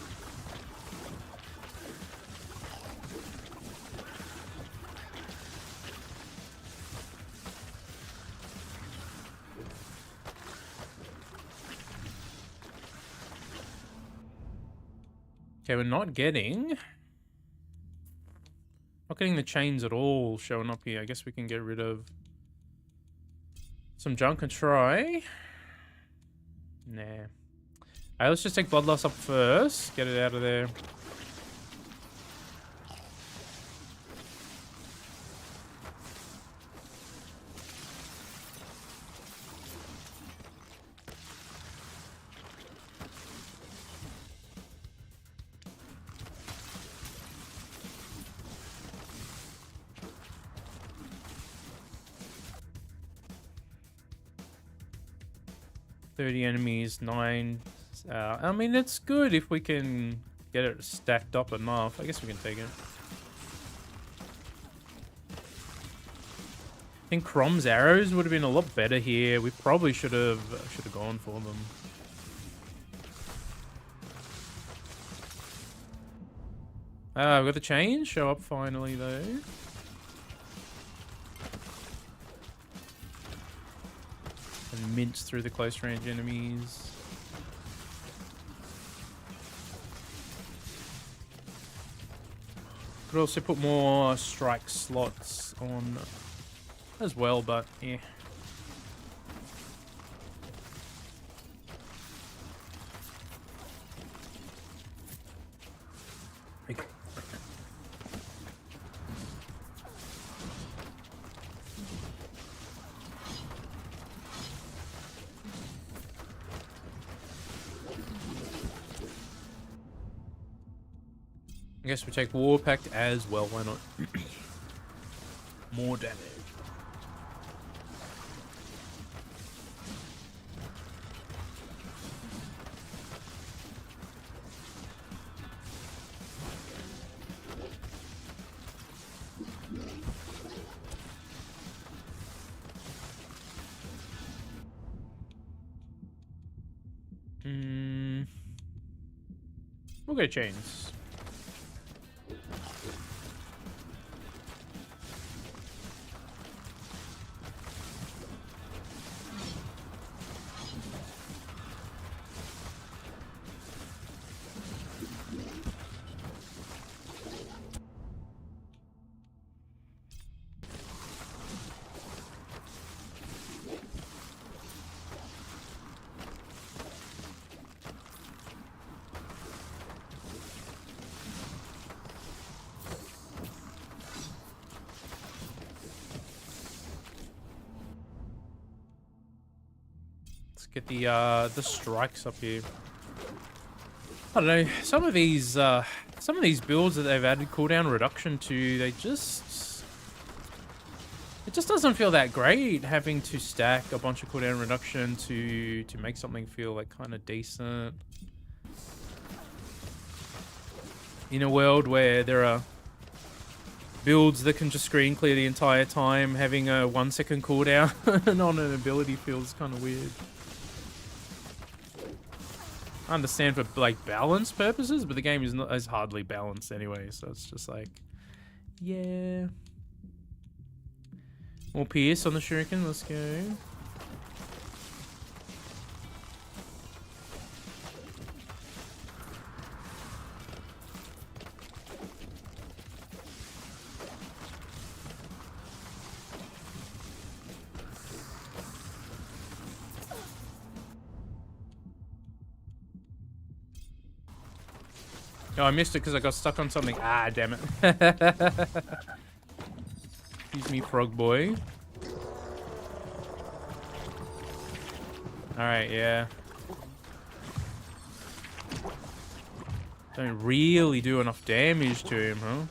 Okay, we're not getting the chains at all showing up here. I guess we can get rid of some junk and try. Nah. Alright, let's just take Bloodlust up first. Get it out of there. $30 enemies, 9. I mean, it's good if we can get it stacked up enough. I guess we can take it. I think Crom's arrows would have been a lot better here. We probably should have gone for them. We've got the chains show up finally though. And mince through the close range enemies. Could also put more strike slots on as well, but yeah. I guess we take War Pact as well, why not? More damage. We'll go chains. Get the strikes up here. I don't know. Some of these builds that they've added cooldown reduction to, it just doesn't feel that great having to stack a bunch of cooldown reduction to make something feel like kind of decent. In a world where there are builds that can just screen clear the entire time, having a 1 second cooldown on an ability feels kind of weird. I understand for like balance purposes, but the game is hardly balanced anyway, so it's just like, yeah. More Pierce on the Shuriken, let's go. Oh, I missed it because I got stuck on something. Ah, damn it. Excuse me, frog boy. Alright, yeah. Don't really do enough damage to him, huh?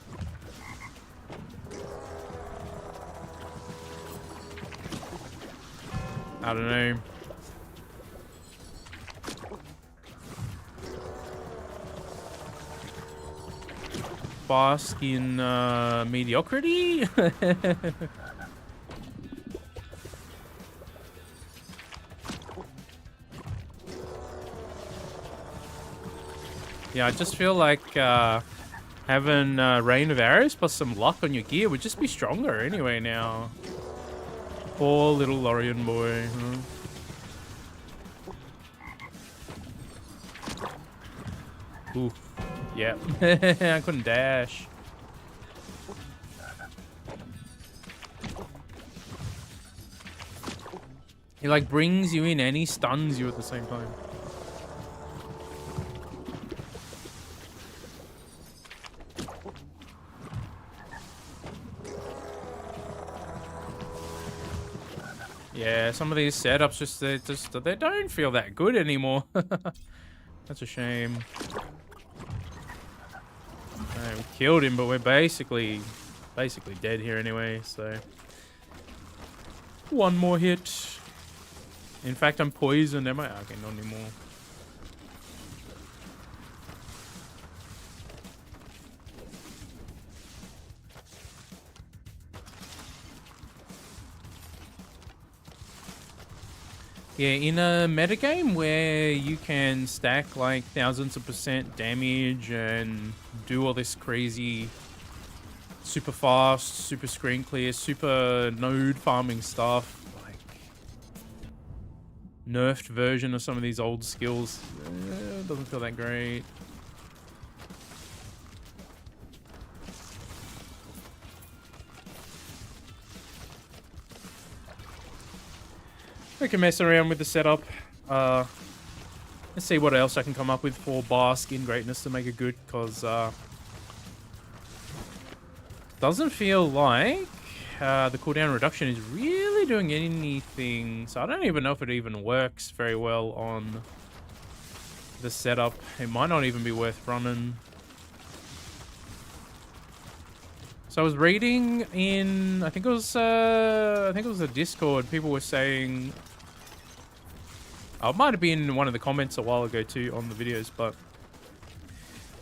I don't know. Bask in mediocrity? Yeah, I just feel like having Rain of Arrows plus some luck on your gear would just be stronger anyway now. Poor little Lorien boy. Huh? Ooh. Yep. I couldn't dash. He like brings you in and he stuns you at the same time. Yeah, some of these setups they don't feel that good anymore. That's a shame. We killed him, but we're basically dead here anyway, so. One more hit. In fact, I'm poisoned, am I? Okay, not anymore. Yeah, in a metagame where you can stack like thousands of % damage and do all this crazy super fast, super screen clear, super node farming stuff, like nerfed version of some of these old skills, doesn't feel that great. We can mess around with the setup. Let's see what else I can come up with for Bask in Greatness to make it good, because doesn't feel like the cooldown reduction is really doing anything. So I don't even know if it even works very well on the setup. It might not even be worth running. So I was reading in, I think it was the Discord. People were saying, it might have been in one of the comments a while ago too on the videos, but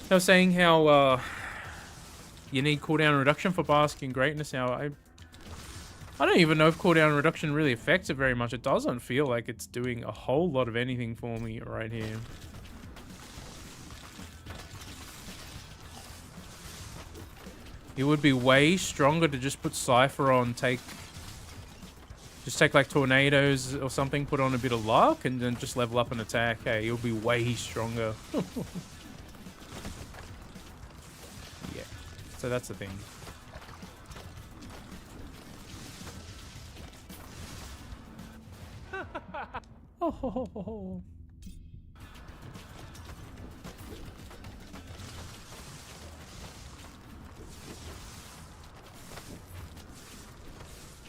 they were saying how you need cooldown reduction for Bask in Greatness. Now I don't even know if cooldown reduction really affects it very much. It doesn't feel like it's doing a whole lot of anything for me right here. It would be way stronger to just put Cypher on, just take like Tornadoes or something, put on a bit of luck, and then just level up an attack. Hey, it'll be way stronger. Yeah, so that's the thing. Oh, ho, ho, ho, ho.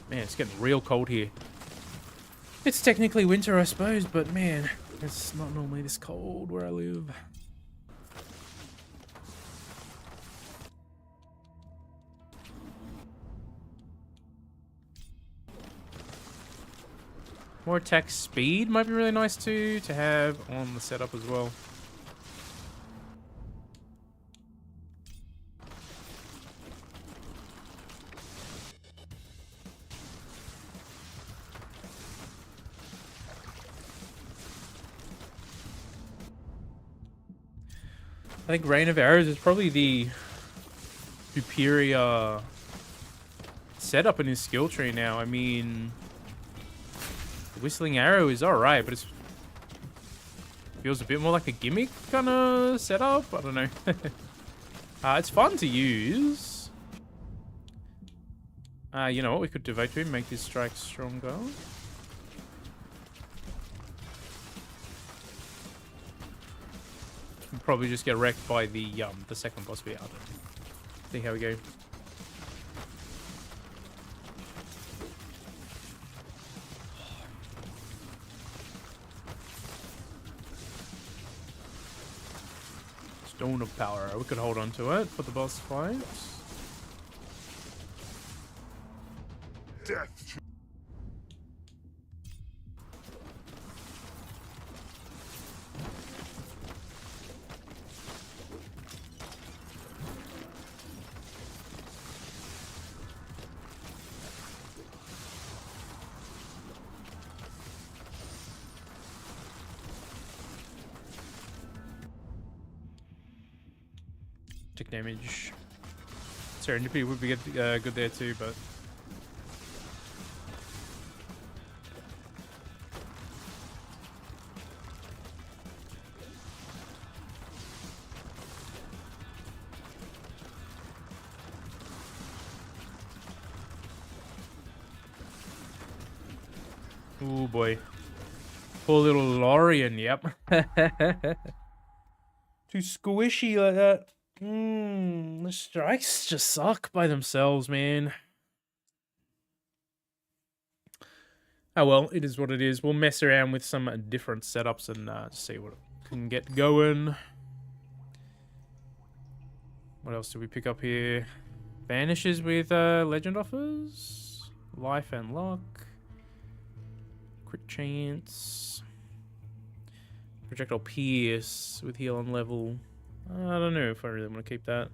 Man, it's getting real cold here. It's technically winter, I suppose, but man, it's not normally this cold where I live. More attack speed might be really nice too to have on the setup as well. I think Rain of Arrows is probably the superior setup in his skill tree now. I mean, the Whistling Arrow is alright, but it feels a bit more like a gimmick kind of setup. I don't know. It's fun to use. You know what? We could devote to him, make this strike stronger. Probably just get wrecked by the second boss. But yeah, I don't know. See how we go. Stone of Power. We could hold on to it for the boss fight. Death to Take damage. Serendipity would be good there too, but oh boy, poor little Lorian. Yep. Too squishy like that. The strikes just suck by themselves, man. Oh well, it is what it is. We'll mess around with some different setups and see what can get going. What else do we pick up here? Vanishes with legend offers. Life and luck. Crit chance. Projectile pierce with heal on level. I don't know if I really want to keep that.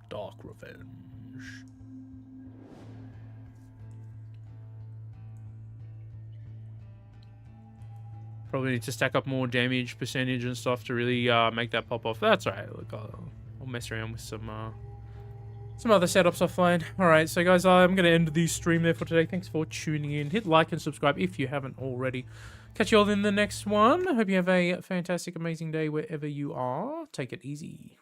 Dark Revenge. Probably need to stack up more damage percentage and stuff to really make that pop off. That's alright. Look, I'll mess around with some other setups offline. Alright, so guys, I'm going to end the stream there for today. Thanks for tuning in. Hit like and subscribe if you haven't already. Catch you all in the next one. I hope you have a fantastic, amazing day wherever you are. Take it easy.